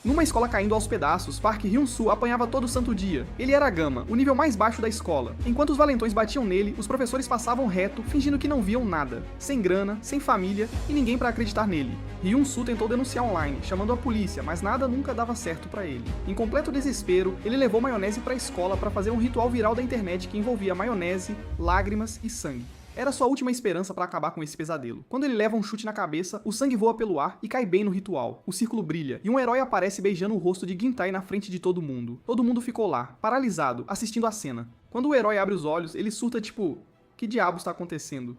Numa escola caindo aos pedaços, Park Hyun-soo apanhava todo santo dia. Ele era a Gama, o nível mais baixo da escola. Enquanto os valentões batiam nele, os professores passavam reto, fingindo que não viam nada. Sem grana, sem família e ninguém pra acreditar nele. Hyun-soo tentou denunciar online, chamando a polícia, mas nada nunca dava certo pra ele. Em completo desespero, ele levou maionese pra escola pra fazer um ritual viral da internet que envolvia maionese, lágrimas e sangue. Era sua última esperança para acabar com esse pesadelo. Quando ele leva um chute na cabeça, o sangue voa pelo ar e cai bem no ritual. O círculo brilha, e um herói aparece beijando o rosto de Gintai na frente de todo mundo. Todo mundo ficou lá, paralisado, assistindo a cena. Quando o herói abre os olhos, ele surta tipo, que diabo está acontecendo?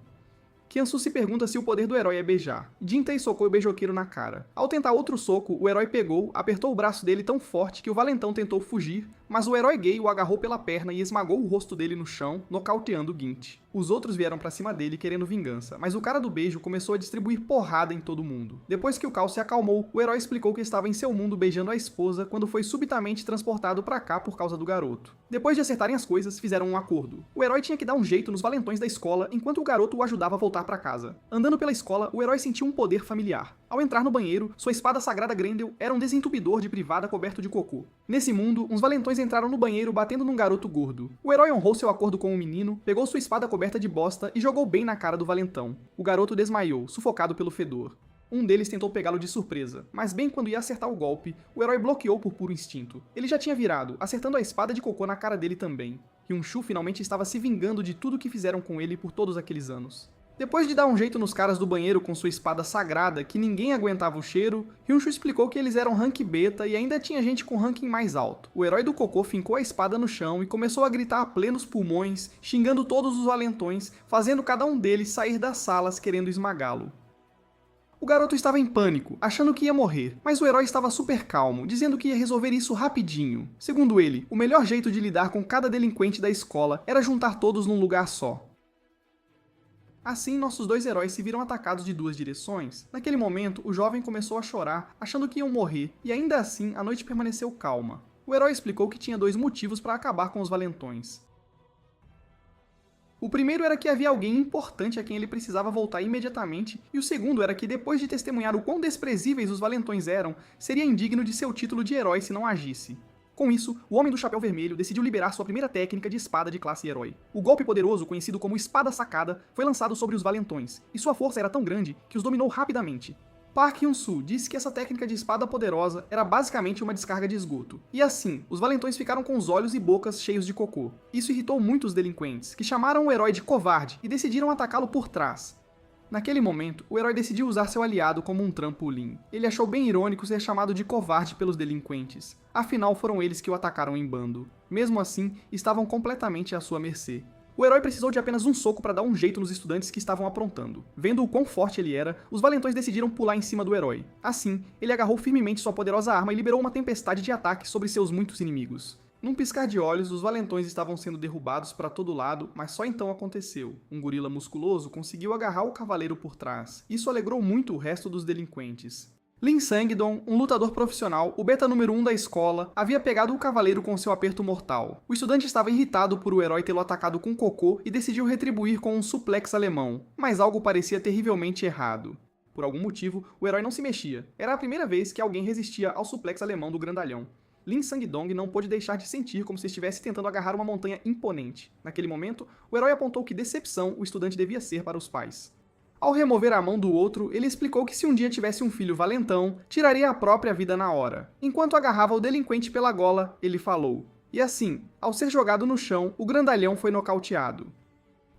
Kyung-soo se pergunta se o poder do herói é beijar. Gintai socou o beijoqueiro na cara. Ao tentar outro soco, o herói pegou, apertou o braço dele tão forte que o valentão tentou fugir, mas o herói gay o agarrou pela perna e esmagou o rosto dele no chão, nocauteando Gint. Os outros vieram pra cima dele querendo vingança, mas o cara do beijo começou a distribuir porrada em todo mundo. Depois que o caos se acalmou, o herói explicou que estava em seu mundo beijando a esposa quando foi subitamente transportado pra cá por causa do garoto. Depois de acertarem as coisas, fizeram um acordo. O herói tinha que dar um jeito nos valentões da escola enquanto o garoto o ajudava a voltar pra casa. Andando pela escola, o herói sentiu um poder familiar. Ao entrar no banheiro, sua espada sagrada Grendel era um desentupidor de privada coberto de cocô. Nesse mundo, uns valentões entraram no banheiro batendo num garoto gordo. O herói honrou seu acordo com o menino, pegou sua espada coberta de bosta e jogou bem na cara do valentão. O garoto desmaiou, sufocado pelo fedor. Um deles tentou pegá-lo de surpresa, mas bem quando ia acertar o golpe, o herói bloqueou por puro instinto. Ele já tinha virado, acertando a espada de cocô na cara dele também. Hyun-soo finalmente estava se vingando de tudo que fizeram com ele por todos aqueles anos. Depois de dar um jeito nos caras do banheiro com sua espada sagrada, que ninguém aguentava o cheiro, Hyun-soo explicou que eles eram rank beta e ainda tinha gente com ranking mais alto. O herói do cocô fincou a espada no chão e começou a gritar a plenos pulmões, xingando todos os valentões, fazendo cada um deles sair das salas querendo esmagá-lo. O garoto estava em pânico, achando que ia morrer, mas o herói estava super calmo, dizendo que ia resolver isso rapidinho. Segundo ele, o melhor jeito de lidar com cada delinquente da escola era juntar todos num lugar só. Assim, nossos dois heróis se viram atacados de duas direções. Naquele momento, o jovem começou a chorar, achando que iam morrer, e ainda assim, a noite permaneceu calma. O herói explicou que tinha dois motivos para acabar com os valentões. O primeiro era que havia alguém importante a quem ele precisava voltar imediatamente, e o segundo era que depois de testemunhar o quão desprezíveis os valentões eram, seria indigno de seu título de herói se não agisse. Com isso, o Homem do Chapéu Vermelho decidiu liberar sua primeira técnica de espada de classe herói. O golpe poderoso, conhecido como Espada Sacada, foi lançado sobre os valentões, e sua força era tão grande que os dominou rapidamente. Park Hyun-soo disse que essa técnica de espada poderosa era basicamente uma descarga de esgoto. E assim, os valentões ficaram com os olhos e bocas cheios de cocô. Isso irritou muito os delinquentes, que chamaram o herói de covarde e decidiram atacá-lo por trás. Naquele momento, o herói decidiu usar seu aliado como um trampolim. Ele achou bem irônico ser chamado de covarde pelos delinquentes. Afinal, foram eles que o atacaram em bando. Mesmo assim, estavam completamente à sua mercê. O herói precisou de apenas um soco para dar um jeito nos estudantes que estavam aprontando. Vendo o quão forte ele era, os valentões decidiram pular em cima do herói. Assim, ele agarrou firmemente sua poderosa arma e liberou uma tempestade de ataques sobre seus muitos inimigos. Num piscar de olhos, os valentões estavam sendo derrubados para todo lado, mas só então aconteceu. Um gorila musculoso conseguiu agarrar o cavaleiro por trás. Isso alegrou muito o resto dos delinquentes. Lin Sang-dong, um lutador profissional, o beta número 1 da escola, havia pegado o cavaleiro com seu aperto mortal. O estudante estava irritado por o herói tê-lo atacado com cocô e decidiu retribuir com um suplex alemão, mas algo parecia terrivelmente errado. Por algum motivo, o herói não se mexia. Era a primeira vez que alguém resistia ao suplex alemão do grandalhão. Lin Sang-dong não pôde deixar de sentir como se estivesse tentando agarrar uma montanha imponente. Naquele momento, o herói apontou que decepção o estudante devia ser para os pais. Ao remover a mão do outro, ele explicou que se um dia tivesse um filho valentão, tiraria a própria vida na hora. Enquanto agarrava o delinquente pela gola, ele falou. E assim, ao ser jogado no chão, o grandalhão foi nocauteado.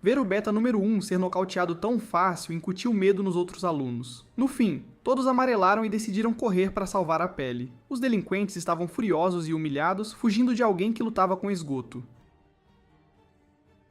Ver o beta número 1 ser nocauteado tão fácil incutiu medo nos outros alunos. No fim, todos amarelaram e decidiram correr para salvar a pele. Os delinquentes estavam furiosos e humilhados, fugindo de alguém que lutava com esgoto.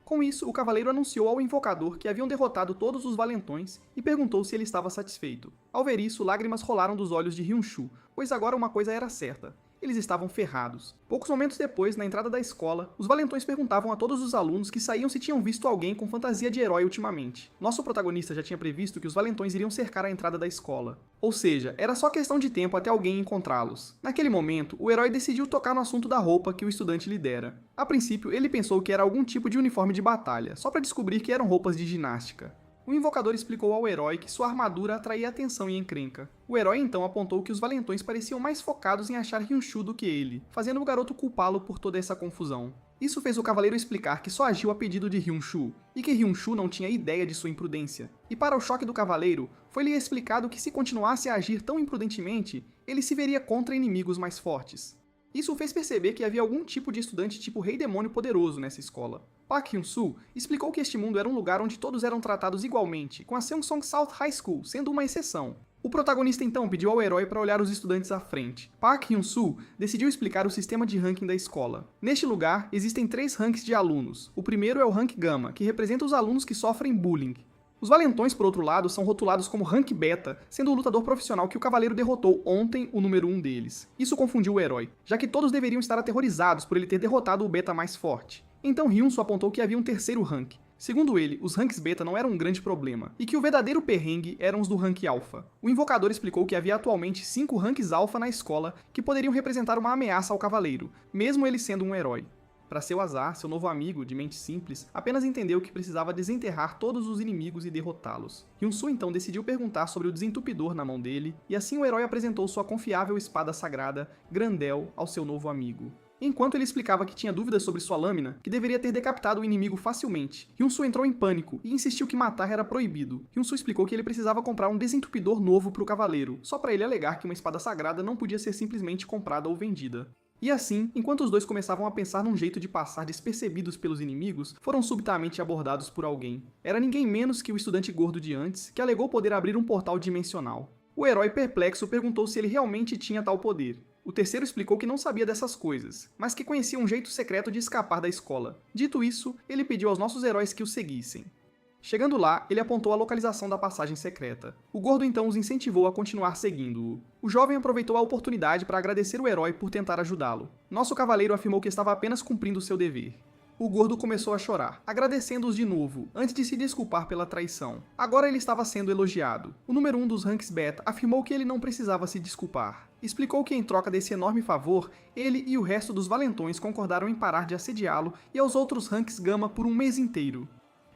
Com isso, o cavaleiro anunciou ao invocador que haviam derrotado todos os valentões e perguntou se ele estava satisfeito. Ao ver isso, lágrimas rolaram dos olhos de Hyun-soo, pois agora uma coisa era certa. Eles estavam ferrados. Poucos momentos depois, na entrada da escola, os valentões perguntavam a todos os alunos que saíam se tinham visto alguém com fantasia de herói ultimamente. Nosso protagonista já tinha previsto que os valentões iriam cercar a entrada da escola. Ou seja, era só questão de tempo até alguém encontrá-los. Naquele momento, o herói decidiu tocar no assunto da roupa que o estudante lhe dera. A princípio, ele pensou que era algum tipo de uniforme de batalha, só para descobrir que eram roupas de ginástica. O invocador explicou ao herói que sua armadura atraía atenção e encrenca. O herói então apontou que os valentões pareciam mais focados em achar Hyunshu do que ele, fazendo o garoto culpá-lo por toda essa confusão. Isso fez o cavaleiro explicar que só agiu a pedido de Hyunshu, e que Hyunshu não tinha ideia de sua imprudência. E para o choque do cavaleiro, foi-lhe explicado que se continuasse a agir tão imprudentemente, ele se veria contra inimigos mais fortes. Isso o fez perceber que havia algum tipo de estudante tipo Rei Demônio poderoso nessa escola. Park Hyun-soo explicou que este mundo era um lugar onde todos eram tratados igualmente, com a Seongsong South High School sendo uma exceção. O protagonista então pediu ao herói para olhar os estudantes à frente. Park Hyun-soo decidiu explicar o sistema de ranking da escola. Neste lugar, existem 3 ranks de alunos. O primeiro é o Rank Gama, que representa os alunos que sofrem bullying. Os valentões, por outro lado, são rotulados como Rank Beta, sendo o lutador profissional que o cavaleiro derrotou ontem o número 1 deles. Isso confundiu o herói, já que todos deveriam estar aterrorizados por ele ter derrotado o Beta mais forte. Então Hyunsoo apontou que havia um terceiro rank. Segundo ele, os ranks beta não eram um grande problema, e que o verdadeiro perrengue eram os do rank alpha. O invocador explicou que havia atualmente 5 ranks alpha na escola que poderiam representar uma ameaça ao cavaleiro, mesmo ele sendo um herói. Para seu azar, seu novo amigo, de mente simples, apenas entendeu que precisava desenterrar todos os inimigos e derrotá-los. Hyunsoo então decidiu perguntar sobre o desentupidor na mão dele, e assim o herói apresentou sua confiável espada sagrada, Grandel, ao seu novo amigo. Enquanto ele explicava que tinha dúvidas sobre sua lâmina, que deveria ter decapitado o inimigo facilmente, Hyunsoo entrou em pânico e insistiu que matar era proibido. Hyunsoo explicou que ele precisava comprar um desentupidor novo para o cavaleiro, só para ele alegar que uma espada sagrada não podia ser simplesmente comprada ou vendida. E assim, enquanto os dois começavam a pensar num jeito de passar despercebidos pelos inimigos, foram subitamente abordados por alguém. Era ninguém menos que o estudante gordo de antes, que alegou poder abrir um portal dimensional. O herói perplexo perguntou se ele realmente tinha tal poder. O terceiro explicou que não sabia dessas coisas, mas que conhecia um jeito secreto de escapar da escola. Dito isso, ele pediu aos nossos heróis que o seguissem. Chegando lá, ele apontou a localização da passagem secreta. O gordo então os incentivou a continuar seguindo-o. O jovem aproveitou a oportunidade para agradecer o herói por tentar ajudá-lo. Nosso cavaleiro afirmou que estava apenas cumprindo seu dever. O gordo começou a chorar, agradecendo-os de novo, antes de se desculpar pela traição. Agora ele estava sendo elogiado. O número 1 dos ranks beta afirmou que ele não precisava se desculpar. Explicou que em troca desse enorme favor, ele e o resto dos valentões concordaram em parar de assediá-lo e aos outros ranks gama por um mês inteiro.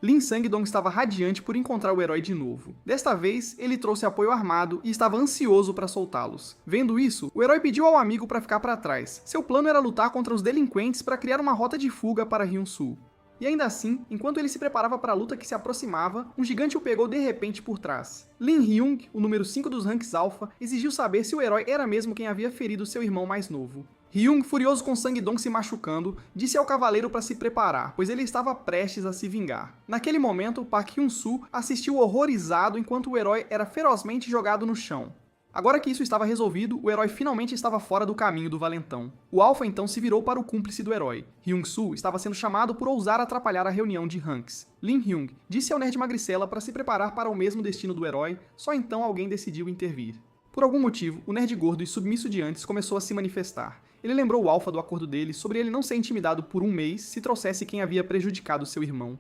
Lin Sang-dong estava radiante por encontrar o herói de novo. Desta vez, ele trouxe apoio armado e estava ansioso para soltá-los. Vendo isso, o herói pediu ao amigo para ficar para trás. Seu plano era lutar contra os delinquentes para criar uma rota de fuga para Hyunsoo. E ainda assim, enquanto ele se preparava para a luta que se aproximava, um gigante o pegou de repente por trás. Lin Hyung, o número 5 dos ranks alpha, exigiu saber se o herói era mesmo quem havia ferido seu irmão mais novo. Hyung, furioso com Sang-dong se machucando, disse ao cavaleiro para se preparar, pois ele estava prestes a se vingar. Naquele momento, Park Hyun-soo assistiu horrorizado enquanto o herói era ferozmente jogado no chão. Agora que isso estava resolvido, o herói finalmente estava fora do caminho do valentão. O Alpha então se virou para o cúmplice do herói. Hyun-soo estava sendo chamado por ousar atrapalhar a reunião de ranks. Lin Hyung disse ao nerd magricela para se preparar para o mesmo destino do herói, só então alguém decidiu intervir. Por algum motivo, o nerd gordo e submisso de antes começou a se manifestar. Ele lembrou o Alpha do acordo dele sobre ele não ser intimidado por um mês se trouxesse quem havia prejudicado seu irmão.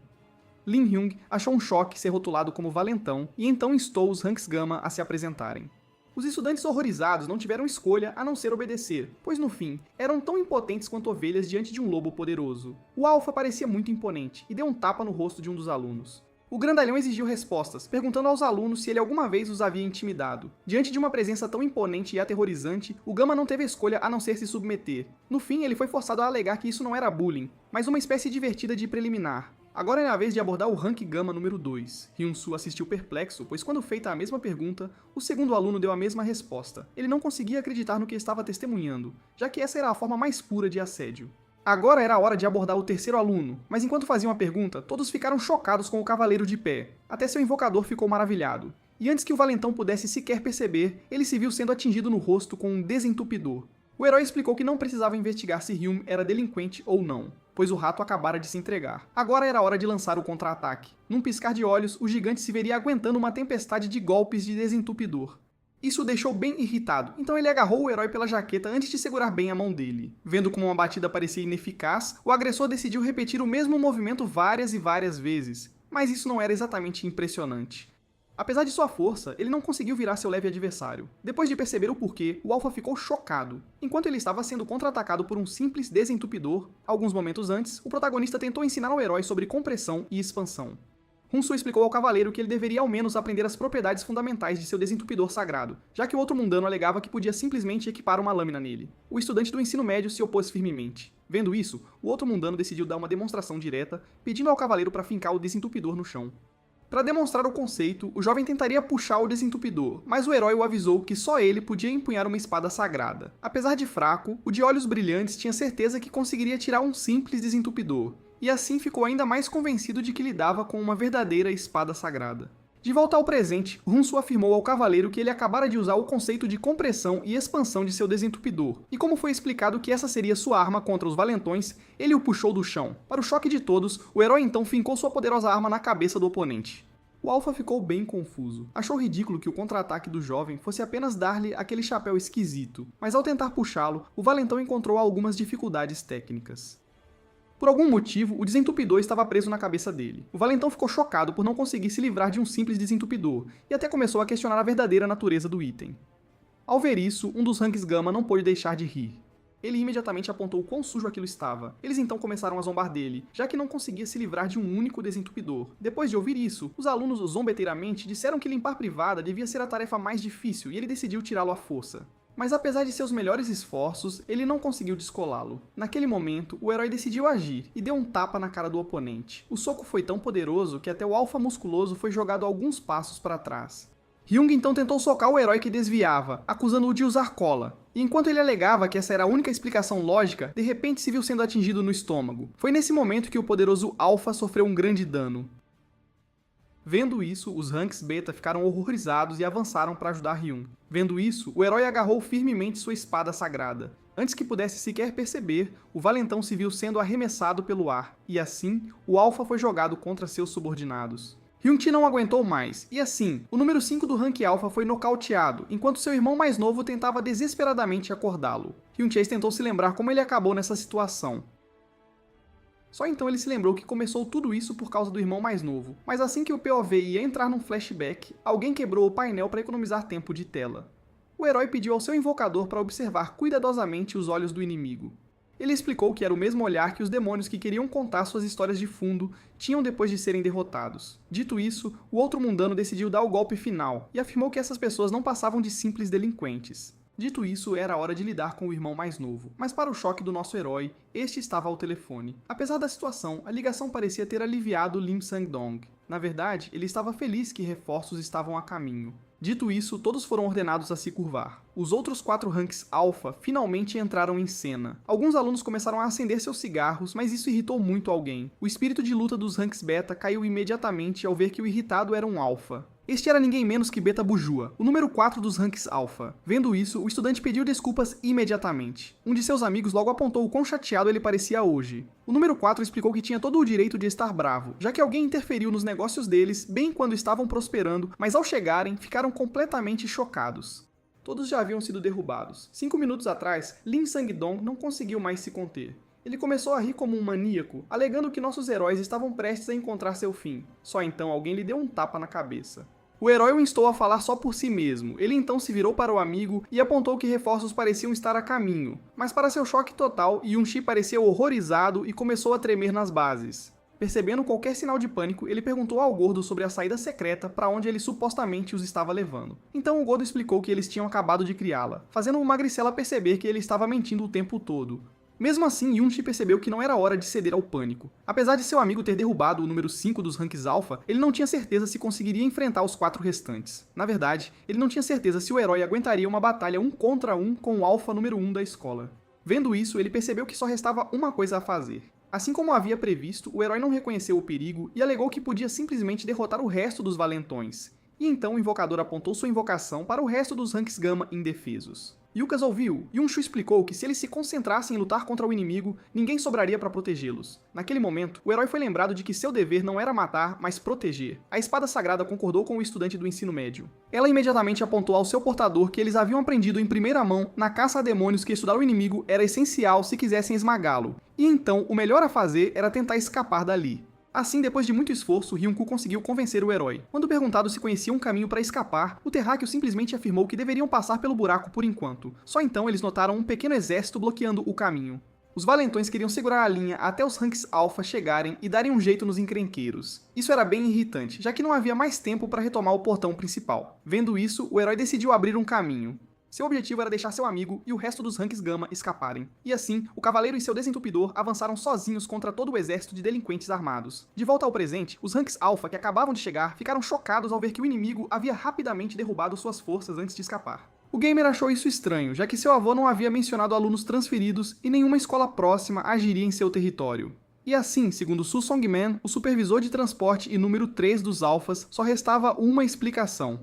Lin Hyung achou um choque ser rotulado como valentão e então instou os ranks gama a se apresentarem. Os estudantes horrorizados não tiveram escolha a não ser obedecer, pois no fim, eram tão impotentes quanto ovelhas diante de um lobo poderoso. O Alpha parecia muito imponente e deu um tapa no rosto de um dos alunos. O grandalhão exigiu respostas, perguntando aos alunos se ele alguma vez os havia intimidado. Diante de uma presença tão imponente e aterrorizante, o Gama não teve escolha a não ser se submeter. No fim, ele foi forçado a alegar que isso não era bullying, mas uma espécie divertida de preliminar. Agora é a vez de abordar o rank Gama número 2. Hyun-soo assistiu perplexo, pois quando feita a mesma pergunta, o segundo aluno deu a mesma resposta. Ele não conseguia acreditar no que estava testemunhando, já que essa era a forma mais pura de assédio. Agora era a hora de abordar o terceiro aluno, mas enquanto faziam a pergunta, todos ficaram chocados com o cavaleiro de pé. Até seu invocador ficou maravilhado. E antes que o valentão pudesse sequer perceber, ele se viu sendo atingido no rosto com um desentupidor. O herói explicou que não precisava investigar se Hyun era delinquente ou não, pois o rato acabara de se entregar. Agora era a hora de lançar o contra-ataque. Num piscar de olhos, o gigante se veria aguentando uma tempestade de golpes de desentupidor. Isso o deixou bem irritado, então ele agarrou o herói pela jaqueta antes de segurar bem a mão dele. Vendo como uma batida parecia ineficaz, o agressor decidiu repetir o mesmo movimento várias e várias vezes, mas isso não era exatamente impressionante. Apesar de sua força, ele não conseguiu virar seu leve adversário. Depois de perceber o porquê, o Alpha ficou chocado. Enquanto ele estava sendo contra-atacado por um simples desentupidor, alguns momentos antes, o protagonista tentou ensinar ao herói sobre compressão e expansão. Hunsu explicou ao cavaleiro que ele deveria ao menos aprender as propriedades fundamentais de seu desentupidor sagrado, já que o outro mundano alegava que podia simplesmente equipar uma lâmina nele. O estudante do ensino médio se opôs firmemente. Vendo isso, o outro mundano decidiu dar uma demonstração direta, pedindo ao cavaleiro para fincar o desentupidor no chão. Para demonstrar o conceito, o jovem tentaria puxar o desentupidor, mas o herói o avisou que só ele podia empunhar uma espada sagrada. Apesar de fraco, o de olhos brilhantes tinha certeza que conseguiria tirar um simples desentupidor, e assim ficou ainda mais convencido de que lidava com uma verdadeira espada sagrada. De volta ao presente, Hunsu afirmou ao cavaleiro que ele acabara de usar o conceito de compressão e expansão de seu desentupidor, e como foi explicado que essa seria sua arma contra os valentões, ele o puxou do chão. Para o choque de todos, o herói então fincou sua poderosa arma na cabeça do oponente. O Alpha ficou bem confuso. Achou ridículo que o contra-ataque do jovem fosse apenas dar-lhe aquele chapéu esquisito, mas ao tentar puxá-lo, o valentão encontrou algumas dificuldades técnicas. Por algum motivo, o desentupidor estava preso na cabeça dele. O valentão ficou chocado por não conseguir se livrar de um simples desentupidor, e até começou a questionar a verdadeira natureza do item. Ao ver isso, um dos ranks Gama não pôde deixar de rir. Ele imediatamente apontou o quão sujo aquilo estava. Eles então começaram a zombar dele, já que não conseguia se livrar de um único desentupidor. Depois de ouvir isso, os alunos zombeteiramente disseram que limpar privada devia ser a tarefa mais difícil e ele decidiu tirá-lo à força. Mas apesar de seus melhores esforços, ele não conseguiu descolá-lo. Naquele momento, o herói decidiu agir e deu um tapa na cara do oponente. O soco foi tão poderoso que até o alfa musculoso foi jogado alguns passos para trás. Hyung então tentou socar o herói que desviava, acusando-o de usar cola. E enquanto ele alegava que essa era a única explicação lógica, de repente se viu sendo atingido no estômago. Foi nesse momento que o poderoso Alpha sofreu um grande dano. Vendo isso, os ranks Beta ficaram horrorizados e avançaram para ajudar Hyung. Vendo isso, o herói agarrou firmemente sua espada sagrada. Antes que pudesse sequer perceber, o valentão se viu sendo arremessado pelo ar, e assim, o Alpha foi jogado contra seus subordinados. Hyung-Chi não aguentou mais, e assim, o número 5 do rank Alpha foi nocauteado, enquanto seu irmão mais novo tentava desesperadamente acordá-lo. Hyung-Chase tentou se lembrar como ele acabou nessa situação. Só então ele se lembrou que começou tudo isso por causa do irmão mais novo, mas assim que o POV ia entrar num flashback, alguém quebrou o painel para economizar tempo de tela. O herói pediu ao seu invocador para observar cuidadosamente os olhos do inimigo. Ele explicou que era o mesmo olhar que os demônios que queriam contar suas histórias de fundo tinham depois de serem derrotados. Dito isso, o outro mundano decidiu dar o golpe final, e afirmou que essas pessoas não passavam de simples delinquentes. Dito isso, era hora de lidar com o irmão mais novo, mas para o choque do nosso herói, este estava ao telefone. Apesar da situação, a ligação parecia ter aliviado Lim Sang-dong. Na verdade, ele estava feliz que reforços estavam a caminho. Dito isso, todos foram ordenados a se curvar. Os outros 4 ranks Alpha finalmente entraram em cena. Alguns alunos começaram a acender seus cigarros, mas isso irritou muito alguém. O espírito de luta dos ranks Beta caiu imediatamente ao ver que o irritado era um Alpha. Este era ninguém menos que Beta Bujua, o número 4 dos ranks Alpha. Vendo isso, o estudante pediu desculpas imediatamente. Um de seus amigos logo apontou o quão chateado ele parecia hoje. O número 4 explicou que tinha todo o direito de estar bravo, já que alguém interferiu nos negócios deles bem quando estavam prosperando, mas ao chegarem, ficaram completamente chocados. Todos já haviam sido derrubados. 5 minutos atrás, Lim Sang-dong não conseguiu mais se conter. Ele começou a rir como um maníaco, alegando que nossos heróis estavam prestes a encontrar seu fim. Só então alguém lhe deu um tapa na cabeça. O herói o instou a falar só por si mesmo. Ele então se virou para o amigo e apontou que reforços pareciam estar a caminho. Mas para seu choque total, Yun-Chi pareceu horrorizado e começou a tremer nas bases. Percebendo qualquer sinal de pânico, ele perguntou ao gordo sobre a saída secreta para onde ele supostamente os estava levando. Então o gordo explicou que eles tinham acabado de criá-la, fazendo o magricela perceber que ele estava mentindo o tempo todo. Mesmo assim, Yun-Chi percebeu que não era hora de ceder ao pânico. Apesar de seu amigo ter derrubado o número 5 dos ranks Alpha, ele não tinha certeza se conseguiria enfrentar os 4 restantes. Na verdade, ele não tinha certeza se o herói aguentaria uma batalha 1 contra 1 com o Alpha número 1 da escola. Vendo isso, ele percebeu que só restava uma coisa a fazer. Assim como havia previsto, o herói não reconheceu o perigo e alegou que podia simplesmente derrotar o resto dos valentões. E então o invocador apontou sua invocação para o resto dos ranks Gama indefesos. Yukas ouviu. Yun-Shu explicou que se eles se concentrassem em lutar contra o inimigo, ninguém sobraria para protegê-los. Naquele momento, o herói foi lembrado de que seu dever não era matar, mas proteger. A espada sagrada concordou com o estudante do ensino médio. Ela imediatamente apontou ao seu portador que eles haviam aprendido em primeira mão na caça a demônios que estudar o inimigo era essencial se quisessem esmagá-lo. E então, o melhor a fazer era tentar escapar dali. Assim, depois de muito esforço, Hyun-Koo conseguiu convencer o herói. Quando perguntado se conhecia um caminho para escapar, o terráqueo simplesmente afirmou que deveriam passar pelo buraco por enquanto. Só então eles notaram um pequeno exército bloqueando o caminho. Os valentões queriam segurar a linha até os ranks alfa chegarem e darem um jeito nos encrenqueiros. Isso era bem irritante, já que não havia mais tempo para retomar o portão principal. Vendo isso, o herói decidiu abrir um caminho. Seu objetivo era deixar seu amigo e o resto dos ranks Gama escaparem. E assim, o cavaleiro e seu desentupidor avançaram sozinhos contra todo o exército de delinquentes armados. De volta ao presente, os ranks Alpha que acabavam de chegar ficaram chocados ao ver que o inimigo havia rapidamente derrubado suas forças antes de escapar. O gamer achou isso estranho, já que seu avô não havia mencionado alunos transferidos e nenhuma escola próxima agiria em seu território. E assim, segundo Su Songman, o supervisor de transporte e número 3 dos Alphas, só restava uma explicação.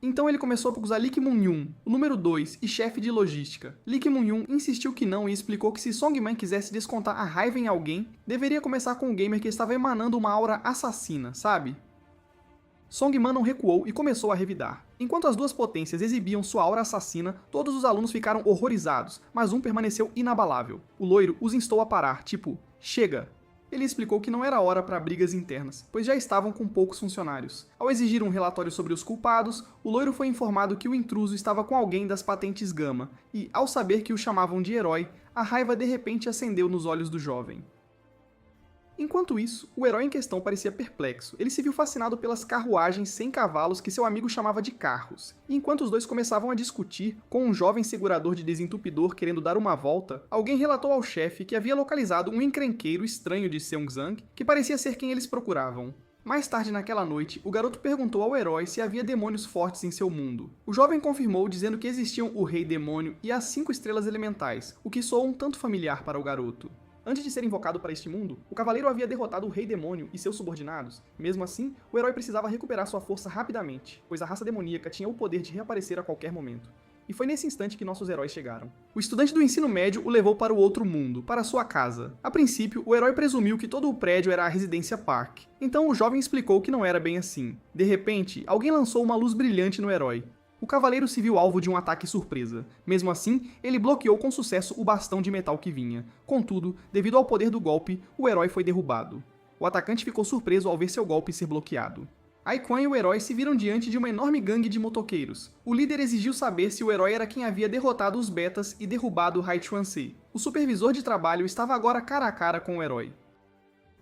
Então ele começou por usar Lee Ki-moon-yoon, o número 2 e chefe de logística. Lee Ki-moon-yoon insistiu que não e explicou que se Songman quisesse descontar a raiva em alguém, deveria começar com o gamer que estava emanando uma aura assassina, sabe? Songman não recuou e começou a revidar. Enquanto as duas potências exibiam sua aura assassina, todos os alunos ficaram horrorizados, mas um permaneceu inabalável. O loiro os instou a parar, tipo, chega! Ele explicou que não era hora para brigas internas, pois já estavam com poucos funcionários. Ao exigir um relatório sobre os culpados, o loiro foi informado que o intruso estava com alguém das patentes Gama, e, ao saber que o chamavam de herói, a raiva de repente acendeu nos olhos do jovem. Enquanto isso, o herói em questão parecia perplexo. Ele se viu fascinado pelas carruagens sem cavalos que seu amigo chamava de carros. E enquanto os dois começavam a discutir, com um jovem segurador de desentupidor querendo dar uma volta, alguém relatou ao chefe que havia localizado um encrenqueiro estranho de Seongzang, que parecia ser quem eles procuravam. Mais tarde naquela noite, o garoto perguntou ao herói se havia demônios fortes em seu mundo. O jovem confirmou dizendo que existiam o Rei Demônio e as 5 estrelas elementais, o que soou um tanto familiar para o garoto. Antes de ser invocado para este mundo, o cavaleiro havia derrotado o Rei Demônio e seus subordinados. Mesmo assim, o herói precisava recuperar sua força rapidamente, pois a raça demoníaca tinha o poder de reaparecer a qualquer momento. E foi nesse instante que nossos heróis chegaram. O estudante do ensino médio o levou para o outro mundo, para sua casa. A princípio, o herói presumiu que todo o prédio era a residência Park. Então o jovem explicou que não era bem assim. De repente, alguém lançou uma luz brilhante no herói. O cavaleiro se viu alvo de um ataque surpresa. Mesmo assim, ele bloqueou com sucesso o bastão de metal que vinha. Contudo, devido ao poder do golpe, o herói foi derrubado. O atacante ficou surpreso ao ver seu golpe ser bloqueado. Ai-Quan e o herói se viram diante de uma enorme gangue de motoqueiros. O líder exigiu saber se o herói era quem havia derrotado os betas e derrubado Hai Chuan-se. O supervisor de trabalho estava agora cara a cara com o herói.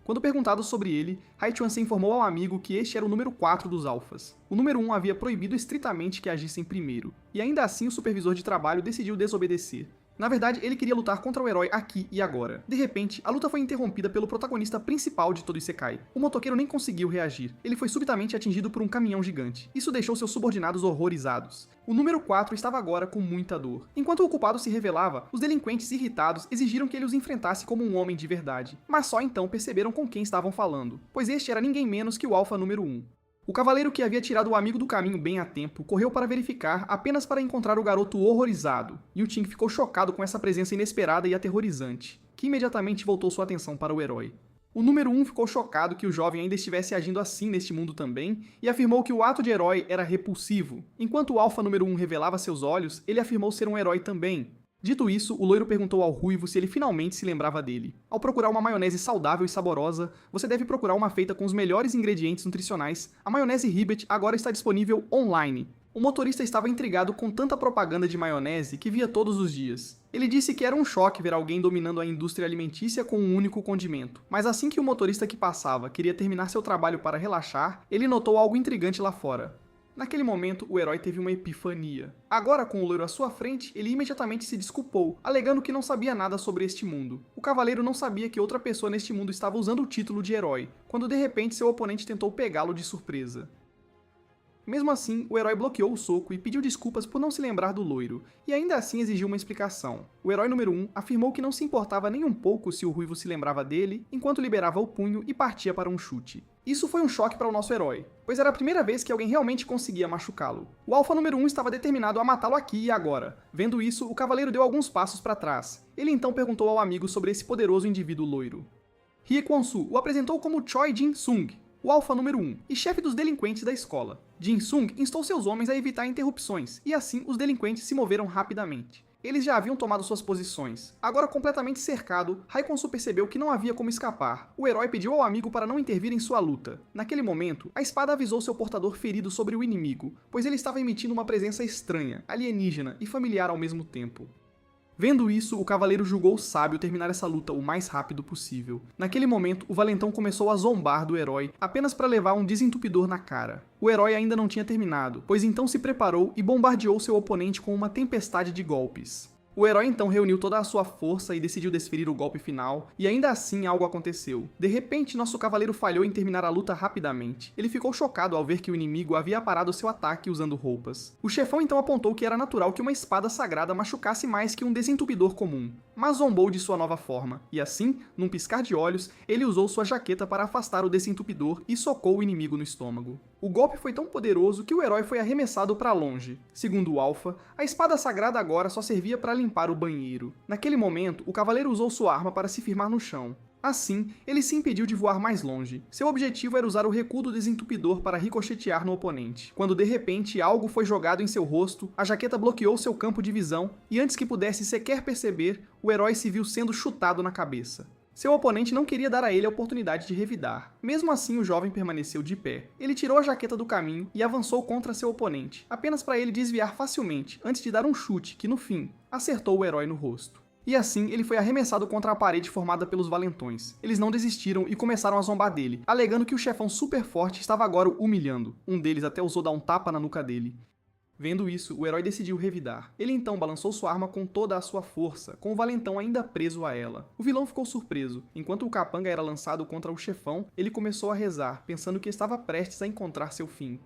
Quando perguntado sobre ele, Hai Chuan-se informou ao amigo que este era o número 4 dos alfas. O número 1 havia proibido estritamente que agissem primeiro, e ainda assim o supervisor de trabalho decidiu desobedecer. Na verdade, ele queria lutar contra o herói aqui e agora. De repente, a luta foi interrompida pelo protagonista principal de todo Isekai. O motoqueiro nem conseguiu reagir. Ele foi subitamente atingido por um caminhão gigante. Isso deixou seus subordinados horrorizados. O número 4 estava agora com muita dor. Enquanto o culpado se revelava, os delinquentes irritados exigiram que ele os enfrentasse como um homem de verdade. Mas só então perceberam com quem estavam falando, pois este era ninguém menos que o alfa número 1. O cavaleiro que havia tirado o amigo do caminho bem a tempo correu para verificar apenas para encontrar o garoto horrorizado, e o Ting ficou chocado com essa presença inesperada e aterrorizante, que imediatamente voltou sua atenção para o herói. O número 1 ficou chocado que o jovem ainda estivesse agindo assim neste mundo também, e afirmou que o ato de herói era repulsivo. Enquanto o alfa número 1 revelava seus olhos, ele afirmou ser um herói também. Dito isso, o loiro perguntou ao ruivo se ele finalmente se lembrava dele. Ao procurar uma maionese saudável e saborosa, você deve procurar uma feita com os melhores ingredientes nutricionais. A maionese Ribbit agora está disponível online. O motorista estava intrigado com tanta propaganda de maionese que via todos os dias. Ele disse que era um choque ver alguém dominando a indústria alimentícia com um único condimento. Mas assim que o motorista que passava queria terminar seu trabalho para relaxar, ele notou algo intrigante lá fora. Naquele momento, o herói teve uma epifania. Agora, com o loiro à sua frente, ele imediatamente se desculpou, alegando que não sabia nada sobre este mundo. O cavaleiro não sabia que outra pessoa neste mundo estava usando o título de herói, quando de repente seu oponente tentou pegá-lo de surpresa. Mesmo assim, o herói bloqueou o soco e pediu desculpas por não se lembrar do loiro, e ainda assim exigiu uma explicação. O herói número 1 afirmou que não se importava nem um pouco se o ruivo se lembrava dele, enquanto liberava o punho e partia para um chute. Isso foi um choque para o nosso herói, pois era a primeira vez que alguém realmente conseguia machucá-lo. O alfa número 1 estava determinado a matá-lo aqui e agora. Vendo isso, o cavaleiro deu alguns passos para trás. Ele então perguntou ao amigo sobre esse poderoso indivíduo loiro. Hye Kwon-soo o apresentou como Choi Jin-sung, o alfa número 1, e chefe dos delinquentes da escola. Jin-sung instou seus homens a evitar interrupções, e assim os delinquentes se moveram rapidamente. Eles já haviam tomado suas posições. Agora completamente cercado, Hai Kwon-soo percebeu que não havia como escapar. O herói pediu ao amigo para não intervir em sua luta. Naquele momento, a espada avisou seu portador ferido sobre o inimigo, pois ele estava emitindo uma presença estranha, alienígena e familiar ao mesmo tempo. Vendo isso, o cavaleiro julgou sábio terminar essa luta o mais rápido possível. Naquele momento, o valentão começou a zombar do herói apenas para levar um desentupidor na cara. O herói ainda não tinha terminado, pois então se preparou e bombardeou seu oponente com uma tempestade de golpes. O herói então reuniu toda a sua força e decidiu desferir o golpe final, e ainda assim algo aconteceu. De repente, nosso cavaleiro falhou em terminar a luta rapidamente. Ele ficou chocado ao ver que o inimigo havia parado seu ataque usando roupas. O chefão então apontou que era natural que uma espada sagrada machucasse mais que um desentupidor comum, mas zombou de sua nova forma, e assim, num piscar de olhos, ele usou sua jaqueta para afastar o desentupidor e socou o inimigo no estômago. O golpe foi tão poderoso que o herói foi arremessado para longe. Segundo o Alpha, a espada sagrada agora só servia para limpar o banheiro. Naquele momento, o cavaleiro usou sua arma para se firmar no chão. Assim, ele se impediu de voar mais longe. Seu objetivo era usar o recuo do desentupidor para ricochetear no oponente, quando de repente algo foi jogado em seu rosto, a jaqueta bloqueou seu campo de visão, e antes que pudesse sequer perceber, o herói se viu sendo chutado na cabeça. Seu oponente não queria dar a ele a oportunidade de revidar. Mesmo assim, o jovem permaneceu de pé. Ele tirou a jaqueta do caminho e avançou contra seu oponente, apenas para ele desviar facilmente, antes de dar um chute que, no fim, acertou o herói no rosto. E assim, ele foi arremessado contra a parede formada pelos valentões. Eles não desistiram e começaram a zombar dele, alegando que o chefão super forte estava agora o humilhando. Um deles até ousou dar um tapa na nuca dele. Vendo isso, o herói decidiu revidar. Ele então balançou sua arma com toda a sua força, com o valentão ainda preso a ela. O vilão ficou surpreso. Enquanto o capanga era lançado contra o chefão, ele começou a rezar, pensando que estava prestes a encontrar seu fim.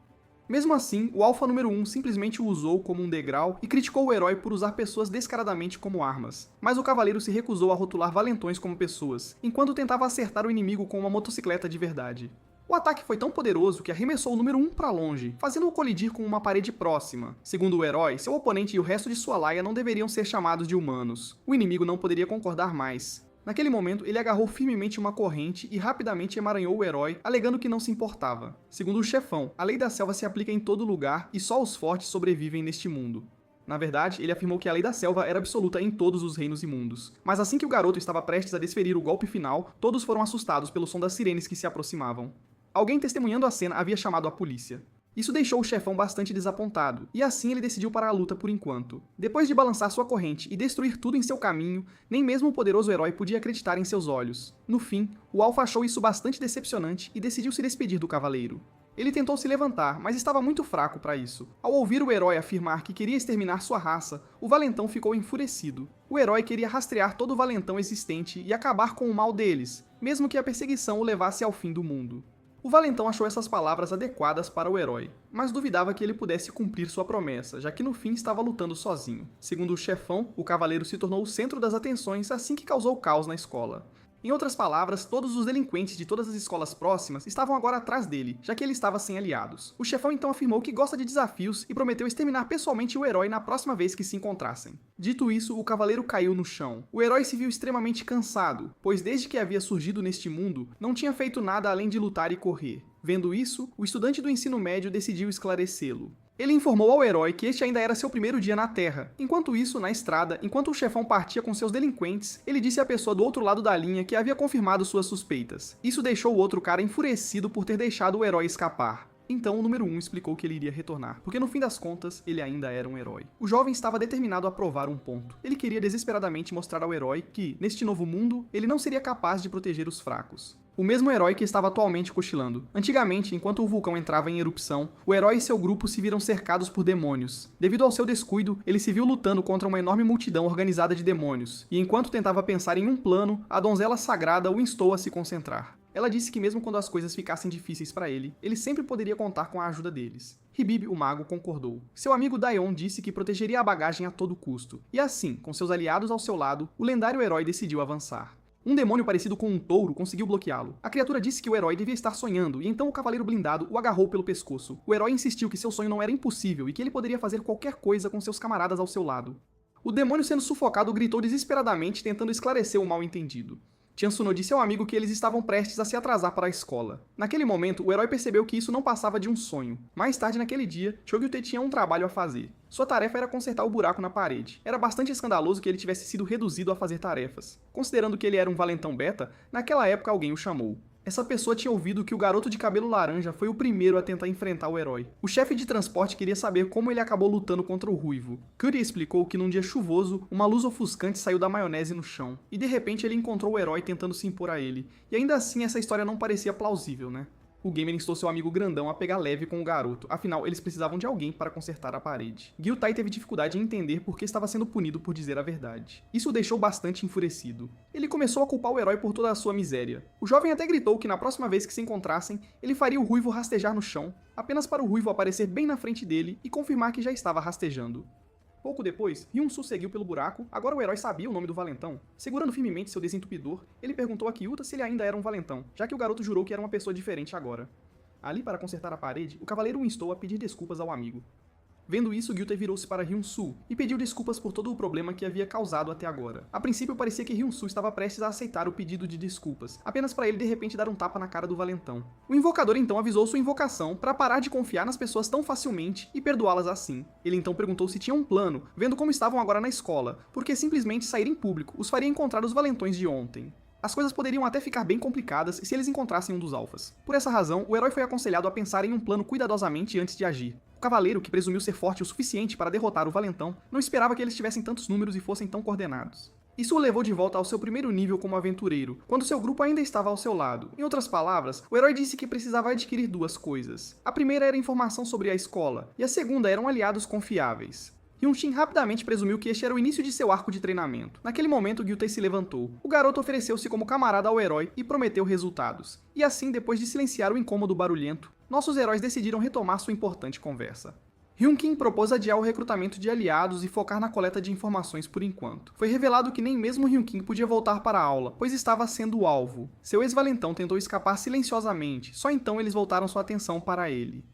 Mesmo assim, o Alpha número 1 simplesmente o usou como um degrau e criticou o herói por usar pessoas descaradamente como armas. Mas o cavaleiro se recusou a rotular valentões como pessoas, enquanto tentava acertar o inimigo com uma motocicleta de verdade. O ataque foi tão poderoso que arremessou o número 1 para longe, fazendo-o colidir com uma parede próxima. Segundo o herói, seu oponente e o resto de sua laia não deveriam ser chamados de humanos. O inimigo não poderia concordar mais. Naquele momento, ele agarrou firmemente uma corrente e rapidamente emaranhou o herói, alegando que não se importava. Segundo o chefão, a lei da selva se aplica em todo lugar e só os fortes sobrevivem neste mundo. Na verdade, ele afirmou que a lei da selva era absoluta em todos os reinos imundos. Mas assim que o garoto estava prestes a desferir o golpe final, todos foram assustados pelo som das sirenes que se aproximavam. Alguém testemunhando a cena havia chamado a polícia. Isso deixou o chefão bastante desapontado, e assim ele decidiu parar a luta por enquanto. Depois de balançar sua corrente e destruir tudo em seu caminho, nem mesmo o poderoso herói podia acreditar em seus olhos. No fim, o Alpha achou isso bastante decepcionante e decidiu se despedir do cavaleiro. Ele tentou se levantar, mas estava muito fraco para isso. Ao ouvir o herói afirmar que queria exterminar sua raça, o valentão ficou enfurecido. O herói queria rastrear todo o valentão existente e acabar com o mal deles, mesmo que a perseguição o levasse ao fim do mundo. O valentão achou essas palavras adequadas para o herói, mas duvidava que ele pudesse cumprir sua promessa, já que no fim estava lutando sozinho. Segundo o chefão, o cavaleiro se tornou o centro das atenções assim que causou caos na escola. Em outras palavras, todos os delinquentes de todas as escolas próximas estavam agora atrás dele, já que ele estava sem aliados. O chefão então afirmou que gosta de desafios e prometeu exterminar pessoalmente o herói na próxima vez que se encontrassem. Dito isso, o cavaleiro caiu no chão. O herói se viu extremamente cansado, pois desde que havia surgido neste mundo, não tinha feito nada além de lutar e correr. Vendo isso, o estudante do ensino médio decidiu esclarecê-lo. Ele informou ao herói que este ainda era seu primeiro dia na Terra. Enquanto isso, na estrada, enquanto o chefão partia com seus delinquentes, ele disse à pessoa do outro lado da linha que havia confirmado suas suspeitas. Isso deixou o outro cara enfurecido por ter deixado o herói escapar. Então o número 1 explicou que ele iria retornar, porque no fim das contas, ele ainda era um herói. O jovem estava determinado a provar um ponto. Ele queria desesperadamente mostrar ao herói que, neste novo mundo, ele não seria capaz de proteger os fracos. O mesmo herói que estava atualmente cochilando. Antigamente, enquanto o vulcão entrava em erupção, o herói e seu grupo se viram cercados por demônios. Devido ao seu descuido, ele se viu lutando contra uma enorme multidão organizada de demônios, e enquanto tentava pensar em um plano, a donzela sagrada o instou a se concentrar. Ela disse que mesmo quando as coisas ficassem difíceis para ele sempre poderia contar com a ajuda deles. Hibib, o mago, concordou. Seu amigo Daion disse que protegeria a bagagem a todo custo. E assim, com seus aliados ao seu lado, o lendário herói decidiu avançar. Um demônio parecido com um touro conseguiu bloqueá-lo. A criatura disse que o herói devia estar sonhando, e então o cavaleiro blindado o agarrou pelo pescoço. O herói insistiu que seu sonho não era impossível e que ele poderia fazer qualquer coisa com seus camaradas ao seu lado. O demônio, sendo sufocado, gritou desesperadamente, tentando esclarecer o mal-entendido. Tiansuno disse ao amigo que eles estavam prestes a se atrasar para a escola. Naquele momento, o herói percebeu que isso não passava de um sonho. Mais tarde naquele dia, Chogyute tinha um trabalho a fazer. Sua tarefa era consertar o buraco na parede. Era bastante escandaloso que ele tivesse sido reduzido a fazer tarefas. Considerando que ele era um valentão beta, naquela época alguém o chamou. Essa pessoa tinha ouvido que o garoto de cabelo laranja foi o primeiro a tentar enfrentar o herói. O chefe de transporte queria saber como ele acabou lutando contra o ruivo. Cuddy explicou que num dia chuvoso, uma luz ofuscante saiu da maionese no chão, e de repente ele encontrou o herói tentando se impor a ele. E ainda assim essa história não parecia plausível, né? O gamer instou seu amigo grandão a pegar leve com o garoto, afinal eles precisavam de alguém para consertar a parede. Gyutai teve dificuldade em entender por que estava sendo punido por dizer a verdade. Isso o deixou bastante enfurecido. Ele começou a culpar o herói por toda a sua miséria. O jovem até gritou que na próxima vez que se encontrassem, ele faria o ruivo rastejar no chão, apenas para o ruivo aparecer bem na frente dele e confirmar que já estava rastejando. Pouco depois, Hyun-soo seguiu pelo buraco, agora o herói sabia o nome do valentão. Segurando firmemente seu desentupidor, ele perguntou a Kyuta se ele ainda era um valentão, já que o garoto jurou que era uma pessoa diferente agora. Ali para consertar a parede, o cavaleiro o instou a pedir desculpas ao amigo. Vendo isso, Gyutai virou-se para Hyun-soo e pediu desculpas por todo o problema que havia causado até agora. A princípio parecia que Hyun-soo estava prestes a aceitar o pedido de desculpas, apenas para ele de repente dar um tapa na cara do valentão. O invocador então avisou sua invocação para parar de confiar nas pessoas tão facilmente e perdoá-las assim. Ele então perguntou se tinha um plano, vendo como estavam agora na escola, porque simplesmente sair em público os faria encontrar os valentões de ontem. As coisas poderiam até ficar bem complicadas se eles encontrassem um dos alfas. Por essa razão, o herói foi aconselhado a pensar em um plano cuidadosamente antes de agir. O cavaleiro, que presumiu ser forte o suficiente para derrotar o valentão, não esperava que eles tivessem tantos números e fossem tão coordenados. Isso o levou de volta ao seu primeiro nível como aventureiro, quando seu grupo ainda estava ao seu lado. Em outras palavras, o herói disse que precisava adquirir duas coisas. A primeira era informação sobre a escola, e a segunda eram aliados confiáveis. Hyun-shin rapidamente presumiu que este era o início de seu arco de treinamento. Naquele momento, Gyutai se levantou. O garoto ofereceu-se como camarada ao herói e prometeu resultados. E assim, depois de silenciar o incômodo barulhento, nossos heróis decidiram retomar sua importante conversa. Hyun-kin propôs adiar o recrutamento de aliados e focar na coleta de informações por enquanto. Foi revelado que nem mesmo Hyun-kin podia voltar para a aula, pois estava sendo o alvo. Seu ex-valentão tentou escapar silenciosamente, só então eles voltaram sua atenção para ele.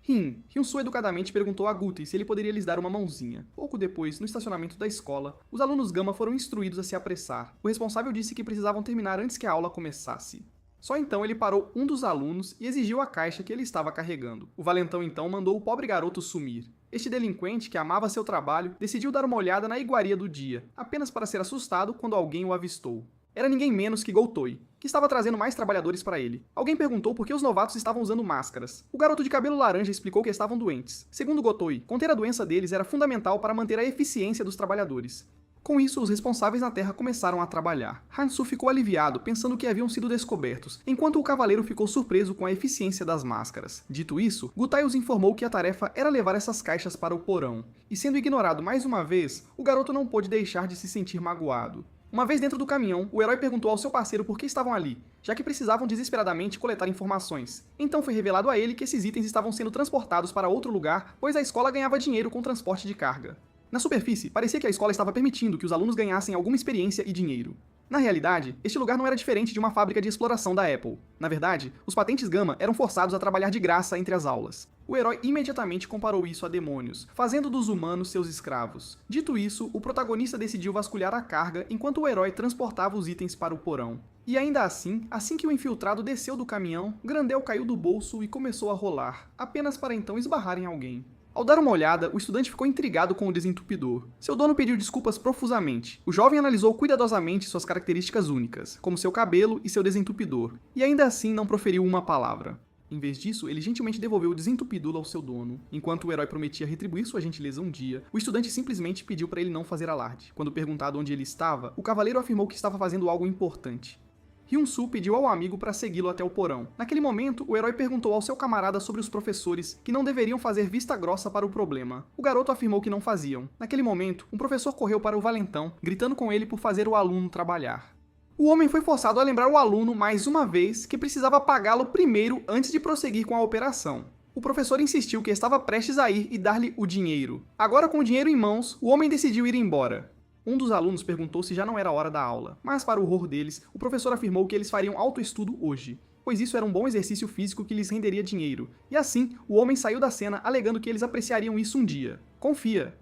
Hyun-soo educadamente perguntou a Guti se ele poderia lhes dar uma mãozinha. Pouco depois, no estacionamento da escola, os alunos Gama foram instruídos a se apressar. O responsável disse que precisavam terminar antes que a aula começasse. Só então ele parou um dos alunos e exigiu a caixa que ele estava carregando. O valentão então mandou o pobre garoto sumir. Este delinquente, que amava seu trabalho, decidiu dar uma olhada na iguaria do dia, apenas para ser assustado quando alguém o avistou. Era ninguém menos que Gotoi, que estava trazendo mais trabalhadores para ele. Alguém perguntou por que os novatos estavam usando máscaras. O garoto de cabelo laranja explicou que estavam doentes. Segundo Gotoi, conter a doença deles era fundamental para manter a eficiência dos trabalhadores. Com isso, os responsáveis na Terra começaram a trabalhar. Han-soo ficou aliviado, pensando que haviam sido descobertos, enquanto o cavaleiro ficou surpreso com a eficiência das máscaras. Dito isso, Gutai os informou que a tarefa era levar essas caixas para o porão. E sendo ignorado mais uma vez, o garoto não pôde deixar de se sentir magoado. Uma vez dentro do caminhão, o herói perguntou ao seu parceiro por que estavam ali, já que precisavam desesperadamente coletar informações. Então foi revelado a ele que esses itens estavam sendo transportados para outro lugar, pois a escola ganhava dinheiro com transporte de carga. Na superfície, parecia que a escola estava permitindo que os alunos ganhassem alguma experiência e dinheiro. Na realidade, este lugar não era diferente de uma fábrica de exploração da Apple. Na verdade, os patentes Gama eram forçados a trabalhar de graça entre as aulas. O herói imediatamente comparou isso a demônios, fazendo dos humanos seus escravos. Dito isso, o protagonista decidiu vasculhar a carga enquanto o herói transportava os itens para o porão. E ainda assim que o infiltrado desceu do caminhão, Grandel caiu do bolso e começou a rolar, apenas para então esbarrar em alguém. Ao dar uma olhada, o estudante ficou intrigado com o desentupidor. Seu dono pediu desculpas profusamente. O jovem analisou cuidadosamente suas características únicas, como seu cabelo e seu desentupidor, e ainda assim não proferiu uma palavra. Em vez disso, ele gentilmente devolveu o desentupidor ao seu dono. Enquanto o herói prometia retribuir sua gentileza um dia, o estudante simplesmente pediu para ele não fazer alarde. Quando perguntado onde ele estava, o cavaleiro afirmou que estava fazendo algo importante. Hyun-soo pediu ao amigo para segui-lo até o porão. Naquele momento, o herói perguntou ao seu camarada sobre os professores que não deveriam fazer vista grossa para o problema. O garoto afirmou que não faziam. Naquele momento, um professor correu para o valentão, gritando com ele por fazer o aluno trabalhar. O homem foi forçado a lembrar o aluno mais uma vez que precisava pagá-lo primeiro antes de prosseguir com a operação. O professor insistiu que estava prestes a ir e dar-lhe o dinheiro. Agora, com o dinheiro em mãos, o homem decidiu ir embora. Um dos alunos perguntou se já não era hora da aula, mas para o horror deles, o professor afirmou que eles fariam autoestudo hoje, pois isso era um bom exercício físico que lhes renderia dinheiro, e assim, o homem saiu da cena alegando que eles apreciariam isso um dia. Confia!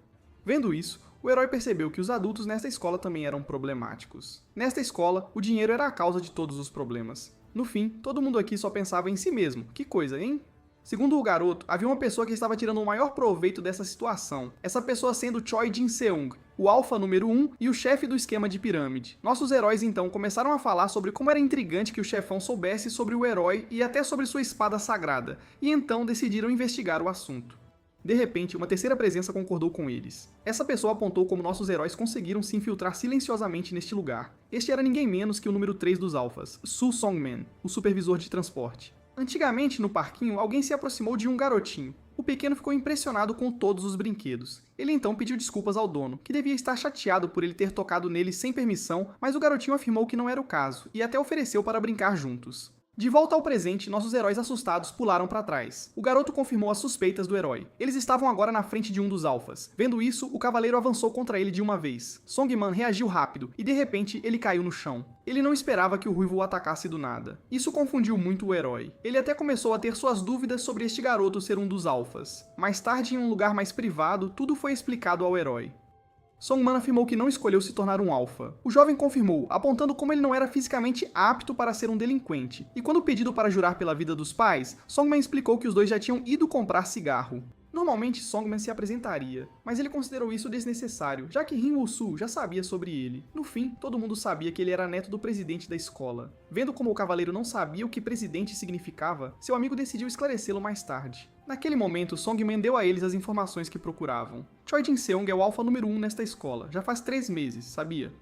Vendo isso, o herói percebeu que os adultos nesta escola também eram problemáticos. Nesta escola, o dinheiro era a causa de todos os problemas. No fim, todo mundo aqui só pensava em si mesmo. Que coisa, hein? Segundo o garoto, havia uma pessoa que estava tirando o maior proveito dessa situação, essa pessoa sendo Choi Jin-seung, o alfa número 1 e o chefe do esquema de pirâmide. Nossos heróis então começaram a falar sobre como era intrigante que o chefão soubesse sobre o herói e até sobre sua espada sagrada, e então decidiram investigar o assunto. De repente, uma terceira presença concordou com eles. Essa pessoa apontou como nossos heróis conseguiram se infiltrar silenciosamente neste lugar. Este era ninguém menos que o número 3 dos alfas, Soo Song-man, o supervisor de transporte. Antigamente, no parquinho, alguém se aproximou de um garotinho. O pequeno ficou impressionado com todos os brinquedos. Ele então pediu desculpas ao dono, que devia estar chateado por ele ter tocado nele sem permissão, mas o garotinho afirmou que não era o caso, e até ofereceu para brincar juntos. De volta ao presente, nossos heróis assustados pularam para trás. O garoto confirmou as suspeitas do herói. Eles estavam agora na frente de um dos alfas. Vendo isso, o cavaleiro avançou contra ele de uma vez. Song-man reagiu rápido, e de repente ele caiu no chão. Ele não esperava que o ruivo o atacasse do nada. Isso confundiu muito o herói. Ele até começou a ter suas dúvidas sobre este garoto ser um dos alfas. Mais tarde, em um lugar mais privado, tudo foi explicado ao herói. Song-man afirmou que não escolheu se tornar um alfa. O jovem confirmou, apontando como ele não era fisicamente apto para ser um delinquente. E quando pedido para jurar pela vida dos pais, Song-man explicou que os dois já tinham ido comprar cigarro. Normalmente, Song-man se apresentaria, mas ele considerou isso desnecessário, já que Rin Woo-soo já sabia sobre ele. No fim, todo mundo sabia que ele era neto do presidente da escola. Vendo como o cavaleiro não sabia o que presidente significava, seu amigo decidiu esclarecê-lo mais tarde. Naquele momento, Song-man deu a eles as informações que procuravam. Choi Jin-seung é o alfa número 1 nesta escola, já faz 3 meses, sabia?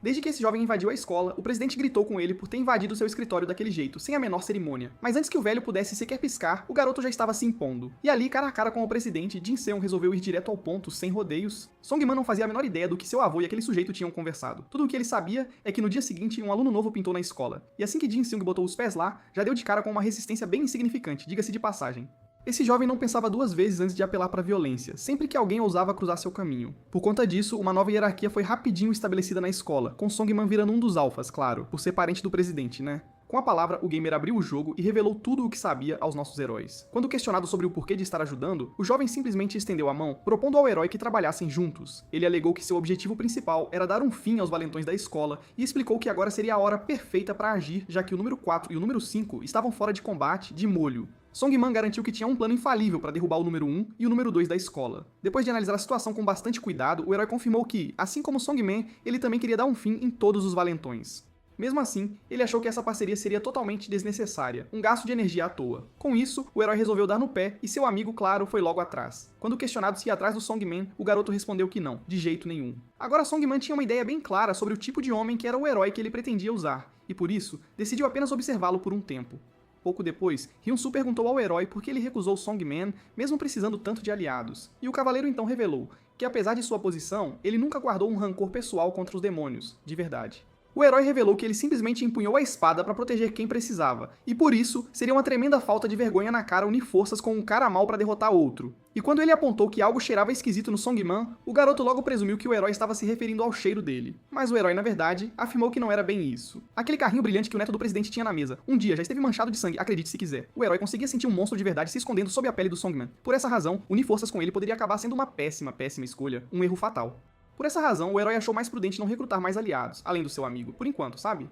Desde que esse jovem invadiu a escola, o presidente gritou com ele por ter invadido seu escritório daquele jeito, sem a menor cerimônia. Mas antes que o velho pudesse sequer piscar, o garoto já estava se impondo. E ali, cara a cara com o presidente, Jin-seung resolveu ir direto ao ponto, sem rodeios. Song-man não fazia a menor ideia do que seu avô e aquele sujeito tinham conversado. Tudo o que ele sabia é que no dia seguinte, um aluno novo pintou na escola. E assim que Jin-seung botou os pés lá, já deu de cara com uma resistência bem insignificante, diga-se de passagem. Esse jovem não pensava 2 vezes antes de apelar para a violência, sempre que alguém ousava cruzar seu caminho. Por conta disso, uma nova hierarquia foi rapidinho estabelecida na escola, com Song-man virando um dos alfas, claro, por ser parente do presidente, né? Com a palavra, o gamer abriu o jogo e revelou tudo o que sabia aos nossos heróis. Quando questionado sobre o porquê de estar ajudando, o jovem simplesmente estendeu a mão, propondo ao herói que trabalhassem juntos. Ele alegou que seu objetivo principal era dar um fim aos valentões da escola e explicou que agora seria a hora perfeita para agir, já que o número 4 e o número 5 estavam fora de combate, de molho. Song-man garantiu que tinha um plano infalível para derrubar o número 1 e o número 2 da escola. Depois de analisar a situação com bastante cuidado, o herói confirmou que, assim como Song-man, ele também queria dar um fim em todos os valentões. Mesmo assim, ele achou que essa parceria seria totalmente desnecessária, um gasto de energia à toa. Com isso, o herói resolveu dar no pé e seu amigo, claro, foi logo atrás. Quando questionado se ia atrás do Song-man, o garoto respondeu que não, de jeito nenhum. Agora Song-man tinha uma ideia bem clara sobre o tipo de homem que era o herói que ele pretendia usar, e por isso, decidiu apenas observá-lo por um tempo. Pouco depois, Hyun-soo perguntou ao herói por que ele recusou Song-man, mesmo precisando tanto de aliados. E o cavaleiro então revelou que, apesar de sua posição, ele nunca guardou um rancor pessoal contra os demônios, de verdade. O herói revelou que ele simplesmente empunhou a espada para proteger quem precisava, e por isso seria uma tremenda falta de vergonha na cara unir forças com um cara mau para derrotar outro. E quando ele apontou que algo cheirava esquisito no Song-man, o garoto logo presumiu que o herói estava se referindo ao cheiro dele. Mas o herói, na verdade, afirmou que não era bem isso. Aquele carrinho brilhante que o neto do presidente tinha na mesa, um dia já esteve manchado de sangue, acredite se quiser. O herói conseguia sentir um monstro de verdade se escondendo sob a pele do Song-man. Por essa razão, unir forças com ele poderia acabar sendo uma péssima escolha, um erro fatal. Por essa razão, o herói achou mais prudente não recrutar mais aliados, além do seu amigo, por enquanto, sabe?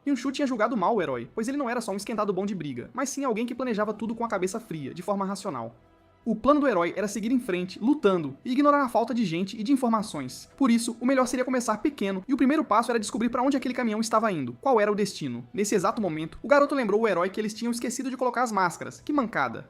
Hyun-soo tinha julgado mal o herói, pois ele não era só um esquentado bom de briga, mas sim alguém que planejava tudo com a cabeça fria, de forma racional. O plano do herói era seguir em frente, lutando, e ignorar a falta de gente e de informações. Por isso, o melhor seria começar pequeno, e o primeiro passo era descobrir para onde aquele caminhão estava indo, qual era o destino. Nesse exato momento, o garoto lembrou o herói que eles tinham esquecido de colocar as máscaras. Que mancada!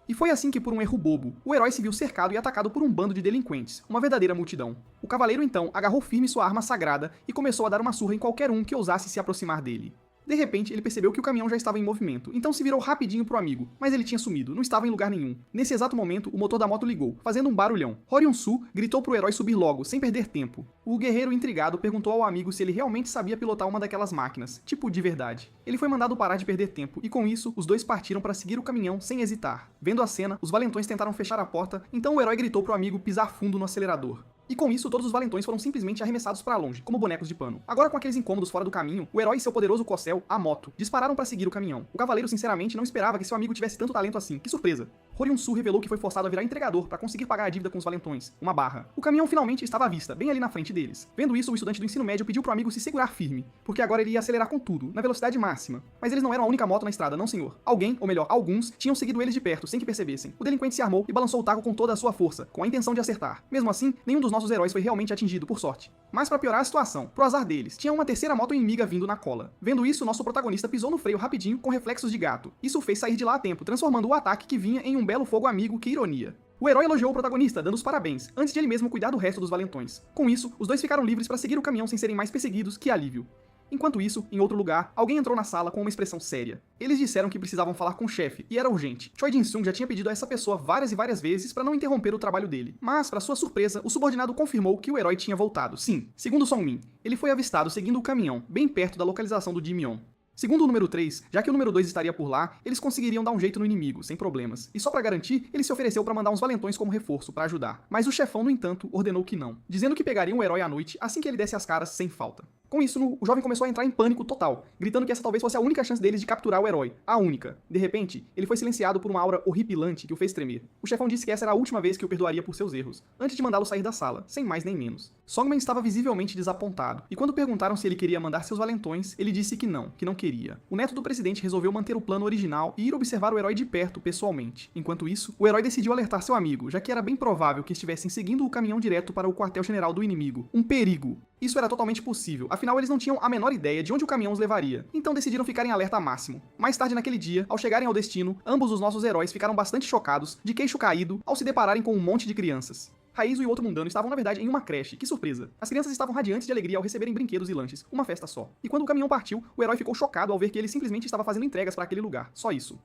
E foi assim que, por um erro bobo, o herói se viu cercado e atacado por um bando de delinquentes, uma verdadeira multidão. O cavaleiro então agarrou firme sua arma sagrada e começou a dar uma surra em qualquer um que ousasse se aproximar dele. De repente, ele percebeu que o caminhão já estava em movimento, então se virou rapidinho pro amigo, mas ele tinha sumido, não estava em lugar nenhum. Nesse exato momento, o motor da moto ligou, fazendo um barulhão. Hyun-soo gritou pro herói subir logo, sem perder tempo. O guerreiro intrigado perguntou ao amigo se ele realmente sabia pilotar uma daquelas máquinas, tipo de verdade. Ele foi mandado parar de perder tempo, e com isso, os dois partiram para seguir o caminhão sem hesitar. Vendo a cena, os valentões tentaram fechar a porta, então o herói gritou pro amigo pisar fundo no acelerador. E com isso, todos os valentões foram simplesmente arremessados para longe, como bonecos de pano. Agora, com aqueles incômodos fora do caminho, o herói e seu poderoso corcel, a moto, dispararam para seguir o caminhão. O cavaleiro, sinceramente, não esperava que seu amigo tivesse tanto talento assim. Que surpresa! Hyun-soo revelou que foi forçado a virar entregador para conseguir pagar a dívida com os valentões, uma barra. O caminhão finalmente estava à vista, bem ali na frente deles. Vendo isso, o estudante do ensino médio pediu pro amigo se segurar firme, porque agora ele ia acelerar com tudo, na velocidade máxima. Mas eles não eram a única moto na estrada, não senhor. Alguém, ou melhor, alguns, tinham seguido eles de perto, sem que percebessem. O delinquente se armou e balançou o taco com toda a sua força, com a intenção de acertar. Mesmo assim, nenhum dos nossos heróis foi realmente atingido, por sorte. Mas para piorar a situação, pro azar deles, tinha uma terceira moto inimiga vindo na cola. Vendo isso, nosso protagonista pisou no freio rapidinho, com reflexos de gato. Isso o fez sair de lá a tempo, transformando o ataque que vinha em um belo fogo amigo, que ironia. O herói elogiou o protagonista, dando os parabéns, antes de ele mesmo cuidar do resto dos valentões. Com isso, os dois ficaram livres para seguir o caminhão sem serem mais perseguidos, que alívio. Enquanto isso, em outro lugar, alguém entrou na sala com uma expressão séria. Eles disseram que precisavam falar com o chefe, e era urgente. Choi Jin-sung já tinha pedido a essa pessoa várias e várias vezes para não interromper o trabalho dele. Mas, para sua surpresa, o subordinado confirmou que o herói tinha voltado. Sim, segundo Song Min, ele foi avistado seguindo o caminhão, bem perto da localização do Jimyeon. Segundo o número 3, já que o número 2 estaria por lá, eles conseguiriam dar um jeito no inimigo, sem problemas. E só pra garantir, ele se ofereceu pra mandar uns valentões como reforço pra ajudar. Mas o chefão, no entanto, ordenou que não, dizendo que pegariam o herói à noite assim que ele desse as caras sem falta. Com isso, o jovem começou a entrar em pânico total, gritando que essa talvez fosse a única chance deles de capturar o herói. A única. De repente, ele foi silenciado por uma aura horripilante que o fez tremer. O chefão disse que essa era a última vez que o perdoaria por seus erros, antes de mandá-lo sair da sala, sem mais nem menos. Songman estava visivelmente desapontado, e quando perguntaram se ele queria mandar seus valentões, ele disse que não queria. O neto do presidente resolveu manter o plano original e ir observar o herói de perto, pessoalmente. Enquanto isso, o herói decidiu alertar seu amigo, já que era bem provável que estivessem seguindo o caminhão direto para o quartel-general do inimigo. Um perigo. Isso era totalmente possível, afinal eles não tinham a menor ideia de onde o caminhão os levaria, então decidiram ficar em alerta máximo. Mais tarde naquele dia, ao chegarem ao destino, ambos os nossos heróis ficaram bastante chocados, de queixo caído, ao se depararem com um monte de crianças. Raizo e o outro mundano estavam, na verdade, em uma creche. Que surpresa! As crianças estavam radiantes de alegria ao receberem brinquedos e lanches, uma festa só. E quando o caminhão partiu, o herói ficou chocado ao ver que ele simplesmente estava fazendo entregas para aquele lugar, só isso.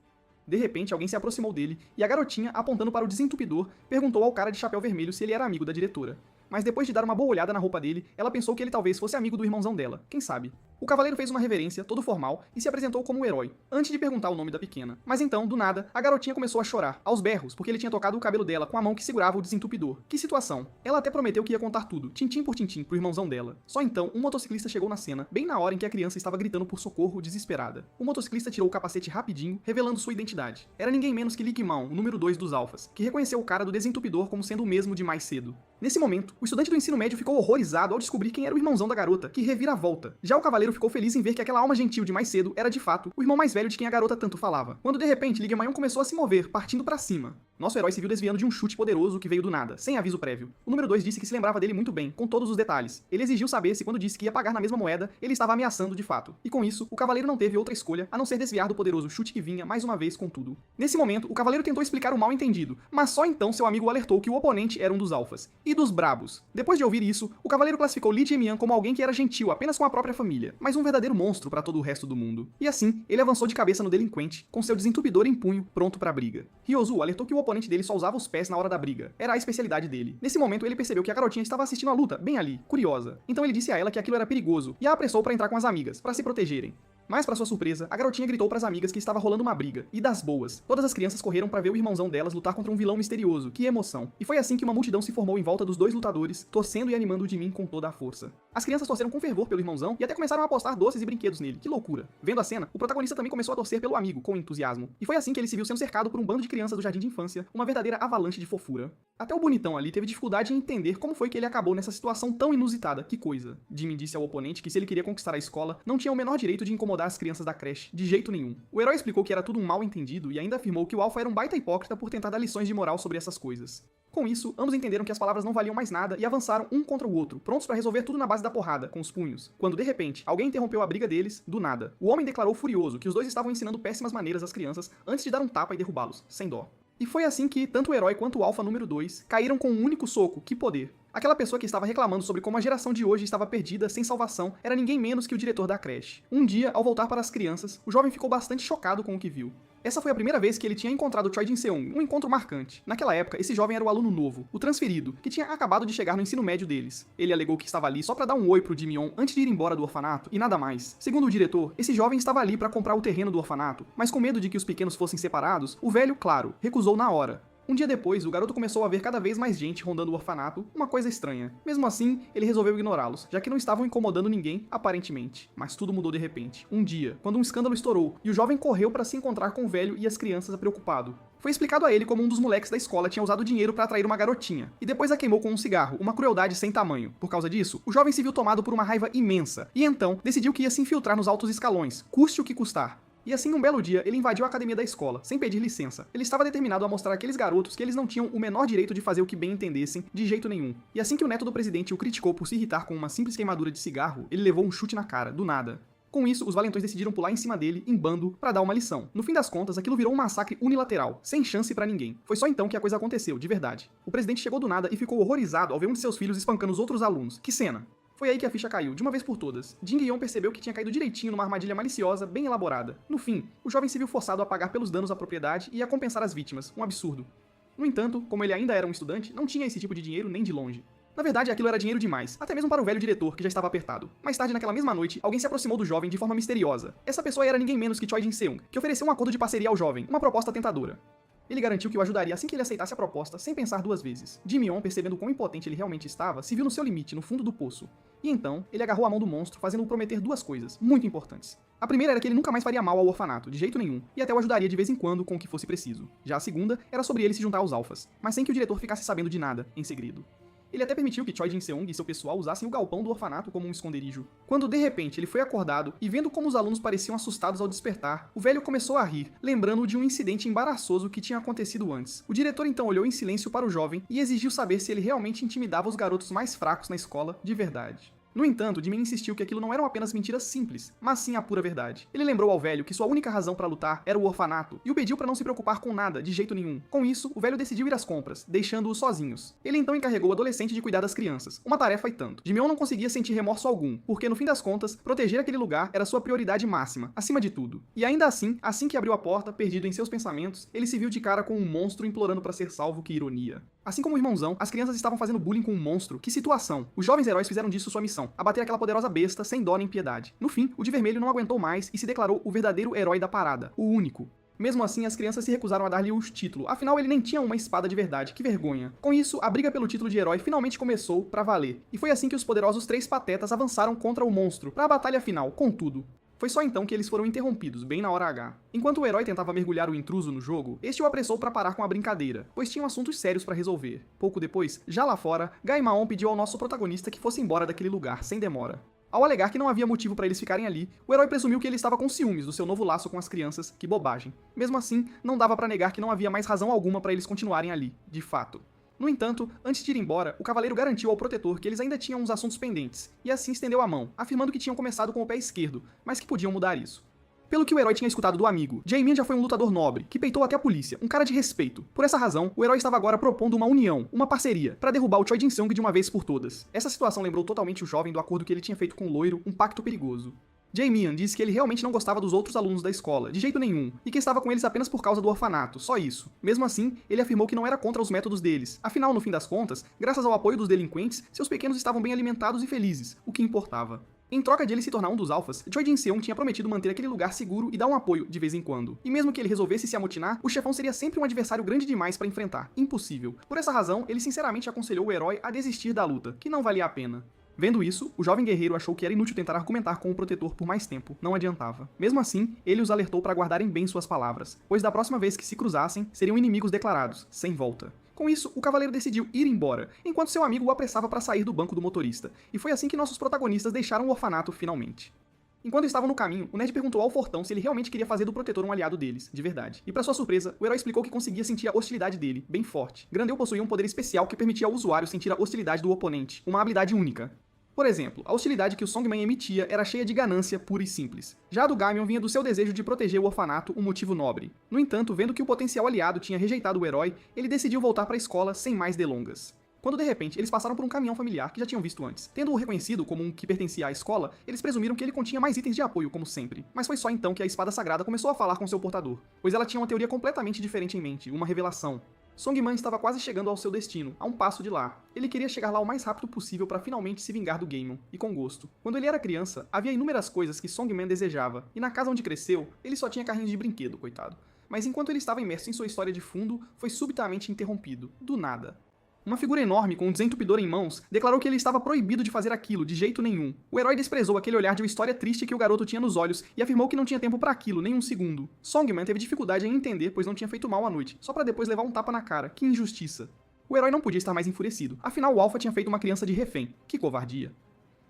De repente, alguém se aproximou dele e a garotinha, apontando para o desentupidor, perguntou ao cara de chapéu vermelho se ele era amigo da diretora. Mas depois de dar uma boa olhada na roupa dele, ela pensou que ele talvez fosse amigo do irmãozão dela, quem sabe. O cavaleiro fez uma reverência, todo formal, e se apresentou como um herói, antes de perguntar o nome da pequena. Mas então, do nada, a garotinha começou a chorar, aos berros, porque ele tinha tocado o cabelo dela com a mão que segurava o desentupidor. Que situação! Ela até prometeu que ia contar tudo, tintim por tintim, pro irmãozão dela. Só então, um motociclista chegou na cena, bem na hora em que a criança estava gritando por socorro, desesperada. O motociclista tirou o capacete rapidinho, revelando sua identidade. Era ninguém menos que Lee Ki-mao, o número 2 dos Alphas, que reconheceu o cara do desentupidor como sendo o mesmo de mais cedo. Nesse momento, o estudante do ensino médio ficou horrorizado ao descobrir quem era o irmãozão da garota, que revira a volta. Já o cavaleiro ficou feliz em ver que aquela alma gentil de mais cedo era de fato o irmão mais velho de quem a garota tanto falava. Quando de repente Lee Ki-mao começou a se mover, partindo pra cima. Nosso herói se viu desviando de um chute poderoso que veio do nada, sem aviso prévio. O número 2 disse que se lembrava dele muito bem, com todos os detalhes. Ele exigiu saber se quando disse que ia pagar na mesma moeda, ele estava ameaçando de fato. E com isso, o cavaleiro não teve outra escolha a não ser desviar do poderoso chute que vinha mais uma vez com tudo. Nesse momento, o cavaleiro tentou explicar o mal entendido, mas só então seu amigo o alertou que o oponente era um dos alfas. E dos brabos. Depois de ouvir isso, o cavaleiro classificou Lee Jae-myung como alguém que era gentil apenas com a própria família, mas um verdadeiro monstro para todo o resto do mundo. E assim, ele avançou de cabeça no delinquente, com seu desentupidor em punho, pronto pra briga. Ryozu alertou que o oponente dele só usava os pés na hora da briga. Era a especialidade dele. Nesse momento, ele percebeu que a garotinha estava assistindo a luta, bem ali, curiosa. Então ele disse a ela que aquilo era perigoso, e a apressou para entrar com as amigas, para se protegerem. Mas, para sua surpresa, a garotinha gritou para as amigas que estava rolando uma briga, e das boas. Todas as crianças correram para ver o irmãozão delas lutar contra um vilão misterioso, que emoção. E foi assim que uma multidão se formou em volta dos dois lutadores, torcendo e animando o Jimin com toda a força. As crianças torceram com fervor pelo irmãozão e até começaram a apostar doces e brinquedos nele, que loucura. Vendo a cena, o protagonista também começou a torcer pelo amigo, com entusiasmo. E foi assim que ele se viu sendo cercado por um bando de crianças do jardim de infância, uma verdadeira avalanche de fofura. Até o bonitão ali teve dificuldade em entender como foi que ele acabou nessa situação tão inusitada. Que coisa. Jimin disse ao oponente que se ele queria conquistar a escola, não tinha o menor direito de incomodar as crianças da creche, de jeito nenhum. O herói explicou que era tudo um mal entendido e ainda afirmou que o Alpha era um baita hipócrita por tentar dar lições de moral sobre essas coisas. Com isso, ambos entenderam que as palavras não valiam mais nada e avançaram um contra o outro, prontos para resolver tudo na base da porrada, com os punhos. Quando, de repente, alguém interrompeu a briga deles, do nada. O homem declarou furioso que os dois estavam ensinando péssimas maneiras às crianças antes de dar um tapa e derrubá-los, sem dó. E foi assim que tanto o herói quanto o Alpha número 2 caíram com um único soco, que poder. Aquela pessoa que estava reclamando sobre como a geração de hoje estava perdida, sem salvação, era ninguém menos que o diretor da creche. Um dia, ao voltar para as crianças, o jovem ficou bastante chocado com o que viu. Essa foi a primeira vez que ele tinha encontrado Choi Jin-seung, um encontro marcante. Naquela época, esse jovem era o aluno novo, o transferido, que tinha acabado de chegar no ensino médio deles. Ele alegou que estava ali só para dar um oi pro Jimyeon antes de ir embora do orfanato, e nada mais. Segundo o diretor, esse jovem estava ali para comprar o terreno do orfanato, mas com medo de que os pequenos fossem separados, o velho, claro, recusou na hora. Um dia depois, o garoto começou a ver cada vez mais gente rondando o orfanato, uma coisa estranha. Mesmo assim, ele resolveu ignorá-los, já que não estavam incomodando ninguém, aparentemente. Mas tudo mudou de repente. Um dia, quando um escândalo estourou, e o jovem correu para se encontrar com o velho e as crianças preocupado. Foi explicado a ele como um dos moleques da escola tinha usado dinheiro para atrair uma garotinha, e depois a queimou com um cigarro, uma crueldade sem tamanho. Por causa disso, o jovem se viu tomado por uma raiva imensa, e então decidiu que ia se infiltrar nos altos escalões, custe o que custar. E assim, um belo dia, ele invadiu a academia da escola, sem pedir licença. Ele estava determinado a mostrar àqueles garotos que eles não tinham o menor direito de fazer o que bem entendessem, de jeito nenhum. E assim que o neto do presidente o criticou por se irritar com uma simples queimadura de cigarro, ele levou um chute na cara, do nada. Com isso, os valentões decidiram pular em cima dele, em bando, pra dar uma lição. No fim das contas, aquilo virou um massacre unilateral, sem chance pra ninguém. Foi só então que a coisa aconteceu, de verdade. O presidente chegou do nada e ficou horrorizado ao ver um de seus filhos espancando os outros alunos. Que cena! Foi aí que a ficha caiu, de uma vez por todas. Jin-Yeon percebeu que tinha caído direitinho numa armadilha maliciosa, bem elaborada. No fim, o jovem se viu forçado a pagar pelos danos à propriedade e a compensar as vítimas, um absurdo. No entanto, como ele ainda era um estudante, não tinha esse tipo de dinheiro nem de longe. Na verdade, aquilo era dinheiro demais, até mesmo para o velho diretor, que já estava apertado. Mais tarde, naquela mesma noite, alguém se aproximou do jovem de forma misteriosa. Essa pessoa era ninguém menos que Choi Jin-seung, que ofereceu um acordo de parceria ao jovem, uma proposta tentadora. Ele garantiu que o ajudaria assim que ele aceitasse a proposta, sem pensar duas vezes. Jin-Yeon, percebendo quão impotente ele realmente estava, se viu no seu limite, no fundo do poço. E então, ele agarrou a mão do monstro, fazendo-o prometer duas coisas, muito importantes. A primeira era que ele nunca mais faria mal ao orfanato, de jeito nenhum, e até o ajudaria de vez em quando com o que fosse preciso. Já a segunda era sobre ele se juntar aos alfas, mas sem que o diretor ficasse sabendo de nada, em segredo. Ele até permitiu que Choi Jin-seung e seu pessoal usassem o galpão do orfanato como um esconderijo. Quando de repente ele foi acordado e vendo como os alunos pareciam assustados ao despertar, o velho começou a rir, lembrando-o de um incidente embaraçoso que tinha acontecido antes. O diretor então olhou em silêncio para o jovem e exigiu saber se ele realmente intimidava os garotos mais fracos na escola de verdade. No entanto, Jimin insistiu que aquilo não eram apenas mentiras simples, mas sim a pura verdade. Ele lembrou ao velho que sua única razão para lutar era o orfanato, e o pediu para não se preocupar com nada, de jeito nenhum. Com isso, o velho decidiu ir às compras, deixando-os sozinhos. Ele então encarregou o adolescente de cuidar das crianças, uma tarefa e tanto. Jimin não conseguia sentir remorso algum, porque no fim das contas, proteger aquele lugar era sua prioridade máxima, acima de tudo. E ainda assim que abriu a porta, perdido em seus pensamentos, ele se viu de cara com um monstro implorando para ser salvo, que ironia. Assim como o irmãozão, as crianças estavam fazendo bullying com um monstro. Que situação! Os jovens heróis fizeram disso sua missão, abater aquela poderosa besta sem dó nem piedade. No fim, o de vermelho não aguentou mais e se declarou o verdadeiro herói da parada, o único. Mesmo assim, as crianças se recusaram a dar-lhe o título, afinal ele nem tinha uma espada de verdade, que vergonha. Com isso, a briga pelo título de herói finalmente começou pra valer, e foi assim que os poderosos três patetas avançaram contra o monstro, pra batalha final, contudo. Foi só então que eles foram interrompidos, bem na hora H. Enquanto o herói tentava mergulhar o intruso no jogo, este o apressou para parar com a brincadeira, pois tinham assuntos sérios para resolver. Pouco depois, já lá fora, Gaimon pediu ao nosso protagonista que fosse embora daquele lugar, sem demora. Ao alegar que não havia motivo para eles ficarem ali, o herói presumiu que ele estava com ciúmes do seu novo laço com as crianças, que bobagem. Mesmo assim, não dava para negar que não havia mais razão alguma para eles continuarem ali, de fato. No entanto, antes de ir embora, o cavaleiro garantiu ao protetor que eles ainda tinham uns assuntos pendentes, e assim estendeu a mão, afirmando que tinham começado com o pé esquerdo, mas que podiam mudar isso. Pelo que o herói tinha escutado do amigo, Jaemin já foi um lutador nobre, que peitou até a polícia, um cara de respeito. Por essa razão, o herói estava agora propondo uma união, uma parceria, para derrubar o Choi Jin-seung de uma vez por todas. Essa situação lembrou totalmente o jovem do acordo que ele tinha feito com o loiro, um pacto perigoso. Jae-min disse que ele realmente não gostava dos outros alunos da escola, de jeito nenhum, e que estava com eles apenas por causa do orfanato, só isso. Mesmo assim, ele afirmou que não era contra os métodos deles. Afinal, no fim das contas, graças ao apoio dos delinquentes, seus pequenos estavam bem alimentados e felizes, o que importava. Em troca de ele se tornar um dos alfas, Choi Jin-seung tinha prometido manter aquele lugar seguro e dar um apoio de vez em quando. E mesmo que ele resolvesse se amotinar, o chefão seria sempre um adversário grande demais para enfrentar. Impossível. Por essa razão, ele sinceramente aconselhou o herói a desistir da luta, que não valia a pena. Vendo isso, o jovem guerreiro achou que era inútil tentar argumentar com o protetor por mais tempo, não adiantava. Mesmo assim, ele os alertou para guardarem bem suas palavras, pois da próxima vez que se cruzassem, seriam inimigos declarados, sem volta. Com isso, o cavaleiro decidiu ir embora, enquanto seu amigo o apressava para sair do banco do motorista, e foi assim que nossos protagonistas deixaram o orfanato finalmente. Enquanto estavam no caminho, o nerd perguntou ao Fortão se ele realmente queria fazer do protetor um aliado deles, de verdade. E pra sua surpresa, o herói explicou que conseguia sentir a hostilidade dele, bem forte. Grandeu possuía um poder especial que permitia ao usuário sentir a hostilidade do oponente, uma habilidade única. Por exemplo, a hostilidade que o Songman emitia era cheia de ganância pura e simples. Já a do Gaimon vinha do seu desejo de proteger o orfanato, um motivo nobre. No entanto, vendo que o potencial aliado tinha rejeitado o herói, ele decidiu voltar para a escola sem mais delongas. Quando de repente eles passaram por um caminhão familiar que já tinham visto antes. Tendo-o reconhecido como um que pertencia à escola, eles presumiram que ele continha mais itens de apoio, como sempre. Mas foi só então que a espada sagrada começou a falar com seu portador, pois ela tinha uma teoria completamente diferente em mente, uma revelação. Songman estava quase chegando ao seu destino, a um passo de lá. Ele queria chegar lá o mais rápido possível para finalmente se vingar do Gaimon, e com gosto. Quando ele era criança, havia inúmeras coisas que Songman desejava, e na casa onde cresceu, ele só tinha carrinhos de brinquedo, coitado. mas enquanto ele estava imerso em sua história de fundo, foi subitamente interrompido, do nada. Uma figura enorme com um desentupidor em mãos declarou que ele estava proibido de fazer aquilo de jeito nenhum. O herói desprezou aquele olhar de uma história triste que o garoto tinha nos olhos e afirmou que não tinha tempo para aquilo, nem um segundo. Songman teve dificuldade em entender, pois não tinha feito mal à noite, só para depois levar um tapa na cara. Que injustiça. O herói não podia estar mais enfurecido, afinal o Alpha tinha feito uma criança de refém. Que covardia.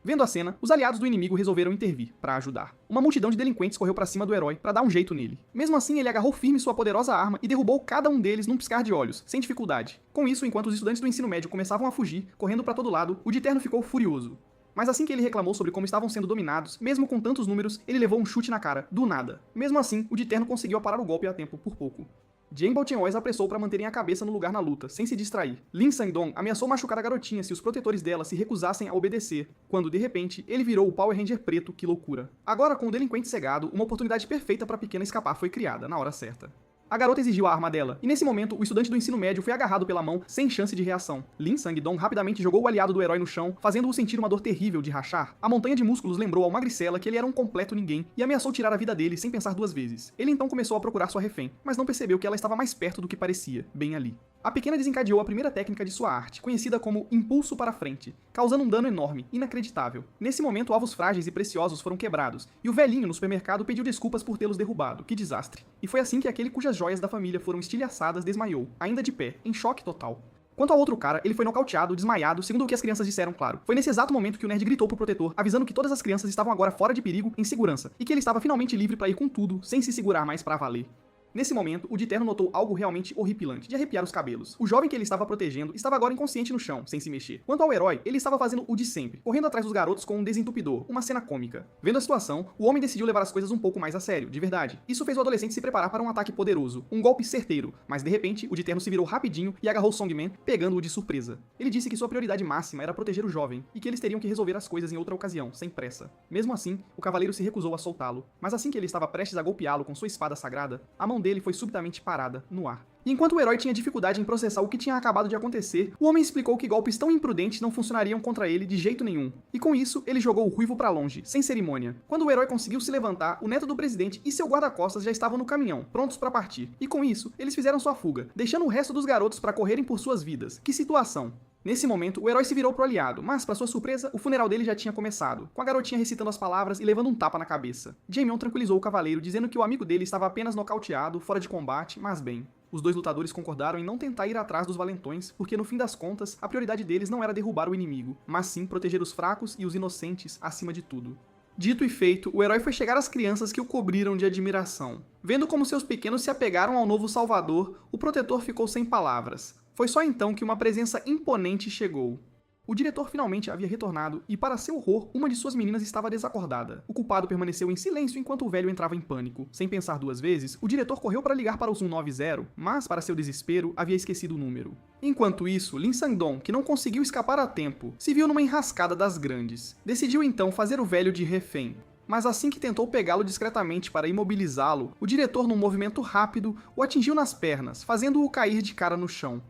Vendo a cena, os aliados do inimigo resolveram intervir, para ajudar. Uma multidão de delinquentes correu para cima do herói para dar um jeito nele. Mesmo assim, ele agarrou firme sua poderosa arma e derrubou cada um deles num piscar de olhos, sem dificuldade. Com isso, enquanto os estudantes do ensino médio começavam a fugir, correndo para todo lado, o de terno ficou furioso. Mas assim que ele reclamou sobre como estavam sendo dominados, mesmo com tantos números, ele levou um chute na cara, do nada. Mesmo assim, o de terno conseguiu parar o golpe a tempo por pouco. Jianbao Tianhua os apressou para manterem a cabeça no lugar na luta, sem se distrair. Lin Sangdong ameaçou machucar a garotinha se os protetores dela se recusassem a obedecer, quando, de repente, ele virou o Power Ranger preto, que loucura. Agora, com o delinquente cegado, uma oportunidade perfeita para a pequena escapar foi criada, na hora certa. A garota exigiu a arma dela, e nesse momento, o estudante do ensino médio foi agarrado pela mão, sem chance de reação. Lin Sangdong rapidamente jogou o aliado do herói no chão, fazendo-o sentir uma dor terrível de rachar. A montanha de músculos lembrou ao magricela que ele era um completo ninguém, e ameaçou tirar a vida dele sem pensar duas vezes. Ele então começou a procurar sua refém, mas não percebeu que ela estava mais perto do que parecia, bem ali. A pequena desencadeou a primeira técnica de sua arte, conhecida como impulso para frente, causando um dano enorme, inacreditável. Nesse momento, ovos frágeis e preciosos foram quebrados, e o velhinho no supermercado pediu desculpas por tê-los derrubado. Que desastre. E foi assim que aquele cujas joias da família foram estilhaçadas desmaiou, ainda de pé, em choque total. Quanto ao outro cara, ele foi nocauteado, desmaiado, segundo o que as crianças disseram, claro. Foi nesse exato momento que o nerd gritou pro protetor, avisando que todas as crianças estavam agora fora de perigo, em segurança, e que ele estava finalmente livre para ir com tudo, sem se segurar mais pra valer. Nesse momento, o de terno notou algo realmente horripilante, de arrepiar os cabelos. O jovem que ele estava protegendo estava agora inconsciente no chão, sem se mexer. Quanto ao herói, ele estava fazendo o de sempre, correndo atrás dos garotos com um desentupidor, uma cena cômica. Vendo a situação, o homem decidiu levar as coisas um pouco mais a sério, de verdade. Isso fez o adolescente se preparar para um ataque poderoso, um golpe certeiro, mas de repente, o de terno se virou rapidinho e agarrou Songman, pegando-o de surpresa. Ele disse que sua prioridade máxima era proteger o jovem, e que eles teriam que resolver as coisas em outra ocasião, sem pressa. Mesmo assim, o cavaleiro se recusou a soltá-lo, mas assim que ele estava prestes a golpeá-lo com sua espada sagrada, a mão dele foi subitamente parada, no ar. E enquanto o herói tinha dificuldade em processar o que tinha acabado de acontecer, o homem explicou que golpes tão imprudentes não funcionariam contra ele de jeito nenhum. E com isso, ele jogou o ruivo pra longe, sem cerimônia. Quando o herói conseguiu se levantar, o neto do presidente e seu guarda-costas já estavam no caminhão, prontos pra partir. E com isso, eles fizeram sua fuga, deixando o resto dos garotos pra correrem por suas vidas. Que situação! Nesse momento, o herói se virou pro aliado, mas, para sua surpresa, o funeral dele já tinha começado, com a garotinha recitando as palavras e levando um tapa na cabeça. Jaemion tranquilizou o cavaleiro, dizendo que o amigo dele estava apenas nocauteado, fora de combate, mas bem. Os dois lutadores concordaram em não tentar ir atrás dos valentões, porque no fim das contas, a prioridade deles não era derrubar o inimigo, mas sim proteger os fracos e os inocentes acima de tudo. Dito e feito, o herói foi chegar às crianças que o cobriram de admiração. Vendo como seus pequenos se apegaram ao novo salvador, o protetor ficou sem palavras. Foi só então que uma presença imponente chegou. O diretor finalmente havia retornado e, para seu horror, uma de suas meninas estava desacordada. O culpado permaneceu em silêncio enquanto o velho entrava em pânico. Sem pensar duas vezes, o diretor correu para ligar para o 190, mas, para seu desespero, havia esquecido o número. Enquanto isso, Lin Sangdong, que não conseguiu escapar a tempo, se viu numa enrascada das grandes. Decidiu então fazer o velho de refém. Mas assim que tentou pegá-lo discretamente para imobilizá-lo, o diretor, num movimento rápido, o atingiu nas pernas, fazendo-o cair de cara no chão.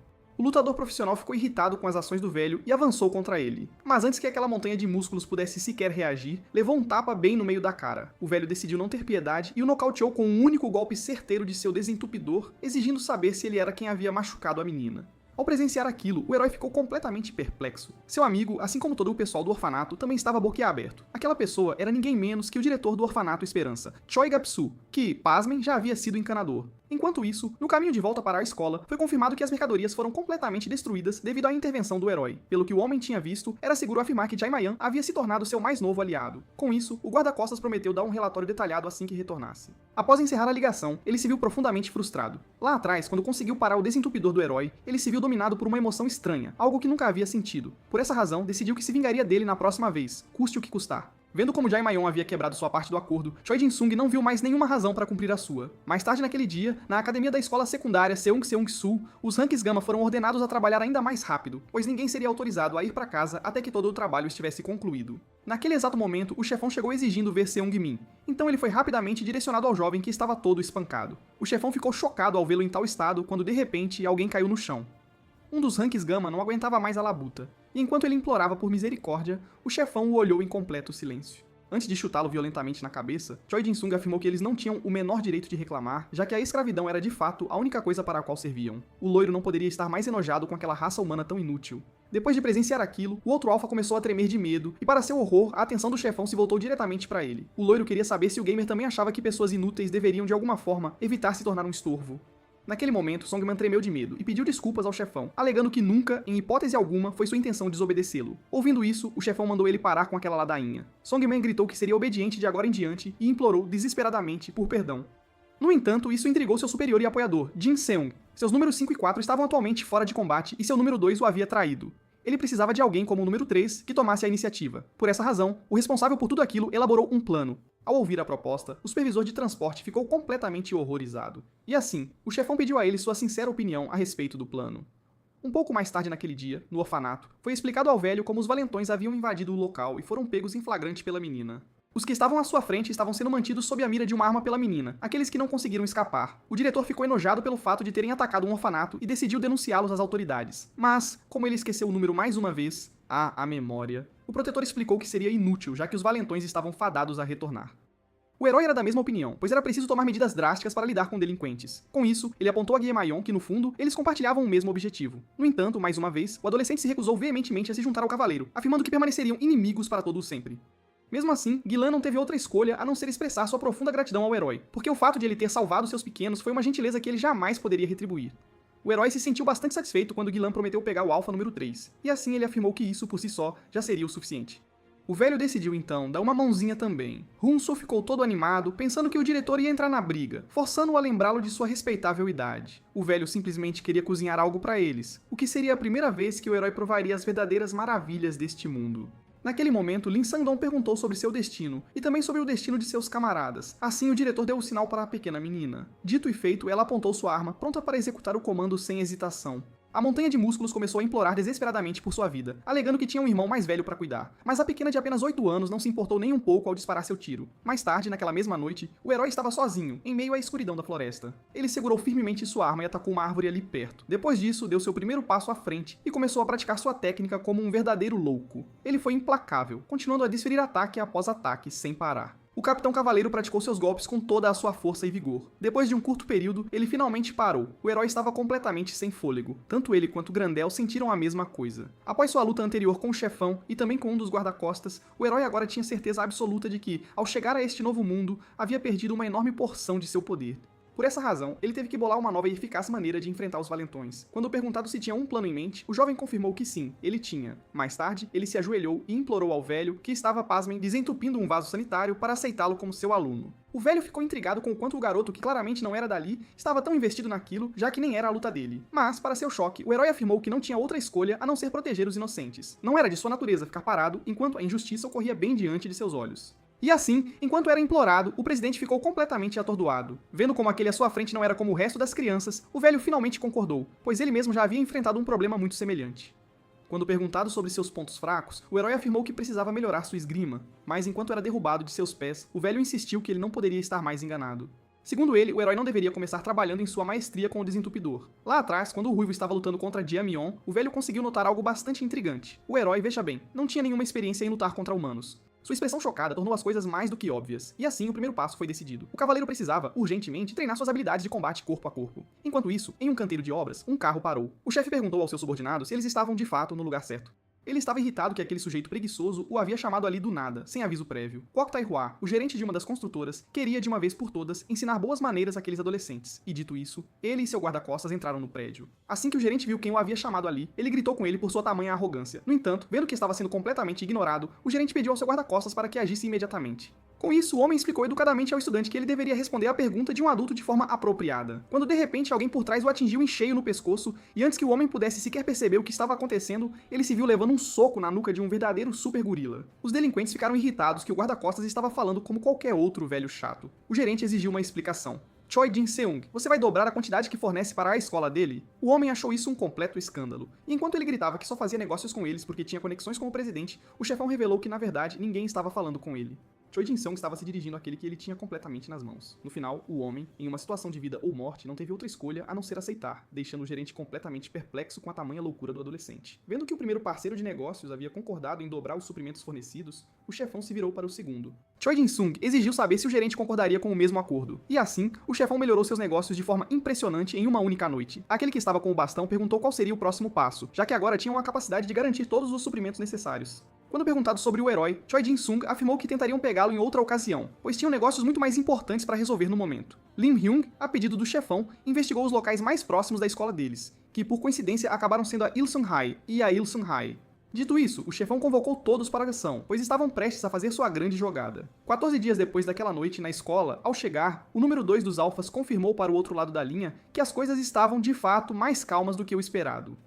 O lutador profissional ficou irritado com as ações do velho e avançou contra ele. Mas antes que aquela montanha de músculos pudesse sequer reagir, levou um tapa bem no meio da cara. O velho decidiu não ter piedade e o nocauteou com um único golpe certeiro de seu desentupidor, exigindo saber se ele era quem havia machucado a menina. Ao presenciar aquilo, o herói ficou completamente perplexo. Seu amigo, assim como todo o pessoal do orfanato, também estava boquiaberto. Aquela pessoa era ninguém menos que o diretor do orfanato Esperança, Choi Gapsu, que, pasmem, já havia sido encanador. Enquanto isso, no caminho de volta para a escola, foi confirmado que as mercadorias foram completamente destruídas devido à intervenção do herói. Pelo que o homem tinha visto, era seguro afirmar que Jaimayan havia se tornado seu mais novo aliado. Com isso, o guarda-costas prometeu dar um relatório detalhado assim que retornasse. Após encerrar a ligação, ele se viu profundamente frustrado. Lá atrás, quando conseguiu parar o desentupidor do herói, ele se viu dominado por uma emoção estranha, algo que nunca havia sentido. Por essa razão, decidiu que se vingaria dele na próxima vez, custe o que custar. Vendo como Jaimayon havia quebrado sua parte do acordo, Choi Jin-sung não viu mais nenhuma razão para cumprir a sua. Mais tarde naquele dia, na academia da escola secundária Seung-Seung-Sul, os ranks Gama foram ordenados a trabalhar ainda mais rápido, pois ninguém seria autorizado a ir para casa até que todo o trabalho estivesse concluído. Naquele exato momento, o chefão chegou exigindo ver Seung-min, então ele foi rapidamente direcionado ao jovem que estava todo espancado. O chefão ficou chocado ao vê-lo em tal estado quando de repente alguém caiu no chão. Um dos ranks Gama não aguentava mais a labuta, e enquanto ele implorava por misericórdia, o chefão o olhou em completo silêncio. Antes de chutá-lo violentamente na cabeça, Choi Jin-sung afirmou que eles não tinham o menor direito de reclamar, já que a escravidão era de fato a única coisa para a qual serviam. O loiro não poderia estar mais enojado com aquela raça humana tão inútil. Depois de presenciar aquilo, o outro alfa começou a tremer de medo, e para seu horror, a atenção do chefão se voltou diretamente para ele. O loiro queria saber se o gamer também achava que pessoas inúteis deveriam de alguma forma evitar se tornar um estorvo. Naquele momento, Songman tremeu de medo e pediu desculpas ao chefão, alegando que nunca, em hipótese alguma, foi sua intenção desobedecê-lo. Ouvindo isso, o chefão mandou ele parar com aquela ladainha. Songman gritou que seria obediente de agora em diante e implorou desesperadamente por perdão. No entanto, isso intrigou seu superior e apoiador, Jin Seung. Seus números 5 e 4 estavam atualmente fora de combate e seu número 2 o havia traído. Ele precisava de alguém como o número 3 que tomasse a iniciativa. Por essa razão, o responsável por tudo aquilo elaborou um plano. Ao ouvir a proposta, o supervisor de transporte ficou completamente horrorizado. E assim, o chefão pediu a ele sua sincera opinião a respeito do plano. Um pouco mais tarde naquele dia, no orfanato, foi explicado ao velho como os valentões haviam invadido o local e foram pegos em flagrante pela menina. Os que estavam à sua frente estavam sendo mantidos sob a mira de uma arma pela menina, aqueles que não conseguiram escapar. O diretor ficou enojado pelo fato de terem atacado um orfanato e decidiu denunciá-los às autoridades. Mas, como ele esqueceu o número mais uma vez, a memória, o protetor explicou que seria inútil, já que os valentões estavam fadados a retornar. O herói era da mesma opinião, pois era preciso tomar medidas drásticas para lidar com delinquentes. Com isso, ele apontou a Guillemaion que, no fundo, eles compartilhavam o mesmo objetivo. No entanto, mais uma vez, o adolescente se recusou veementemente a se juntar ao cavaleiro, afirmando que permaneceriam inimigos para todo o sempre. Mesmo assim, Guilan não teve outra escolha a não ser expressar sua profunda gratidão ao herói, porque o fato de ele ter salvado seus pequenos foi uma gentileza que ele jamais poderia retribuir. O herói se sentiu bastante satisfeito quando Guilan prometeu pegar o Alpha número 3, e assim ele afirmou que isso, por si só, já seria o suficiente. O velho decidiu então dar uma mãozinha também. Hunsu ficou todo animado, pensando que o diretor ia entrar na briga, forçando-o a lembrá-lo de sua respeitável idade. O velho simplesmente queria cozinhar algo para eles, o que seria a primeira vez que o herói provaria as verdadeiras maravilhas deste mundo. Naquele momento, Lin Sangdong perguntou sobre seu destino, e também sobre o destino de seus camaradas. Assim, o diretor deu o sinal para a pequena menina. Dito e feito, ela apontou sua arma, pronta para executar o comando sem hesitação. A montanha de músculos começou a implorar desesperadamente por sua vida, alegando que tinha um irmão mais velho para cuidar. Mas a pequena de apenas 8 anos não se importou nem um pouco ao disparar seu tiro. Mais tarde, naquela mesma noite, o herói estava sozinho, em meio à escuridão da floresta. Ele segurou firmemente sua arma e atacou uma árvore ali perto. Depois disso, deu seu primeiro passo à frente e começou a praticar sua técnica como um verdadeiro louco. Ele foi implacável, continuando a desferir ataque após ataque sem parar. O Capitão Cavaleiro praticou seus golpes com toda a sua força e vigor. Depois de um curto período, ele finalmente parou. O herói estava completamente sem fôlego. Tanto ele quanto Grandel sentiram a mesma coisa. Após sua luta anterior com o chefão e também com um dos guarda-costas, o herói agora tinha certeza absoluta de que, ao chegar a este novo mundo, havia perdido uma enorme porção de seu poder. Por essa razão, ele teve que bolar uma nova e eficaz maneira de enfrentar os valentões. Quando perguntado se tinha um plano em mente, o jovem confirmou que sim, ele tinha. Mais tarde, ele se ajoelhou e implorou ao velho, que estava, pasmem, desentupindo um vaso sanitário para aceitá-lo como seu aluno. O velho ficou intrigado com o quanto o garoto, que claramente não era dali, estava tão investido naquilo, já que nem era a luta dele. Mas, para seu choque, o herói afirmou que não tinha outra escolha a não ser proteger os inocentes. Não era de sua natureza ficar parado enquanto a injustiça ocorria bem diante de seus olhos. E assim, enquanto era implorado, o presidente ficou completamente atordoado. Vendo como aquele à sua frente não era como o resto das crianças, o velho finalmente concordou, pois ele mesmo já havia enfrentado um problema muito semelhante. Quando perguntado sobre seus pontos fracos, o herói afirmou que precisava melhorar sua esgrima, mas enquanto era derrubado de seus pés, o velho insistiu que ele não poderia estar mais enganado. Segundo ele, o herói não deveria começar trabalhando em sua maestria com o desentupidor. Lá atrás, quando o Ruivo estava lutando contra Jiamion, o velho conseguiu notar algo bastante intrigante. O herói, veja bem, não tinha nenhuma experiência em lutar contra humanos. Sua expressão chocada tornou as coisas mais do que óbvias, e assim o primeiro passo foi decidido. O cavaleiro precisava, urgentemente, treinar suas habilidades de combate corpo a corpo. Enquanto isso, em um canteiro de obras, um carro parou. O chefe perguntou aos seus subordinados se eles estavam de fato no lugar certo. Ele estava irritado que aquele sujeito preguiçoso o havia chamado ali do nada, sem aviso prévio. Kwok Tai-hwa, o gerente de uma das construtoras, queria de uma vez por todas ensinar boas maneiras àqueles adolescentes, e dito isso, ele e seu guarda-costas entraram no prédio. Assim que o gerente viu quem o havia chamado ali, ele gritou com ele por sua tamanha arrogância. No entanto, vendo que estava sendo completamente ignorado, o gerente pediu ao seu guarda-costas para que agisse imediatamente. Com isso, o homem explicou educadamente ao estudante que ele deveria responder à pergunta de um adulto de forma apropriada. Quando de repente alguém por trás o atingiu em cheio no pescoço, e antes que o homem pudesse sequer perceber o que estava acontecendo, ele se viu levando um soco na nuca de um verdadeiro super gorila. Os delinquentes ficaram irritados que o guarda-costas estava falando como qualquer outro velho chato. O gerente exigiu uma explicação. Choi Jin-seung, você vai dobrar a quantidade que fornece para a escola dele? O homem achou isso um completo escândalo. E enquanto ele gritava que só fazia negócios com eles porque tinha conexões com o presidente, o chefão revelou que, na verdade, ninguém estava falando com ele. Choi Jin-sung estava se dirigindo àquele que ele tinha completamente nas mãos. No final, o homem, em uma situação de vida ou morte, não teve outra escolha a não ser aceitar, deixando o gerente completamente perplexo com a tamanha loucura do adolescente. Vendo que o primeiro parceiro de negócios havia concordado em dobrar os suprimentos fornecidos, o chefão se virou para o segundo. Choi Jin-sung exigiu saber se o gerente concordaria com o mesmo acordo. E assim, o chefão melhorou seus negócios de forma impressionante em uma única noite. Aquele que estava com o bastão perguntou qual seria o próximo passo, já que agora tinham a capacidade de garantir todos os suprimentos necessários. Quando perguntado sobre o herói, Choi Jin-sung afirmou que tentariam pegá-lo em outra ocasião, pois tinham negócios muito mais importantes para resolver no momento. Lim Hyung, a pedido do chefão, investigou os locais mais próximos da escola deles, que por coincidência acabaram sendo a Ilsung High e a Ilsung High. Dito isso, o chefão convocou todos para a ação, pois estavam prestes a fazer sua grande jogada. 14 dias depois daquela noite na escola, ao chegar, o número 2 dos alfas confirmou para o outro lado da linha que as coisas estavam de fato mais calmas do que o esperado.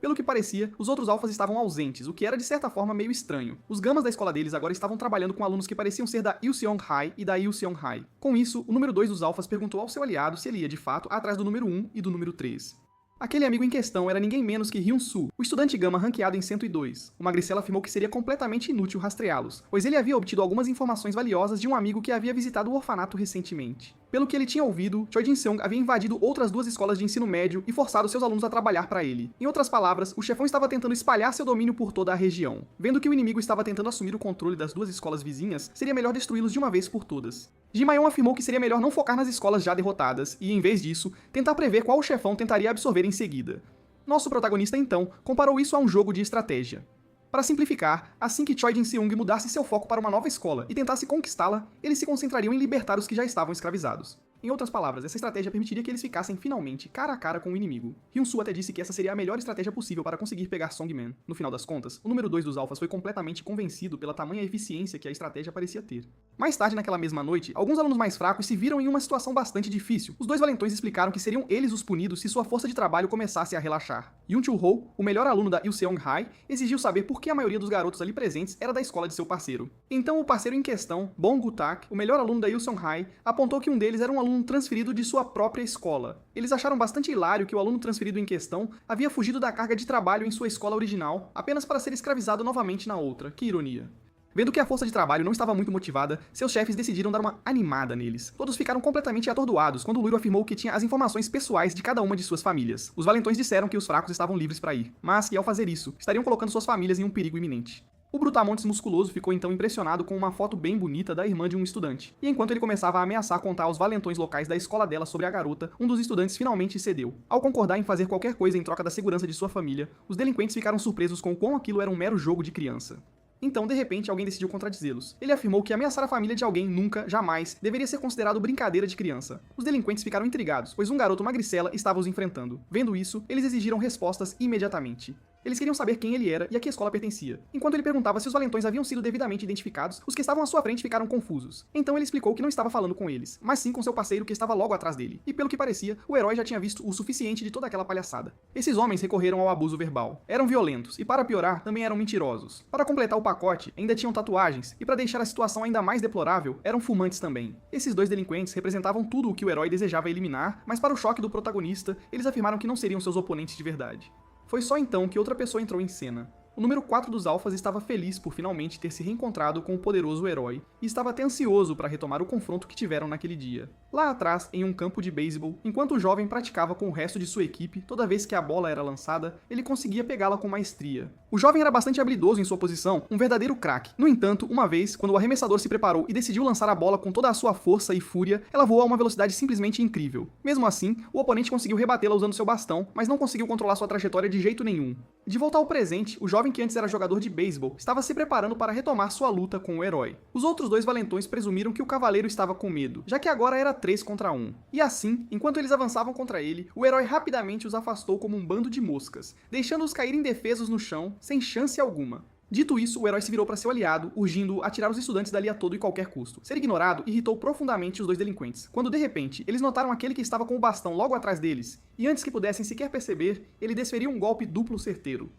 Pelo que parecia, os outros alfas estavam ausentes, o que era de certa forma meio estranho. Os gamas da escola deles agora estavam trabalhando com alunos que pareciam ser da Ilseong High e da Ilseong High. Com isso, o número 2 dos alfas perguntou ao seu aliado se ele ia de fato atrás do número 1 e do número 3. Aquele amigo em questão era ninguém menos que Hyun-soo, o estudante gama ranqueado em 102. O magricela afirmou que seria completamente inútil rastreá-los, pois ele havia obtido algumas informações valiosas de um amigo que havia visitado o orfanato recentemente. Pelo que ele tinha ouvido, Choi Jin-sung havia invadido outras duas escolas de ensino médio e forçado seus alunos a trabalhar para ele. Em outras palavras, o chefão estava tentando espalhar seu domínio por toda a região. Vendo que o inimigo estava tentando assumir o controle das duas escolas vizinhas, seria melhor destruí-los de uma vez por todas. Ji Ma-yeon afirmou que seria melhor não focar nas escolas já derrotadas e, em vez disso, tentar prever qual o chefão tentaria absorver em seguida. Nosso protagonista, então, comparou isso a um jogo de estratégia. Para simplificar, assim que Choi Jin-seung mudasse seu foco para uma nova escola e tentasse conquistá-la, eles se concentrariam em libertar os que já estavam escravizados. Em outras palavras, essa estratégia permitiria que eles ficassem finalmente cara a cara com o inimigo. Hyun-soo até disse que essa seria a melhor estratégia possível para conseguir pegar Songman. No final das contas, o número 2 dos alfas foi completamente convencido pela tamanha eficiência que a estratégia parecia ter. Mais tarde naquela mesma noite, alguns alunos mais fracos se viram em uma situação bastante difícil. Os dois valentões explicaram que seriam eles os punidos se sua força de trabalho começasse a relaxar. Yoon Chul-ho, o melhor aluno da Ilseong High, exigiu saber por que a maioria dos garotos ali presentes era da escola de seu parceiro. Então o parceiro em questão, Bong Gu-tak, o melhor aluno da Ilseong High, apontou que um deles era um aluno transferido de sua própria escola. Eles acharam bastante hilário que o aluno transferido em questão havia fugido da carga de trabalho em sua escola original apenas para ser escravizado novamente na outra. Que ironia. Vendo que a força de trabalho não estava muito motivada, seus chefes decidiram dar uma animada neles. Todos ficaram completamente atordoados quando o loiro afirmou que tinha as informações pessoais de cada uma de suas famílias. Os valentões disseram que os fracos estavam livres para ir, mas que ao fazer isso, estariam colocando suas famílias em um perigo iminente. O brutamontes musculoso ficou então impressionado com uma foto bem bonita da irmã de um estudante. E enquanto ele começava a ameaçar contar aos valentões locais da escola dela sobre a garota, um dos estudantes finalmente cedeu. Ao concordar em fazer qualquer coisa em troca da segurança de sua família, os delinquentes ficaram surpresos com o quão aquilo era um mero jogo de criança. Então, de repente, alguém decidiu contradizê-los. Ele afirmou que ameaçar a família de alguém nunca, jamais, deveria ser considerado brincadeira de criança. Os delinquentes ficaram intrigados, pois um garoto magricela estava os enfrentando. Vendo isso, eles exigiram respostas imediatamente. Eles queriam saber quem ele era e a que escola pertencia. Enquanto ele perguntava se os valentões haviam sido devidamente identificados, os que estavam à sua frente ficaram confusos. Então ele explicou que não estava falando com eles, mas sim com seu parceiro que estava logo atrás dele. E pelo que parecia, o herói já tinha visto o suficiente de toda aquela palhaçada. Esses homens recorreram ao abuso verbal. Eram violentos e, para piorar, também eram mentirosos. Para completar o pacote, ainda tinham tatuagens e, para deixar a situação ainda mais deplorável, eram fumantes também. Esses dois delinquentes representavam tudo o que o herói desejava eliminar, mas para o choque do protagonista, eles afirmaram que não seriam seus oponentes de verdade. Foi só então que outra pessoa entrou em cena. O número 4 dos alfas estava feliz por finalmente ter se reencontrado com o poderoso herói, e estava até ansioso para retomar o confronto que tiveram naquele dia. Lá atrás, em um campo de beisebol, enquanto o jovem praticava com o resto de sua equipe, toda vez que a bola era lançada, ele conseguia pegá-la com maestria. O jovem era bastante habilidoso em sua posição, um verdadeiro craque. No entanto, uma vez, quando o arremessador se preparou e decidiu lançar a bola com toda a sua força e fúria, ela voou a uma velocidade simplesmente incrível. Mesmo assim, o oponente conseguiu rebatê-la usando seu bastão, mas não conseguiu controlar sua trajetória de jeito nenhum. De volta ao presente, o jovem que antes era jogador de beisebol estava se preparando para retomar sua luta com o herói. Os outros dois valentões presumiram que o cavaleiro estava com medo, já que agora era 3 contra 1. E assim, enquanto eles avançavam contra ele, o herói rapidamente os afastou como um bando de moscas, deixando-os cair indefesos no chão, sem chance alguma. Dito isso, o herói se virou para seu aliado, urgindo-o a tirar os estudantes dali a todo e qualquer custo. Ser ignorado irritou profundamente os dois delinquentes, quando de repente, eles notaram aquele que estava com o bastão logo atrás deles, e antes que pudessem sequer perceber, ele desferiu um golpe duplo certeiro.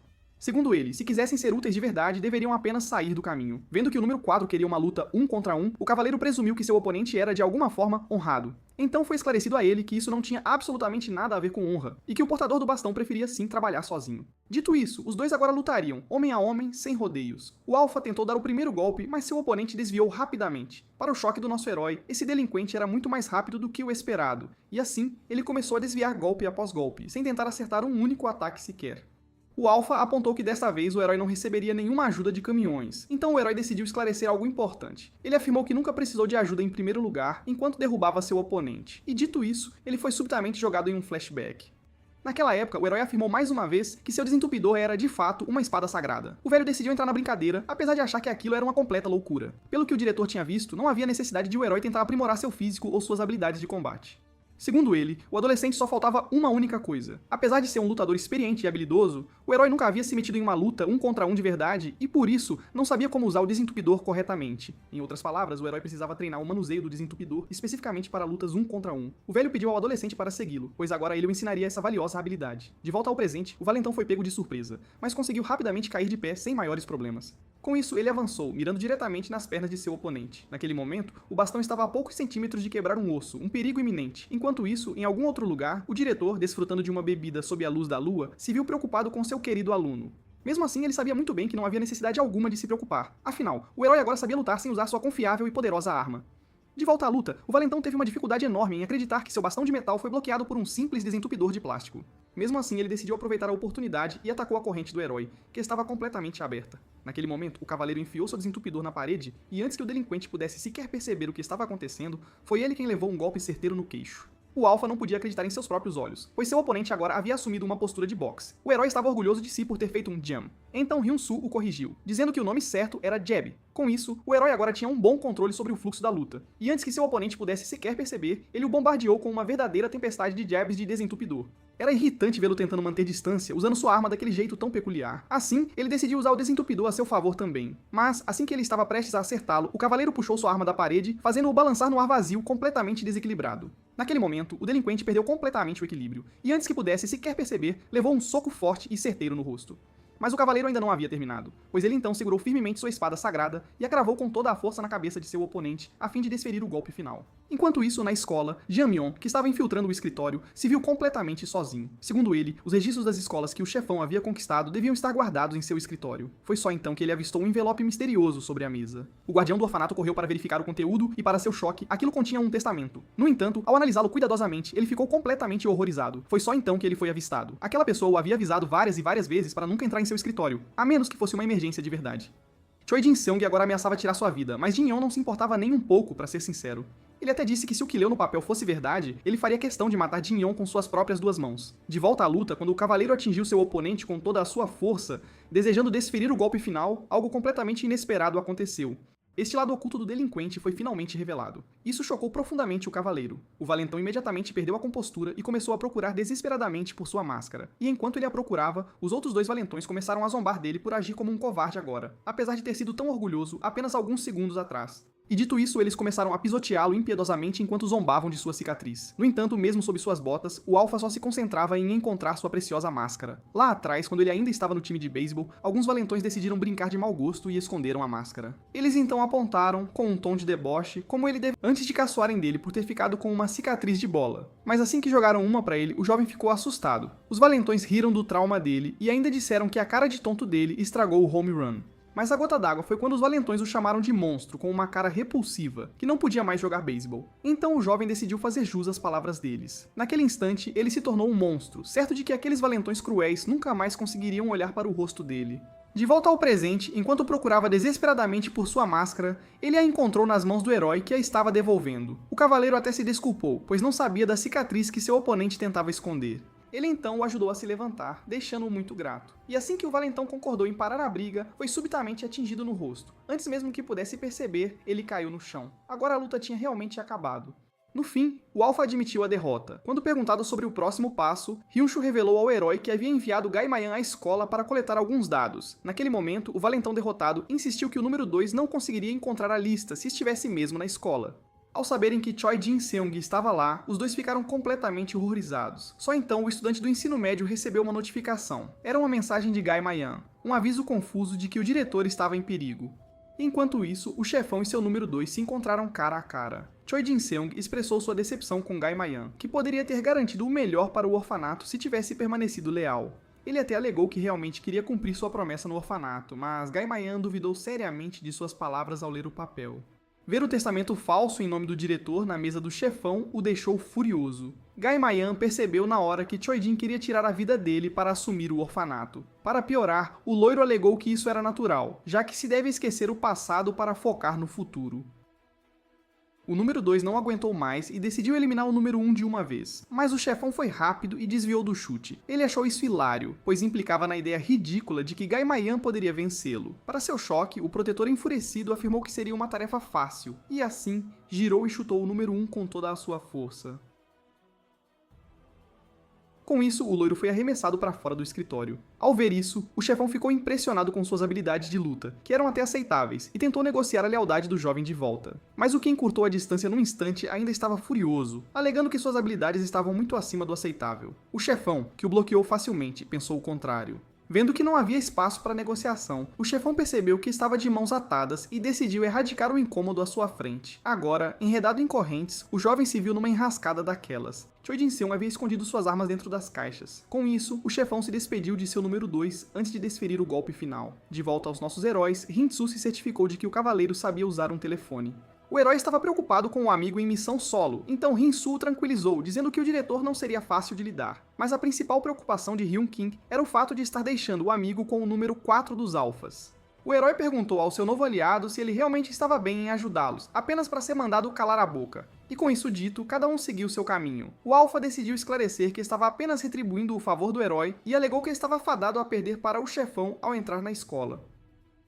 Segundo ele, se quisessem ser úteis de verdade, deveriam apenas sair do caminho. Vendo que o número 4 queria uma luta 1 contra 1, o cavaleiro presumiu que seu oponente era de alguma forma honrado. Então foi esclarecido a ele que isso não tinha absolutamente nada a ver com honra, e que o portador do bastão preferia sim trabalhar sozinho. Dito isso, os dois agora lutariam, homem a homem, sem rodeios. O Alpha tentou dar o primeiro golpe, mas seu oponente desviou rapidamente. Para o choque do nosso herói, esse delinquente era muito mais rápido do que o esperado, e assim, ele começou a desviar golpe após golpe, sem tentar acertar um único ataque sequer. O Alpha apontou que desta vez o herói não receberia nenhuma ajuda de caminhões, então o herói decidiu esclarecer algo importante. Ele afirmou que nunca precisou de ajuda em primeiro lugar enquanto derrubava seu oponente, e dito isso, ele foi subitamente jogado em um flashback. Naquela época, o herói afirmou mais uma vez que seu desentupidor era, de fato, uma espada sagrada. O velho decidiu entrar na brincadeira, apesar de achar que aquilo era uma completa loucura. Pelo que o diretor tinha visto, não havia necessidade de o herói tentar aprimorar seu físico ou suas habilidades de combate. Segundo ele, o adolescente só faltava uma única coisa. Apesar de ser um lutador experiente e habilidoso, o herói nunca havia se metido em uma luta 1 contra 1 de verdade e, por isso, não sabia como usar o desentupidor corretamente. Em outras palavras, o herói precisava treinar o manuseio do desentupidor especificamente para lutas 1 contra 1. O velho pediu ao adolescente para segui-lo, pois agora ele o ensinaria essa valiosa habilidade. De volta ao presente, o valentão foi pego de surpresa, mas conseguiu rapidamente cair de pé sem maiores problemas. Com isso, ele avançou, mirando diretamente nas pernas de seu oponente. Naquele momento, o bastão estava a poucos centímetros de quebrar um osso, um perigo iminente. Enquanto isso, em algum outro lugar, o diretor, desfrutando de uma bebida sob a luz da lua, se viu preocupado com seu querido aluno. Mesmo assim, ele sabia muito bem que não havia necessidade alguma de se preocupar. Afinal, o herói agora sabia lutar sem usar sua confiável e poderosa arma. De volta à luta, o valentão teve uma dificuldade enorme em acreditar que seu bastão de metal foi bloqueado por um simples desentupidor de plástico. Mesmo assim, ele decidiu aproveitar a oportunidade e atacou a corrente do herói, que estava completamente aberta. Naquele momento, o cavaleiro enfiou seu desentupidor na parede e antes que o delinquente pudesse sequer perceber o que estava acontecendo, foi ele quem levou um golpe certeiro no queixo. O Alpha não podia acreditar em seus próprios olhos, pois seu oponente agora havia assumido uma postura de boxe. O herói estava orgulhoso de si por ter feito um jam. Então Hyun-Soo o corrigiu, dizendo que o nome certo era jab. Com isso, o herói agora tinha um bom controle sobre o fluxo da luta, e antes que seu oponente pudesse sequer perceber, ele o bombardeou com uma verdadeira tempestade de jabs de desentupidor. Era irritante vê-lo tentando manter distância, usando sua arma daquele jeito tão peculiar. Assim, ele decidiu usar o desentupidor a seu favor também. Mas, assim que ele estava prestes a acertá-lo, o cavaleiro puxou sua arma da parede, fazendo-o balançar no ar vazio, completamente desequilibrado. Naquele momento, o delinquente perdeu completamente o equilíbrio, e antes que pudesse sequer perceber, levou um soco forte e certeiro no rosto. Mas o cavaleiro ainda não havia terminado, pois ele então segurou firmemente sua espada sagrada e a cravou com toda a força na cabeça de seu oponente, a fim de desferir o golpe final. Enquanto isso, na escola, Jamyeon, que estava infiltrando o escritório, se viu completamente sozinho. Segundo ele, os registros das escolas que o chefão havia conquistado deviam estar guardados em seu escritório. Foi só então que ele avistou um envelope misterioso sobre a mesa. O guardião do orfanato correu para verificar o conteúdo e, para seu choque, aquilo continha um testamento. No entanto, ao analisá-lo cuidadosamente, ele ficou completamente horrorizado. Foi só então que ele foi avistado. Aquela pessoa o havia avisado várias e várias vezes para nunca entrar em seu escritório, a menos que fosse uma emergência de verdade. Choi Jin-seung agora ameaçava tirar sua vida, mas Jin-yeon não se importava nem um pouco, para ser sincero. Ele até disse que se o que leu no papel fosse verdade, ele faria questão de matar Jin-yeon com suas próprias duas mãos. De volta à luta, quando o cavaleiro atingiu seu oponente com toda a sua força, desejando desferir o golpe final, algo completamente inesperado aconteceu. Este lado oculto do delinquente foi finalmente revelado. Isso chocou profundamente o cavaleiro. O valentão imediatamente perdeu a compostura e começou a procurar desesperadamente por sua máscara. E enquanto ele a procurava, os outros dois valentões começaram a zombar dele por agir como um covarde agora, apesar de ter sido tão orgulhoso apenas alguns segundos atrás. E dito isso, eles começaram a pisoteá-lo impiedosamente enquanto zombavam de sua cicatriz. No entanto, mesmo sob suas botas, o Alpha só se concentrava em encontrar sua preciosa máscara. Lá atrás, quando ele ainda estava no time de beisebol, alguns valentões decidiram brincar de mau gosto e esconderam a máscara. Eles então apontaram, com um tom de deboche, como ele deve antes de caçoarem dele por ter ficado com uma cicatriz de bola. Mas assim que jogaram uma pra ele, o jovem ficou assustado. Os valentões riram do trauma dele e ainda disseram que a cara de tonto dele estragou o home run. Mas a gota d'água foi quando os valentões o chamaram de monstro, com uma cara repulsiva, que não podia mais jogar beisebol. Então o jovem decidiu fazer jus às palavras deles. Naquele instante, ele se tornou um monstro, certo de que aqueles valentões cruéis nunca mais conseguiriam olhar para o rosto dele. De volta ao presente, enquanto procurava desesperadamente por sua máscara, ele a encontrou nas mãos do herói que a estava devolvendo. O cavaleiro até se desculpou, pois não sabia da cicatriz que seu oponente tentava esconder. Ele então o ajudou a se levantar, deixando-o muito grato. E assim que o valentão concordou em parar a briga, foi subitamente atingido no rosto. Antes mesmo que pudesse perceber, ele caiu no chão. Agora a luta tinha realmente acabado. No fim, o Alpha admitiu a derrota. Quando perguntado sobre o próximo passo, Hyun-Soo revelou ao herói que havia enviado Gai-Mayan à escola para coletar alguns dados. Naquele momento, o valentão derrotado insistiu que o número 2 não conseguiria encontrar a lista se estivesse mesmo na escola. Ao saberem que Choi Jin-seung estava lá, os dois ficaram completamente horrorizados. Só então o estudante do ensino médio recebeu uma notificação. Era uma mensagem de Gai-Mayan. um aviso confuso de que o diretor estava em perigo. Enquanto isso, o chefão e seu número 2 se encontraram cara a cara. Choi Jin-seung expressou sua decepção com Gai Ma-yan, que poderia ter garantido o melhor para o orfanato se tivesse permanecido leal. Ele até alegou que realmente queria cumprir sua promessa no orfanato, mas Gai Ma-yan duvidou seriamente de suas palavras ao ler o papel. Ver o testamento falso em nome do diretor na mesa do chefão o deixou furioso. Gai Ma-yan percebeu na hora que Choi Jin queria tirar a vida dele para assumir o orfanato. Para piorar, o loiro alegou que isso era natural, já que se deve esquecer o passado para focar no futuro. O número 2 não aguentou mais e decidiu eliminar o número 1 de uma vez, mas o chefão foi rápido e desviou do chute. Ele achou isso hilário, pois implicava na ideia ridícula de que Gai Ma-yan poderia vencê-lo. Para seu choque, o protetor enfurecido afirmou que seria uma tarefa fácil, e assim, girou e chutou o número 1 com toda a sua força. Com isso, o loiro foi arremessado para fora do escritório. Ao ver isso, o chefão ficou impressionado com suas habilidades de luta, que eram até aceitáveis, e tentou negociar a lealdade do jovem de volta. Mas o que encurtou a distância num instante ainda estava furioso, alegando que suas habilidades estavam muito acima do aceitável. O chefão, que o bloqueou facilmente, pensou o contrário. Vendo que não havia espaço para negociação, o chefão percebeu que estava de mãos atadas e decidiu erradicar o incômodo à sua frente. Agora, enredado em correntes, o jovem se viu numa enrascada daquelas. Choi Jin-seung havia escondido suas armas dentro das caixas. Com isso, o chefão se despediu de seu número 2 antes de desferir o golpe final. De volta aos nossos heróis, Hintsu se certificou de que o cavaleiro sabia usar um telefone. O herói estava preocupado com o amigo em missão solo, então Hintsu o tranquilizou, dizendo que o diretor não seria fácil de lidar. Mas a principal preocupação de Hyun-King era o fato de estar deixando o amigo com o número 4 dos alfas. O herói perguntou ao seu novo aliado se ele realmente estava bem em ajudá-los, apenas para ser mandado calar a boca. E com isso dito, cada um seguiu seu caminho. O alfa decidiu esclarecer que estava apenas retribuindo o favor do herói e alegou que estava fadado a perder para o chefão ao entrar na escola.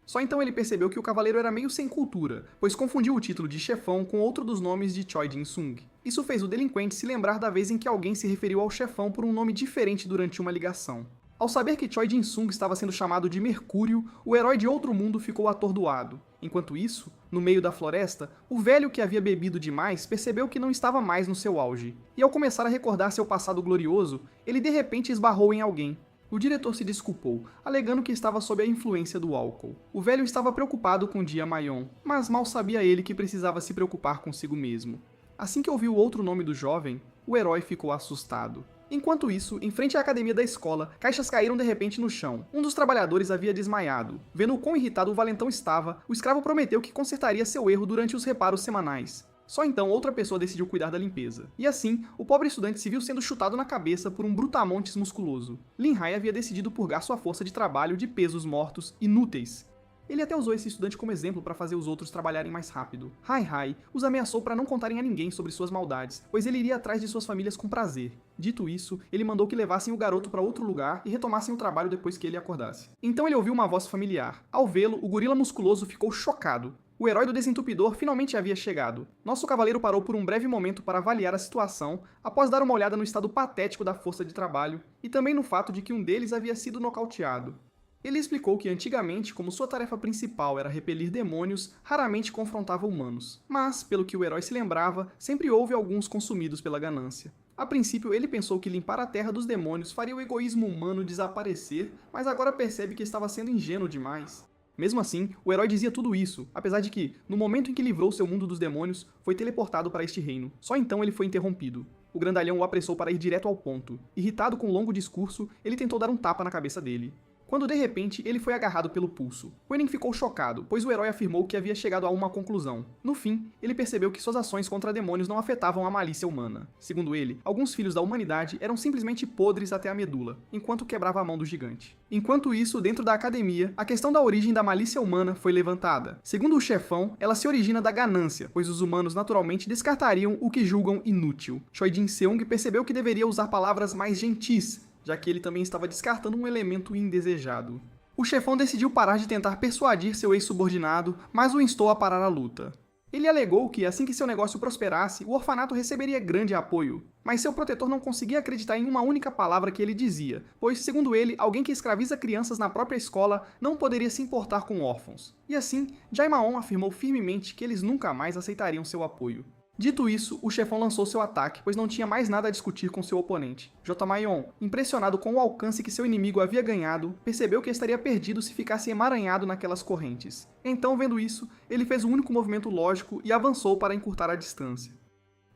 Só então ele percebeu que o cavaleiro era meio sem cultura, pois confundiu o título de chefão com outro dos nomes de Choi Jin-sung. Isso fez o delinquente se lembrar da vez em que alguém se referiu ao chefão por um nome diferente durante uma ligação. Ao saber que Choi Jin-sung estava sendo chamado de Mercúrio, o herói de outro mundo ficou atordoado. Enquanto isso, no meio da floresta, o velho que havia bebido demais percebeu que não estava mais no seu auge. E ao começar a recordar seu passado glorioso, ele de repente esbarrou em alguém. O diretor se desculpou, alegando que estava sob a influência do álcool. O velho estava preocupado com Dia Mayon, mas mal sabia ele que precisava se preocupar consigo mesmo. Assim que ouviu o outro nome do jovem, o herói ficou assustado. Enquanto isso, em frente à academia da escola, caixas caíram de repente no chão. Um dos trabalhadores havia desmaiado. Vendo o quão irritado o valentão estava, o escravo prometeu que consertaria seu erro durante os reparos semanais. Só então outra pessoa decidiu cuidar da limpeza. E assim, o pobre estudante se viu sendo chutado na cabeça por um brutamontes musculoso. Lin Hai havia decidido purgar sua força de trabalho de pesos mortos inúteis. Ele até usou esse estudante como exemplo para fazer os outros trabalharem mais rápido. Hai Hai os ameaçou para não contarem a ninguém sobre suas maldades, pois ele iria atrás de suas famílias com prazer. Dito isso, ele mandou que levassem o garoto para outro lugar e retomassem o trabalho depois que ele acordasse. Então ele ouviu uma voz familiar. Ao vê-lo, o gorila musculoso ficou chocado. O herói do desentupidor finalmente havia chegado. Nosso cavaleiro parou por um breve momento para avaliar a situação, após dar uma olhada no estado patético da força de trabalho, e também no fato de que um deles havia sido nocauteado. Ele explicou que antigamente, como sua tarefa principal era repelir demônios, raramente confrontava humanos. Mas, pelo que o herói se lembrava, sempre houve alguns consumidos pela ganância. A princípio, ele pensou que limpar a terra dos demônios faria o egoísmo humano desaparecer, mas agora percebe que estava sendo ingênuo demais. Mesmo assim, o herói dizia tudo isso, apesar de que, no momento em que livrou seu mundo dos demônios, foi teleportado para este reino. Só então ele foi interrompido. O grandalhão o apressou para ir direto ao ponto. Irritado com o longo discurso, ele tentou dar um tapa na cabeça dele. Quando de repente ele foi agarrado pelo pulso. Quentin ficou chocado, pois o herói afirmou que havia chegado a uma conclusão. No fim, ele percebeu que suas ações contra demônios não afetavam a malícia humana. Segundo ele, alguns filhos da humanidade eram simplesmente podres até a medula, enquanto quebrava a mão do gigante. Enquanto isso, dentro da academia, a questão da origem da malícia humana foi levantada. Segundo o chefão, ela se origina da ganância, pois os humanos naturalmente descartariam o que julgam inútil. Choi Jin-seung percebeu que deveria usar palavras mais gentis, já que ele também estava descartando um elemento indesejado. O chefão decidiu parar de tentar persuadir seu ex-subordinado, mas o instou a parar a luta. Ele alegou que, assim que seu negócio prosperasse, o orfanato receberia grande apoio, mas seu protetor não conseguia acreditar em uma única palavra que ele dizia, pois, segundo ele, alguém que escraviza crianças na própria escola não poderia se importar com órfãos. E assim, Jae Ma-on afirmou firmemente que eles nunca mais aceitariam seu apoio. Dito isso, o chefão lançou seu ataque, pois não tinha mais nada a discutir com seu oponente. J-Maion, impressionado com o alcance que seu inimigo havia ganhado, percebeu que estaria perdido se ficasse emaranhado naquelas correntes. Então, vendo isso, ele fez o único movimento lógico e avançou para encurtar a distância.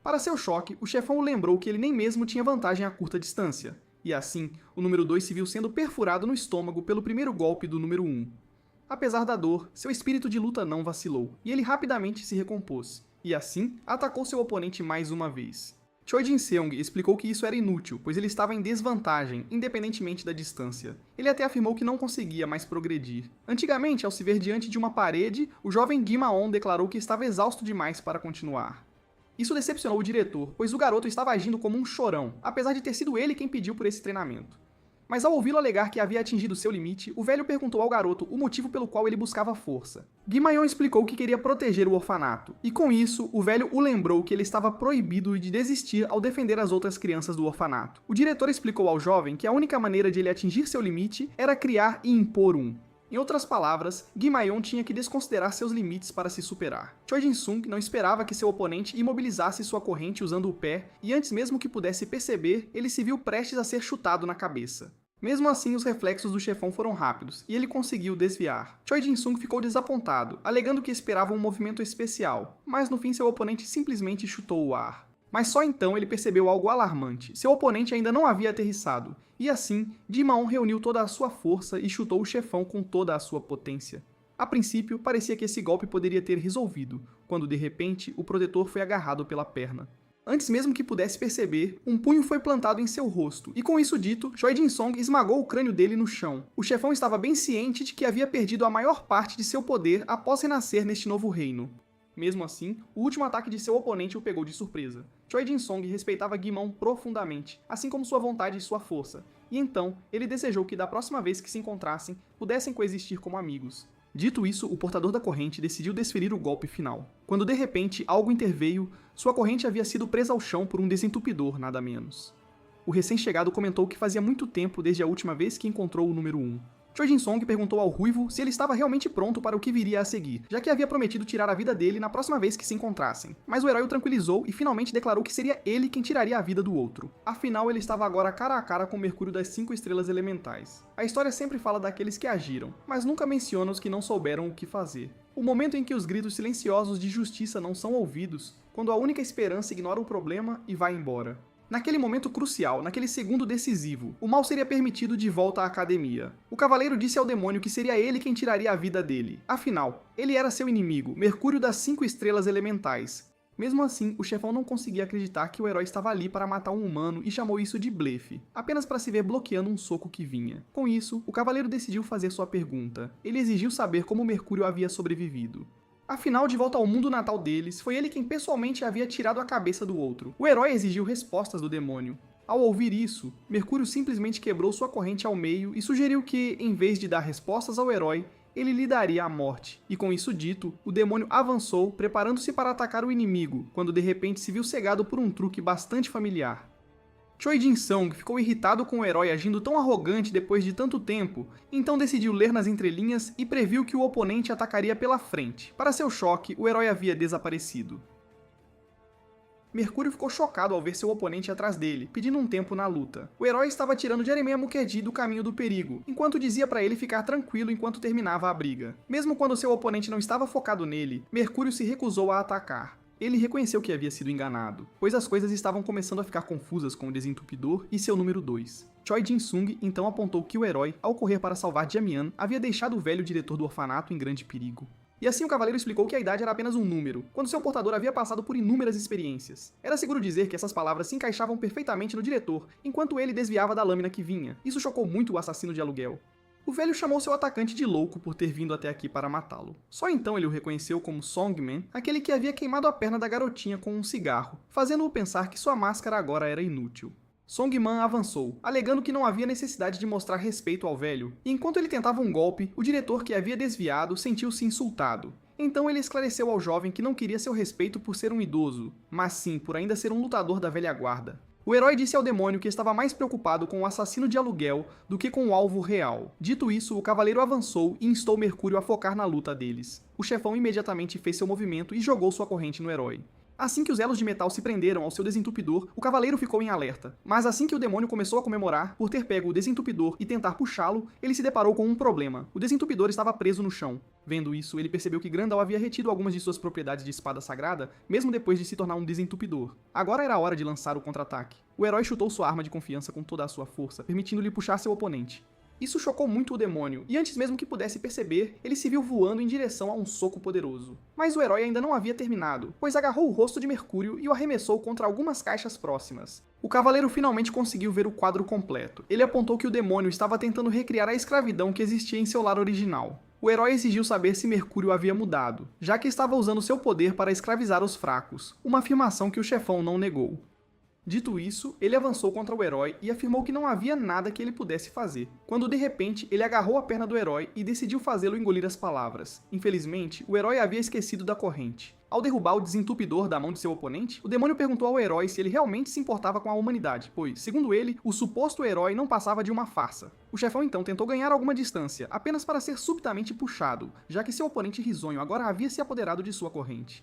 Para seu choque, o chefão o lembrou que ele nem mesmo tinha vantagem a curta distância, e assim, o número 2 se viu sendo perfurado no estômago pelo primeiro golpe do número 1. Apesar da dor, seu espírito de luta não vacilou, e ele rapidamente se recompôs, e assim, atacou seu oponente mais uma vez. Choi Jin-seong explicou que isso era inútil, pois ele estava em desvantagem, independentemente da distância. Ele até afirmou que não conseguia mais progredir. Antigamente, ao se ver diante de uma parede, o jovem Gi Ma-on declarou que estava exausto demais para continuar. Isso decepcionou o diretor, pois o garoto estava agindo como um chorão, apesar de ter sido ele quem pediu por esse treinamento. Mas ao ouvi-lo alegar que havia atingido seu limite, o velho perguntou ao garoto o motivo pelo qual ele buscava força. Gi Ma-on explicou que queria proteger o orfanato, e com isso, o velho o lembrou que ele estava proibido de desistir ao defender as outras crianças do orfanato. O diretor explicou ao jovem que a única maneira de ele atingir seu limite era criar e impor um. Em outras palavras, Gi Ma-on tinha que desconsiderar seus limites para se superar. Choi Jin-sung não esperava que seu oponente imobilizasse sua corrente usando o pé, e antes mesmo que pudesse perceber, ele se viu prestes a ser chutado na cabeça. Mesmo assim, os reflexos do chefão foram rápidos, e ele conseguiu desviar. Choi Jin-sung ficou desapontado, alegando que esperava um movimento especial, mas no fim seu oponente simplesmente chutou o ar. Mas só então ele percebeu algo alarmante. Seu oponente ainda não havia aterrissado, e assim, Gi Ma-on reuniu toda a sua força e chutou o chefão com toda a sua potência. A princípio, parecia que esse golpe poderia ter resolvido, quando de repente o protetor foi agarrado pela perna. Antes mesmo que pudesse perceber, um punho foi plantado em seu rosto, e com isso dito, Choi Jin-song esmagou o crânio dele no chão. O chefão estava bem ciente de que havia perdido a maior parte de seu poder após renascer neste novo reino. Mesmo assim, o último ataque de seu oponente o pegou de surpresa. Choi Jin-song respeitava Gi Ma-on profundamente, assim como sua vontade e sua força, e então, ele desejou que da próxima vez que se encontrassem, pudessem coexistir como amigos. Dito isso, o portador da corrente decidiu desferir o golpe final. Quando de repente algo interveio, sua corrente havia sido presa ao chão por um desentupidor, nada menos. O recém-chegado comentou que fazia muito tempo desde a última vez que encontrou o número 1. Choi Jin-song perguntou ao ruivo se ele estava realmente pronto para o que viria a seguir, já que havia prometido tirar a vida dele na próxima vez que se encontrassem. Mas o herói o tranquilizou e finalmente declarou que seria ele quem tiraria a vida do outro. Afinal, ele estava agora cara a cara com o Mercúrio das 5 estrelas elementais. A história sempre fala daqueles que agiram, mas nunca menciona os que não souberam o que fazer. O momento em que os gritos silenciosos de justiça não são ouvidos, quando a única esperança ignora o problema e vai embora. Naquele momento crucial, naquele segundo decisivo, o mal seria permitido de volta à academia. O cavaleiro disse ao demônio que seria ele quem tiraria a vida dele. Afinal, ele era seu inimigo, Mercúrio das 5 estrelas elementais. Mesmo assim, o chefão não conseguia acreditar que o herói estava ali para matar um humano e chamou isso de blefe, apenas para se ver bloqueando um soco que vinha. Com isso, o cavaleiro decidiu fazer sua pergunta. Ele exigiu saber como Mercúrio havia sobrevivido. Afinal, de volta ao mundo natal deles, foi ele quem pessoalmente havia tirado a cabeça do outro. O herói exigiu respostas do demônio. Ao ouvir isso, Mercúrio simplesmente quebrou sua corrente ao meio e sugeriu que, em vez de dar respostas ao herói, ele lhe daria a morte. E com isso dito, o demônio avançou, preparando-se para atacar o inimigo, quando de repente se viu cegado por um truque bastante familiar. Choi Jin-sung ficou irritado com o herói agindo tão arrogante depois de tanto tempo, então decidiu ler nas entrelinhas e previu que o oponente atacaria pela frente. Para seu choque, o herói havia desaparecido. Mercúrio ficou chocado ao ver seu oponente atrás dele, pedindo um tempo na luta. O herói estava tirando Jeremiah Mukherjee do caminho do perigo, enquanto dizia para ele ficar tranquilo enquanto terminava a briga. Mesmo quando seu oponente não estava focado nele, Mercúrio se recusou a atacar. Ele reconheceu que havia sido enganado, pois as coisas estavam começando a ficar confusas com o desentupidor e seu número 2. Choi Jin-sung então apontou que o herói, ao correr para salvar Jamian, havia deixado o velho diretor do orfanato em grande perigo. E assim o cavaleiro explicou que a idade era apenas um número, quando seu portador havia passado por inúmeras experiências. Era seguro dizer que essas palavras se encaixavam perfeitamente no diretor, enquanto ele desviava da lâmina que vinha. Isso chocou muito o assassino de aluguel. O velho chamou seu atacante de louco por ter vindo até aqui para matá-lo. Só então ele o reconheceu como Songman, aquele que havia queimado a perna da garotinha com um cigarro, fazendo-o pensar que sua máscara agora era inútil. Songman avançou, alegando que não havia necessidade de mostrar respeito ao velho, e enquanto ele tentava um golpe, o diretor que havia desviado sentiu-se insultado. Então ele esclareceu ao jovem que não queria seu respeito por ser um idoso, mas sim por ainda ser um lutador da velha guarda. O herói disse ao demônio que estava mais preocupado com o assassino de aluguel do que com o alvo real. Dito isso, o cavaleiro avançou e instou Mercúrio a focar na luta deles. O chefão imediatamente fez seu movimento e jogou sua corrente no herói. Assim que os elos de metal se prenderam ao seu desentupidor, o cavaleiro ficou em alerta. Mas assim que o demônio começou a comemorar por ter pego o desentupidor e tentar puxá-lo, ele se deparou com um problema. O desentupidor estava preso no chão. Vendo isso, ele percebeu que Grandal havia retido algumas de suas propriedades de espada sagrada, mesmo depois de se tornar um desentupidor. Agora era a hora de lançar o contra-ataque. O herói chutou sua arma de confiança com toda a sua força, permitindo-lhe puxar seu oponente. Isso chocou muito o demônio, e antes mesmo que pudesse perceber, ele se viu voando em direção a um soco poderoso. Mas o herói ainda não havia terminado, pois agarrou o rosto de Mercúrio e o arremessou contra algumas caixas próximas. O cavaleiro finalmente conseguiu ver o quadro completo. Ele apontou que o demônio estava tentando recriar a escravidão que existia em seu lar original. O herói exigiu saber se Mercúrio havia mudado, já que estava usando seu poder para escravizar os fracos, uma afirmação que o chefão não negou. Dito isso, ele avançou contra o herói e afirmou que não havia nada que ele pudesse fazer, quando de repente ele agarrou a perna do herói e decidiu fazê-lo engolir as palavras. Infelizmente, o herói havia esquecido da corrente. Ao derrubar o desentupidor da mão de seu oponente, o demônio perguntou ao herói se ele realmente se importava com a humanidade, pois, segundo ele, o suposto herói não passava de uma farsa. O chefão então tentou ganhar alguma distância, apenas para ser subitamente puxado, já que seu oponente risonho agora havia se apoderado de sua corrente.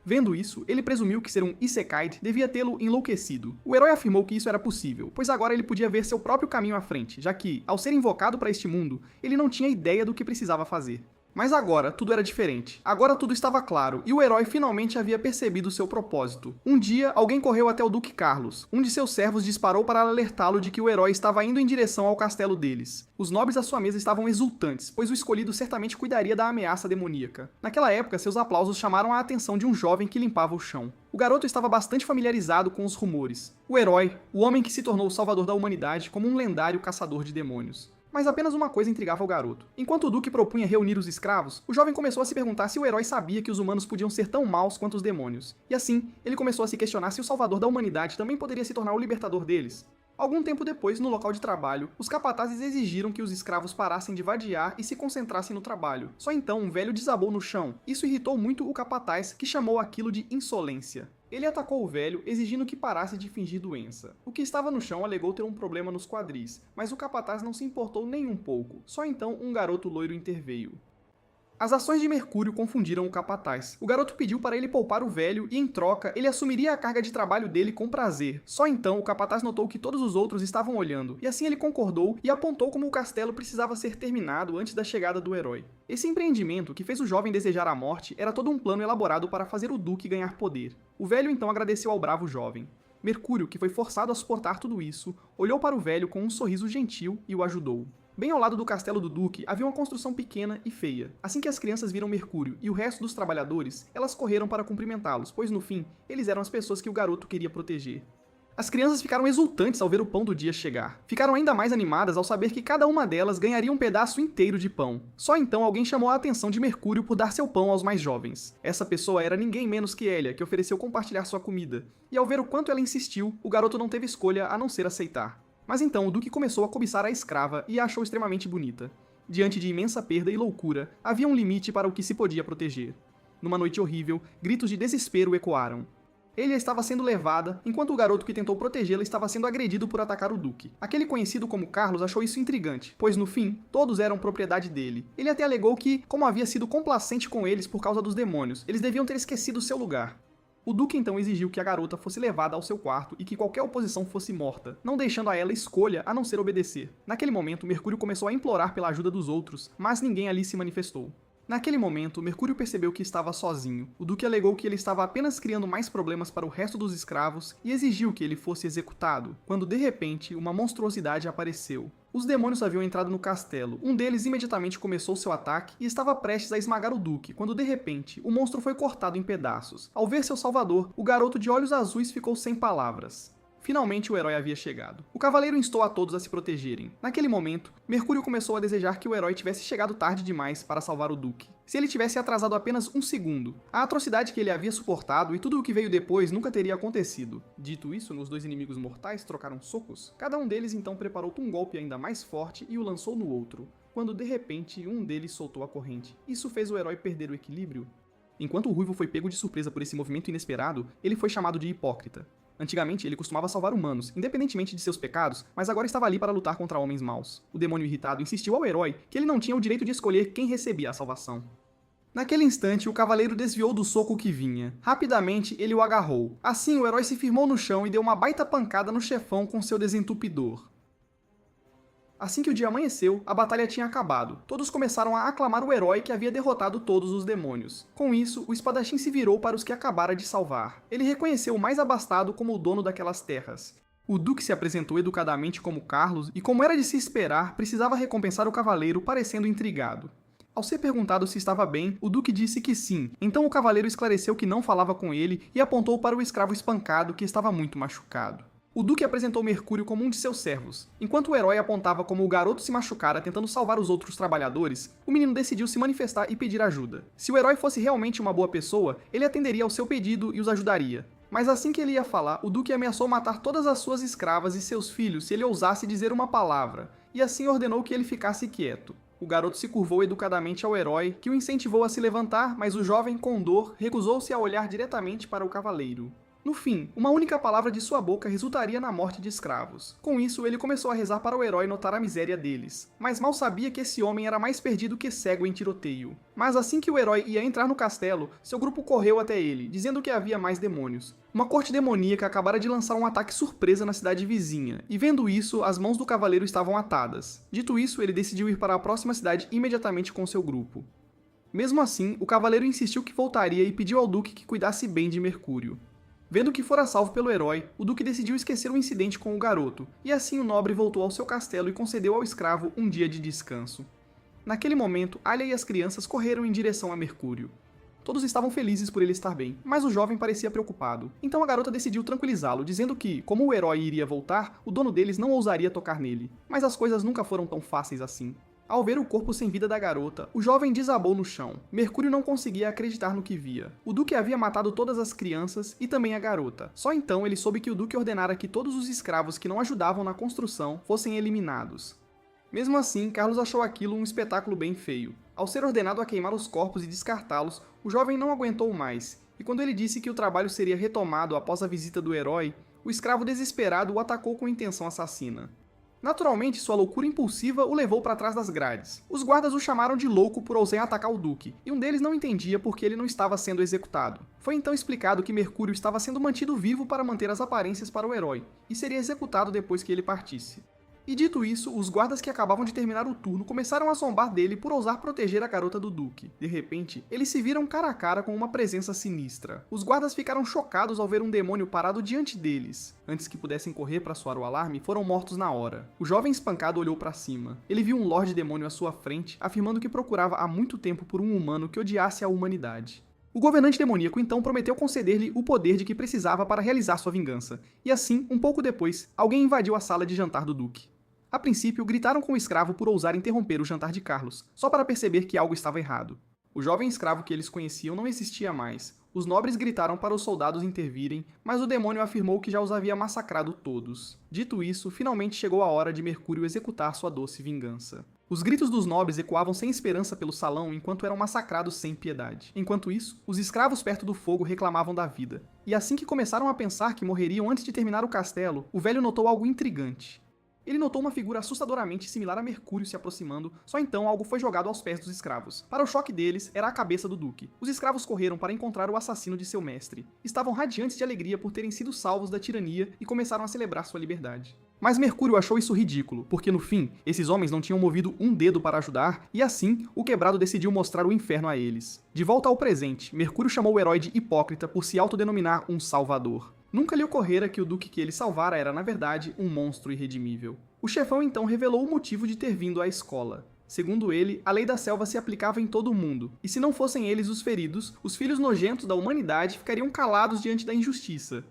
Vendo isso, ele presumiu que ser um Isekai devia tê-lo enlouquecido. O herói afirmou que isso era possível, pois agora ele podia ver seu próprio caminho à frente, já que, ao ser invocado para este mundo, ele não tinha ideia do que precisava fazer. Mas agora, tudo era diferente. Agora tudo estava claro, e o herói finalmente havia percebido seu propósito. Um dia, alguém correu até o Duque Carlos. Um de seus servos disparou para alertá-lo de que o herói estava indo em direção ao castelo deles. Os nobres à sua mesa estavam exultantes, pois o escolhido certamente cuidaria da ameaça demoníaca. Naquela época, seus aplausos chamaram a atenção de um jovem que limpava o chão. O garoto estava bastante familiarizado com os rumores. O herói, o homem que se tornou o salvador da humanidade como um lendário caçador de demônios. Mas apenas uma coisa intrigava o garoto. Enquanto o Duque propunha reunir os escravos, o jovem começou a se perguntar se o herói sabia que os humanos podiam ser tão maus quanto os demônios. E assim, ele começou a se questionar se o salvador da humanidade também poderia se tornar o libertador deles. Algum tempo depois, no local de trabalho, os capatazes exigiram que os escravos parassem de vadiar e se concentrassem no trabalho. Só então um velho desabou no chão. Isso irritou muito o capataz, que chamou aquilo de insolência. Ele atacou o velho, exigindo que parasse de fingir doença. O que estava no chão alegou ter um problema nos quadris, mas o capataz não se importou nem um pouco. Só então um garoto loiro interveio. As ações de Mercúrio confundiram o capataz. O garoto pediu para ele poupar o velho e, em troca, ele assumiria a carga de trabalho dele com prazer. Só então o capataz notou que todos os outros estavam olhando, e assim ele concordou e apontou como o castelo precisava ser terminado antes da chegada do herói. Esse empreendimento, que fez o jovem desejar a morte, era todo um plano elaborado para fazer o Duque ganhar poder. O velho então agradeceu ao bravo jovem. Mercúrio, que foi forçado a suportar tudo isso, olhou para o velho com um sorriso gentil e o ajudou. Bem ao lado do castelo do Duque havia uma construção pequena e feia. Assim que as crianças viram Mercúrio e o resto dos trabalhadores, elas correram para cumprimentá-los, pois no fim, eles eram as pessoas que o garoto queria proteger. As crianças ficaram exultantes ao ver o pão do dia chegar. Ficaram ainda mais animadas ao saber que cada uma delas ganharia um pedaço inteiro de pão. Só então alguém chamou a atenção de Mercúrio por dar seu pão aos mais jovens. Essa pessoa era ninguém menos que Hélia, que ofereceu compartilhar sua comida. E ao ver o quanto ela insistiu, o garoto não teve escolha a não ser aceitar. Mas então o Duque começou a cobiçar a escrava e a achou extremamente bonita. Diante de imensa perda e loucura, havia um limite para o que se podia proteger. Numa noite horrível, gritos de desespero ecoaram. Ele estava sendo levada, enquanto o garoto que tentou protegê-la estava sendo agredido por atacar o Duque. Aquele conhecido como Carlos achou isso intrigante, pois no fim, todos eram propriedade dele. Ele até alegou que, como havia sido complacente com eles por causa dos demônios, eles deviam ter esquecido seu lugar. O Duque então exigiu que a garota fosse levada ao seu quarto e que qualquer oposição fosse morta, não deixando a ela escolha a não ser obedecer. Naquele momento, Mercúrio começou a implorar pela ajuda dos outros, mas ninguém ali se manifestou. Naquele momento, Mercúrio percebeu que estava sozinho. O Duque alegou que ele estava apenas criando mais problemas para o resto dos escravos e exigiu que ele fosse executado, quando de repente uma monstruosidade apareceu. Os demônios haviam entrado no castelo. Um deles imediatamente começou seu ataque e estava prestes a esmagar o Duque, quando de repente, o monstro foi cortado em pedaços. Ao ver seu salvador, o garoto de olhos azuis ficou sem palavras. Finalmente o herói havia chegado. O cavaleiro instou a todos a se protegerem. Naquele momento, Mercúrio começou a desejar que o herói tivesse chegado tarde demais para salvar o Duque. Se ele tivesse atrasado apenas um segundo, a atrocidade que ele havia suportado e tudo o que veio depois nunca teria acontecido. Dito isso, os dois inimigos mortais trocaram socos. Cada um deles então preparou um golpe ainda mais forte e o lançou no outro, quando de repente um deles soltou a corrente. Isso fez o herói perder o equilíbrio. Enquanto o Ruivo foi pego de surpresa por esse movimento inesperado, ele foi chamado de hipócrita. Antigamente, ele costumava salvar humanos, independentemente de seus pecados, mas agora estava ali para lutar contra homens maus. O demônio irritado insistiu ao herói que ele não tinha o direito de escolher quem recebia a salvação. Naquele instante, o cavaleiro desviou do soco que vinha. Rapidamente, ele o agarrou. Assim, o herói se firmou no chão e deu uma baita pancada no chefão com seu desentupidor. Assim que o dia amanheceu, a batalha tinha acabado. Todos começaram a aclamar o herói que havia derrotado todos os demônios. Com isso, o espadachim se virou para os que acabara de salvar. Ele reconheceu o mais abastado como o dono daquelas terras. O duque se apresentou educadamente como Carlos e, como era de se esperar, precisava recompensar o cavaleiro, parecendo intrigado. Ao ser perguntado se estava bem, o duque disse que sim, então o cavaleiro esclareceu que não falava com ele e apontou para o escravo espancado que estava muito machucado. O duque apresentou Mercúrio como um de seus servos. Enquanto o herói apontava como o garoto se machucara tentando salvar os outros trabalhadores, o menino decidiu se manifestar e pedir ajuda. Se o herói fosse realmente uma boa pessoa, ele atenderia ao seu pedido e os ajudaria. Mas assim que ele ia falar, o duque ameaçou matar todas as suas escravas e seus filhos se ele ousasse dizer uma palavra, e assim ordenou que ele ficasse quieto. O garoto se curvou educadamente ao herói, que o incentivou a se levantar, mas o jovem, com dor, recusou-se a olhar diretamente para o cavaleiro. No fim, uma única palavra de sua boca resultaria na morte de escravos. Com isso, ele começou a rezar para o herói notar a miséria deles. Mas mal sabia que esse homem era mais perdido que cego em tiroteio. Mas assim que o herói ia entrar no castelo, seu grupo correu até ele, dizendo que havia mais demônios. Uma corte demoníaca acabara de lançar um ataque surpresa na cidade vizinha, e vendo isso, as mãos do cavaleiro estavam atadas. Dito isso, ele decidiu ir para a próxima cidade imediatamente com seu grupo. Mesmo assim, o cavaleiro insistiu que voltaria e pediu ao duque que cuidasse bem de Mercúrio. Vendo que fora salvo pelo herói, o duque decidiu esquecer o incidente com o garoto, e assim o nobre voltou ao seu castelo e concedeu ao escravo um dia de descanso. Naquele momento, Alia e as crianças correram em direção a Mercúrio. Todos estavam felizes por ele estar bem, mas o jovem parecia preocupado. Então a garota decidiu tranquilizá-lo, dizendo que, como o herói iria voltar, o dono deles não ousaria tocar nele. Mas as coisas nunca foram tão fáceis assim. Ao ver o corpo sem vida da garota, o jovem desabou no chão. Mercúrio não conseguia acreditar no que via. O duque havia matado todas as crianças e também a garota. Só então ele soube que o duque ordenara que todos os escravos que não ajudavam na construção fossem eliminados. Mesmo assim, Carlos achou aquilo um espetáculo bem feio. Ao ser ordenado a queimar os corpos e descartá-los, o jovem não aguentou mais, e quando ele disse que o trabalho seria retomado após a visita do herói, o escravo desesperado o atacou com intenção assassina. Naturalmente, sua loucura impulsiva o levou para trás das grades. Os guardas o chamaram de louco por ousar atacar o duque, e um deles não entendia por que ele não estava sendo executado. Foi então explicado que Mercúrio estava sendo mantido vivo para manter as aparências para o herói, e seria executado depois que ele partisse. E dito isso, os guardas que acabavam de terminar o turno começaram a zombar dele por ousar proteger a garota do duque. De repente, eles se viram cara a cara com uma presença sinistra. Os guardas ficaram chocados ao ver um demônio parado diante deles. Antes que pudessem correr para soar o alarme, foram mortos na hora. O jovem espancado olhou para cima. Ele viu um Lorde Demônio à sua frente, afirmando que procurava há muito tempo por um humano que odiasse a humanidade. O governante demoníaco então prometeu conceder-lhe o poder de que precisava para realizar sua vingança. E assim, um pouco depois, alguém invadiu a sala de jantar do duque. A princípio, gritaram com o escravo por ousar interromper o jantar de Carlos, só para perceber que algo estava errado. O jovem escravo que eles conheciam não existia mais. Os nobres gritaram para os soldados intervirem, mas o demônio afirmou que já os havia massacrado todos. Dito isso, finalmente chegou a hora de Mercúrio executar sua doce vingança. Os gritos dos nobres ecoavam sem esperança pelo salão enquanto eram massacrados sem piedade. Enquanto isso, os escravos perto do fogo reclamavam da vida. E assim que começaram a pensar que morreriam antes de terminar o castelo, o velho notou algo intrigante. Ele notou uma figura assustadoramente similar a Mercúrio se aproximando, só então algo foi jogado aos pés dos escravos. Para o choque deles, era a cabeça do duque. Os escravos correram para encontrar o assassino de seu mestre. Estavam radiantes de alegria por terem sido salvos da tirania e começaram a celebrar sua liberdade. Mas Mercúrio achou isso ridículo, porque no fim, esses homens não tinham movido um dedo para ajudar, e assim, o quebrado decidiu mostrar o inferno a eles. De volta ao presente, Mercúrio chamou o herói de hipócrita por se autodenominar um salvador. Nunca lhe ocorrera que o duque que ele salvara era, na verdade, um monstro irredimível. O chefão então revelou o motivo de ter vindo à escola. Segundo ele, a lei da selva se aplicava em todo o mundo, e se não fossem eles os feridos, os filhos nojentos da humanidade ficariam calados diante da injustiça.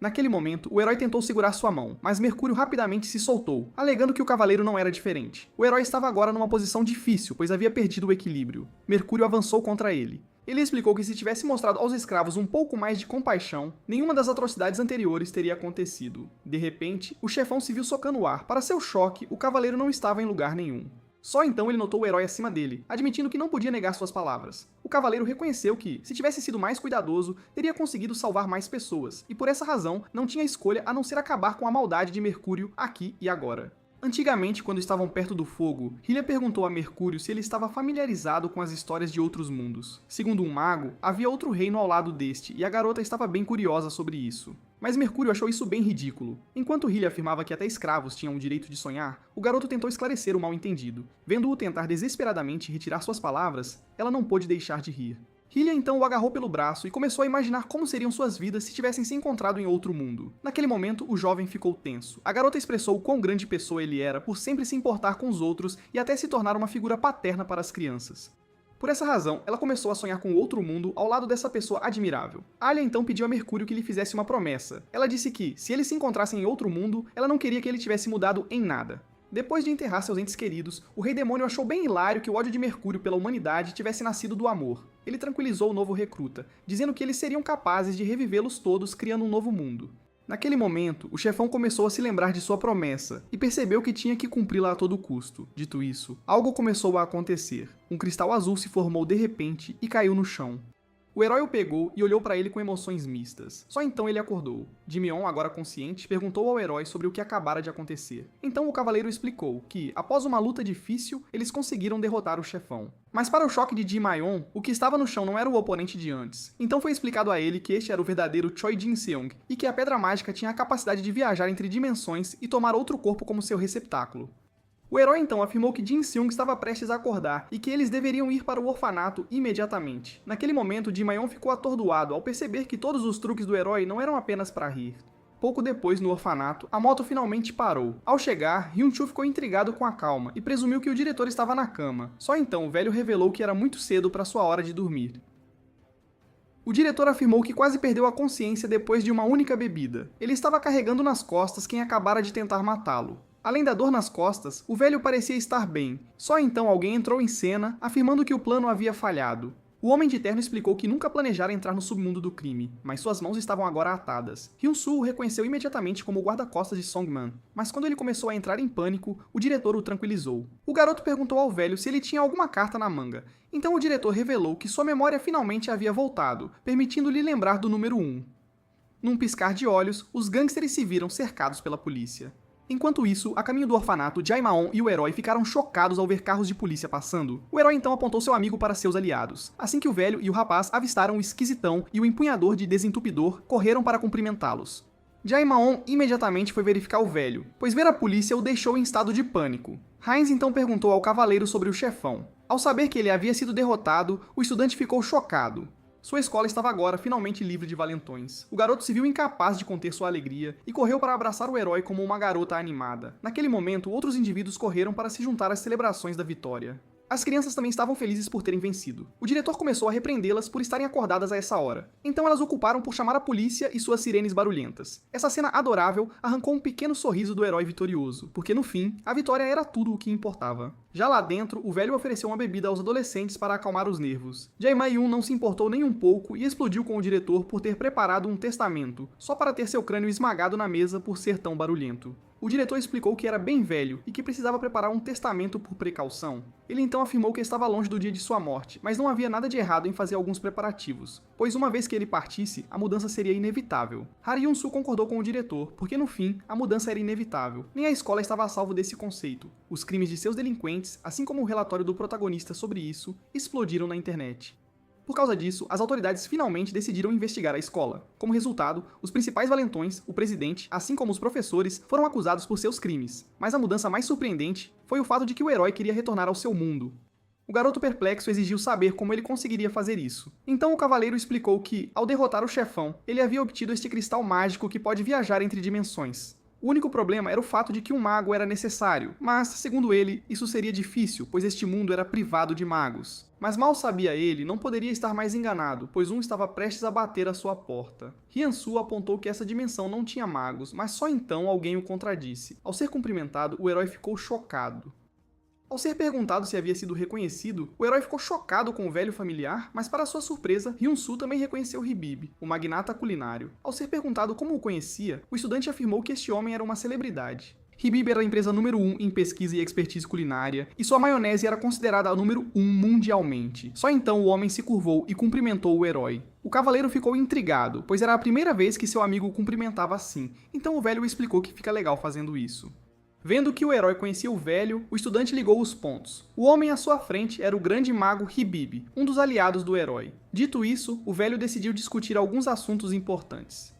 Naquele momento, o herói tentou segurar sua mão, mas Mercúrio rapidamente se soltou, alegando que o cavaleiro não era diferente. O herói estava agora numa posição difícil, pois havia perdido o equilíbrio. Mercúrio avançou contra ele. Ele explicou que se tivesse mostrado aos escravos um pouco mais de compaixão, nenhuma das atrocidades anteriores teria acontecido. De repente, o chefão se viu socando o ar. Para seu choque, o cavaleiro não estava em lugar nenhum. Só então ele notou o herói acima dele, admitindo que não podia negar suas palavras. O cavaleiro reconheceu que, se tivesse sido mais cuidadoso, teria conseguido salvar mais pessoas, e por essa razão, não tinha escolha a não ser acabar com a maldade de Mercúrio aqui e agora. Antigamente, quando estavam perto do fogo, Hylia perguntou a Mercúrio se ele estava familiarizado com as histórias de outros mundos. Segundo um mago, havia outro reino ao lado deste, e a garota estava bem curiosa sobre isso. Mas Mercúrio achou isso bem ridículo. Enquanto Hylia afirmava que até escravos tinham o direito de sonhar, o garoto tentou esclarecer o mal-entendido. Vendo-o tentar desesperadamente retirar suas palavras, ela não pôde deixar de rir. Hylia então o agarrou pelo braço e começou a imaginar como seriam suas vidas se tivessem se encontrado em outro mundo. Naquele momento, o jovem ficou tenso. A garota expressou o quão grande pessoa ele era por sempre se importar com os outros e até se tornar uma figura paterna para as crianças. Por essa razão, ela começou a sonhar com outro mundo ao lado dessa pessoa admirável. Alia então pediu a Mercúrio que lhe fizesse uma promessa. Ela disse que, se eles se encontrassem em outro mundo, ela não queria que ele tivesse mudado em nada. Depois de enterrar seus entes queridos, o Rei Demônio achou bem hilário que o ódio de Mercúrio pela humanidade tivesse nascido do amor. Ele tranquilizou o novo recruta, dizendo que eles seriam capazes de revivê-los todos criando um novo mundo. Naquele momento, o chefão começou a se lembrar de sua promessa e percebeu que tinha que cumpri-la a todo custo. Dito isso, algo começou a acontecer. Um cristal azul se formou de repente e caiu no chão. O herói o pegou e olhou para ele com emoções mistas. Só então ele acordou. Dimion, agora consciente, perguntou ao herói sobre o que acabara de acontecer. Então o cavaleiro explicou que, após uma luta difícil, eles conseguiram derrotar o chefão. Mas para o choque de Jimion, o que estava no chão não era o oponente de antes. Então foi explicado a ele que este era o verdadeiro Choi Jin-seong e que a pedra mágica tinha a capacidade de viajar entre dimensões e tomar outro corpo como seu receptáculo. O herói então afirmou que Jin-seung estava prestes a acordar e que eles deveriam ir para o orfanato imediatamente. Naquele momento, Jimion ficou atordoado ao perceber que todos os truques do herói não eram apenas para rir. Pouco depois, no orfanato, a moto finalmente parou. Ao chegar, Hyun-choo ficou intrigado com a calma e presumiu que o diretor estava na cama. Só então o velho revelou que era muito cedo para sua hora de dormir. O diretor afirmou que quase perdeu a consciência depois de uma única bebida. Ele estava carregando nas costas quem acabara de tentar matá-lo. Além da dor nas costas, o velho parecia estar bem. Só então alguém entrou em cena, afirmando que o plano havia falhado. O Homem de Terno explicou que nunca planejara entrar no submundo do crime, mas suas mãos estavam agora atadas. Hyun-soo o reconheceu imediatamente como o guarda-costas de Songman, mas quando ele começou a entrar em pânico, o diretor o tranquilizou. O garoto perguntou ao velho se ele tinha alguma carta na manga, então o diretor revelou que sua memória finalmente havia voltado, permitindo-lhe lembrar do número 1. Num piscar de olhos, os gangsters se viram cercados pela polícia. Enquanto isso, a caminho do orfanato, Jaimaon e o herói ficaram chocados ao ver carros de polícia passando. O herói então apontou seu amigo para seus aliados. Assim que o velho e o rapaz avistaram o esquisitão e o empunhador de desentupidor, correram para cumprimentá-los. Jaimaon imediatamente foi verificar o velho, pois ver a polícia o deixou em estado de pânico. Heinz então perguntou ao cavaleiro sobre o chefão. Ao saber que ele havia sido derrotado, o estudante ficou chocado. Sua escola estava agora finalmente livre de valentões. O garoto se viu incapaz de conter sua alegria e correu para abraçar o herói como uma garota animada. Naquele momento, outros indivíduos correram para se juntar às celebrações da vitória. As crianças também estavam felizes por terem vencido. O diretor começou a repreendê-las por estarem acordadas a essa hora. Então elas o culparam por chamar a polícia e suas sirenes barulhentas. Essa cena adorável arrancou um pequeno sorriso do herói vitorioso, porque no fim, a vitória era tudo o que importava. Já lá dentro, o velho ofereceu uma bebida aos adolescentes para acalmar os nervos. Jae-ma-yoon não se importou nem um pouco e explodiu com o diretor por ter preparado um testamento, só para ter seu crânio esmagado na mesa por ser tão barulhento. O diretor explicou que era bem velho e que precisava preparar um testamento por precaução. Ele então afirmou que estava longe do dia de sua morte, mas não havia nada de errado em fazer alguns preparativos, pois uma vez que ele partisse, a mudança seria inevitável. Ha Ryun-soo concordou com o diretor, porque no fim, a mudança era inevitável. Nem a escola estava a salvo desse conceito. Os crimes de seus delinquentes, assim como o relatório do protagonista sobre isso, explodiram na internet. Por causa disso, as autoridades finalmente decidiram investigar a escola. Como resultado, os principais valentões, o presidente, assim como os professores, foram acusados por seus crimes. Mas a mudança mais surpreendente foi o fato de que o herói queria retornar ao seu mundo. O garoto perplexo exigiu saber como ele conseguiria fazer isso. Então o cavaleiro explicou que, ao derrotar o chefão, ele havia obtido este cristal mágico que pode viajar entre dimensões. O único problema era o fato de que um mago era necessário, mas, segundo ele, isso seria difícil, pois este mundo era privado de magos. Mas mal sabia ele, não poderia estar mais enganado, pois um estava prestes a bater à sua porta. Hyun-soo apontou que essa dimensão não tinha magos, mas só então alguém o contradisse. Ao ser cumprimentado, o herói ficou chocado. Ao ser perguntado se havia sido reconhecido, o herói ficou chocado com o velho familiar, mas para sua surpresa, Hyun-soo também reconheceu Hibib, o magnata culinário. Ao ser perguntado como o conhecia, o estudante afirmou que este homem era uma celebridade. Hibib era a empresa número 1 em pesquisa e expertise culinária, e sua maionese era considerada a número 1 mundialmente. Só então o homem se curvou e cumprimentou o herói. O cavaleiro ficou intrigado, pois era a primeira vez que seu amigo o cumprimentava assim, então o velho explicou que fica legal fazendo isso. Vendo que o herói conhecia o velho, o estudante ligou os pontos. O homem à sua frente era o grande mago Hibib, um dos aliados do herói. Dito isso, o velho decidiu discutir alguns assuntos importantes.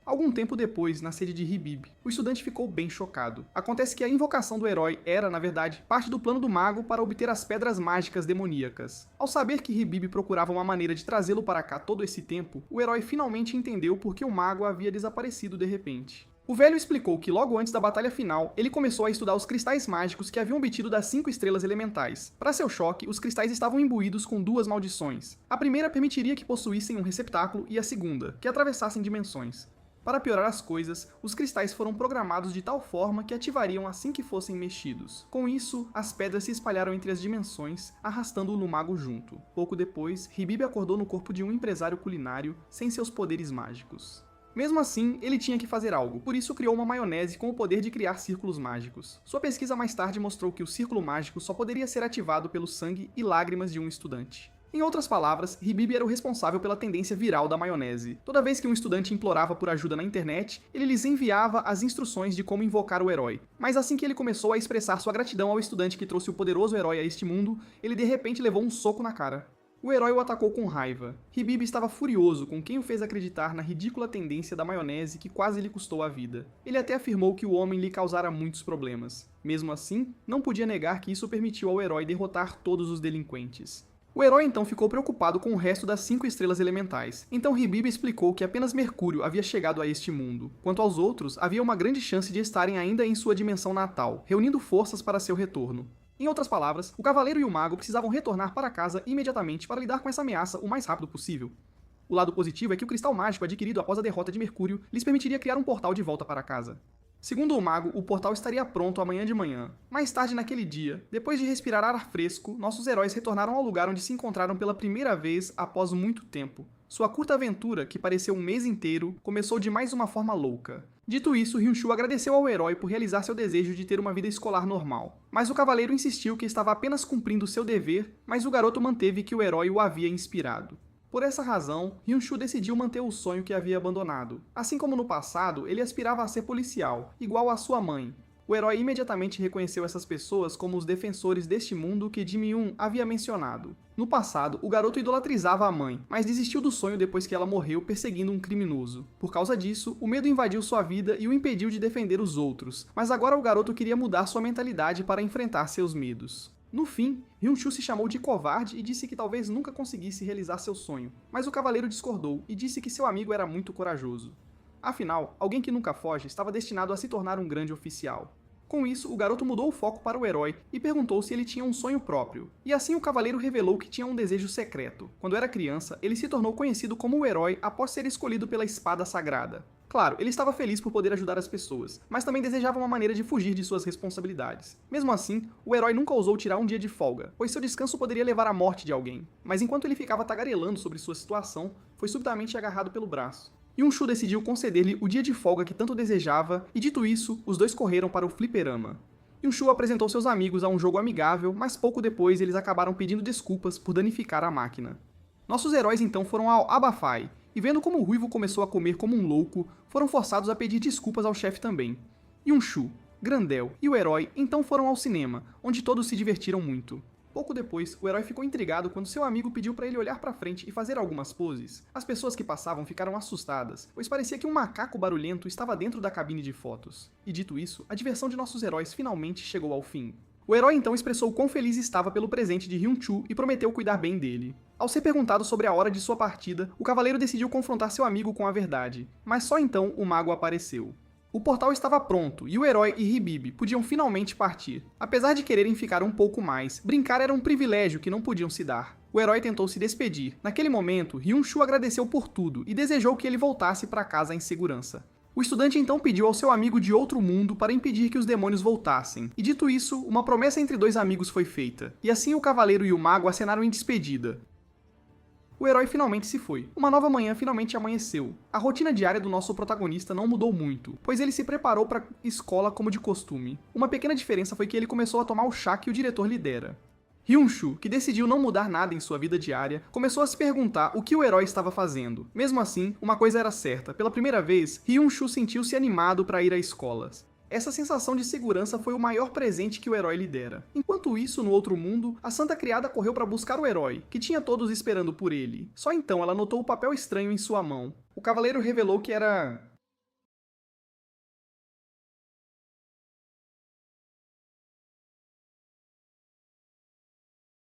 Algum tempo depois, na sede de Hibib, o estudante ficou bem chocado. Acontece que a invocação do herói era, na verdade, parte do plano do mago para obter as pedras mágicas demoníacas. Ao saber que Hibib procurava uma maneira de trazê-lo para cá todo esse tempo, o herói finalmente entendeu por que o mago havia desaparecido de repente. O velho explicou que logo antes da batalha final, ele começou a estudar os cristais mágicos que haviam obtido das 5 estrelas elementais. Para seu choque, os cristais estavam imbuídos com 2 maldições. A primeira permitiria que possuíssem um receptáculo e a segunda, que atravessassem dimensões. Para piorar as coisas, os cristais foram programados de tal forma que ativariam assim que fossem mexidos. Com isso, as pedras se espalharam entre as dimensões, arrastando-o no mago junto. Pouco depois, Hibib acordou no corpo de um empresário culinário, sem seus poderes mágicos. Mesmo assim, ele tinha que fazer algo, por isso criou uma maionese com o poder de criar círculos mágicos. Sua pesquisa mais tarde mostrou que o círculo mágico só poderia ser ativado pelo sangue e lágrimas de um estudante. Em outras palavras, Hibib era o responsável pela tendência viral da maionese. Toda vez que um estudante implorava por ajuda na internet, ele lhes enviava as instruções de como invocar o herói. Mas assim que ele começou a expressar sua gratidão ao estudante que trouxe o poderoso herói a este mundo, ele de repente levou um soco na cara. O herói o atacou com raiva. Hibib estava furioso com quem o fez acreditar na ridícula tendência da maionese que quase lhe custou a vida. Ele até afirmou que o homem lhe causara muitos problemas. Mesmo assim, não podia negar que isso permitiu ao herói derrotar todos os delinquentes. O herói então ficou preocupado com o resto das 5 estrelas elementais. Então Hibib explicou que apenas Mercúrio havia chegado a este mundo. Quanto aos outros, havia uma grande chance de estarem ainda em sua dimensão natal, reunindo forças para seu retorno. Em outras palavras, o cavaleiro e o mago precisavam retornar para casa imediatamente para lidar com essa ameaça o mais rápido possível. O lado positivo é que o cristal mágico adquirido após a derrota de Mercúrio lhes permitiria criar um portal de volta para casa. Segundo o mago, o portal estaria pronto amanhã de manhã. Mais tarde naquele dia, depois de respirar ar fresco, nossos heróis retornaram ao lugar onde se encontraram pela primeira vez após muito tempo. Sua curta aventura, que pareceu um mês inteiro, começou de mais uma forma louca. Dito isso, Hyunshu agradeceu ao herói por realizar seu desejo de ter uma vida escolar normal. Mas o cavaleiro insistiu que estava apenas cumprindo seu dever, mas o garoto manteve que o herói o havia inspirado. Por essa razão, Hyunshu decidiu manter o sonho que havia abandonado. Assim como no passado, ele aspirava a ser policial, igual à sua mãe. O herói imediatamente reconheceu essas pessoas como os defensores deste mundo que Jimyun havia mencionado. No passado, o garoto idolatrizava a mãe, mas desistiu do sonho depois que ela morreu perseguindo um criminoso. Por causa disso, o medo invadiu sua vida e o impediu de defender os outros, mas agora o garoto queria mudar sua mentalidade para enfrentar seus medos. No fim, Hyunshu se chamou de covarde e disse que talvez nunca conseguisse realizar seu sonho, mas o cavaleiro discordou e disse que seu amigo era muito corajoso. Afinal, alguém que nunca foge estava destinado a se tornar um grande oficial. Com isso, o garoto mudou o foco para o herói e perguntou se ele tinha um sonho próprio. E assim o cavaleiro revelou que tinha um desejo secreto. Quando era criança, ele se tornou conhecido como o herói após ser escolhido pela espada sagrada. Claro, ele estava feliz por poder ajudar as pessoas, mas também desejava uma maneira de fugir de suas responsabilidades. Mesmo assim, o herói nunca ousou tirar um dia de folga, pois seu descanso poderia levar à morte de alguém. Mas enquanto ele ficava tagarelando sobre sua situação, foi subitamente agarrado pelo braço. Hyunshu decidiu conceder-lhe o dia de folga que tanto desejava, e dito isso, os dois correram para o fliperama. Hyunshu apresentou seus amigos a um jogo amigável, mas pouco depois eles acabaram pedindo desculpas por danificar a máquina. Nossos heróis então foram ao Abafai, e vendo como o Ruivo começou a comer como um louco, foram forçados a pedir desculpas ao chefe também. Hyunshu, Grandel e o herói então foram ao cinema, onde todos se divertiram muito. Pouco depois, o herói ficou intrigado quando seu amigo pediu para ele olhar para frente e fazer algumas poses. As pessoas que passavam ficaram assustadas, pois parecia que um macaco barulhento estava dentro da cabine de fotos. E dito isso, a diversão de nossos heróis finalmente chegou ao fim. O herói então expressou quão feliz estava pelo presente de Hyunshu e prometeu cuidar bem dele. Ao ser perguntado sobre a hora de sua partida, o cavaleiro decidiu confrontar seu amigo com a verdade, mas só então o mago apareceu. O portal estava pronto e o herói e Hibib podiam finalmente partir. Apesar de quererem ficar um pouco mais, brincar era um privilégio que não podiam se dar. O herói tentou se despedir. Naquele momento, Hyunshu agradeceu por tudo e desejou que ele voltasse para casa em segurança. O estudante então pediu ao seu amigo de outro mundo para impedir que os demônios voltassem, e dito isso, uma promessa entre dois amigos foi feita, e assim o cavaleiro e o mago acenaram em despedida. O herói finalmente se foi. Uma nova manhã finalmente amanheceu. A rotina diária do nosso protagonista não mudou muito, pois ele se preparou para a escola como de costume. Uma pequena diferença foi que ele começou a tomar o chá que o diretor lhe dera. Hyunshu, que decidiu não mudar nada em sua vida diária, começou a se perguntar o que o herói estava fazendo. Mesmo assim, uma coisa era certa. Pela primeira vez, Hyunshu sentiu-se animado para ir à escola. Essa sensação de segurança foi o maior presente que o herói lhe dera. Enquanto isso, no outro mundo, a Santa Criada correu para buscar o herói, que tinha todos esperando por ele. Só então ela notou o papel estranho em sua mão. O cavaleiro revelou que era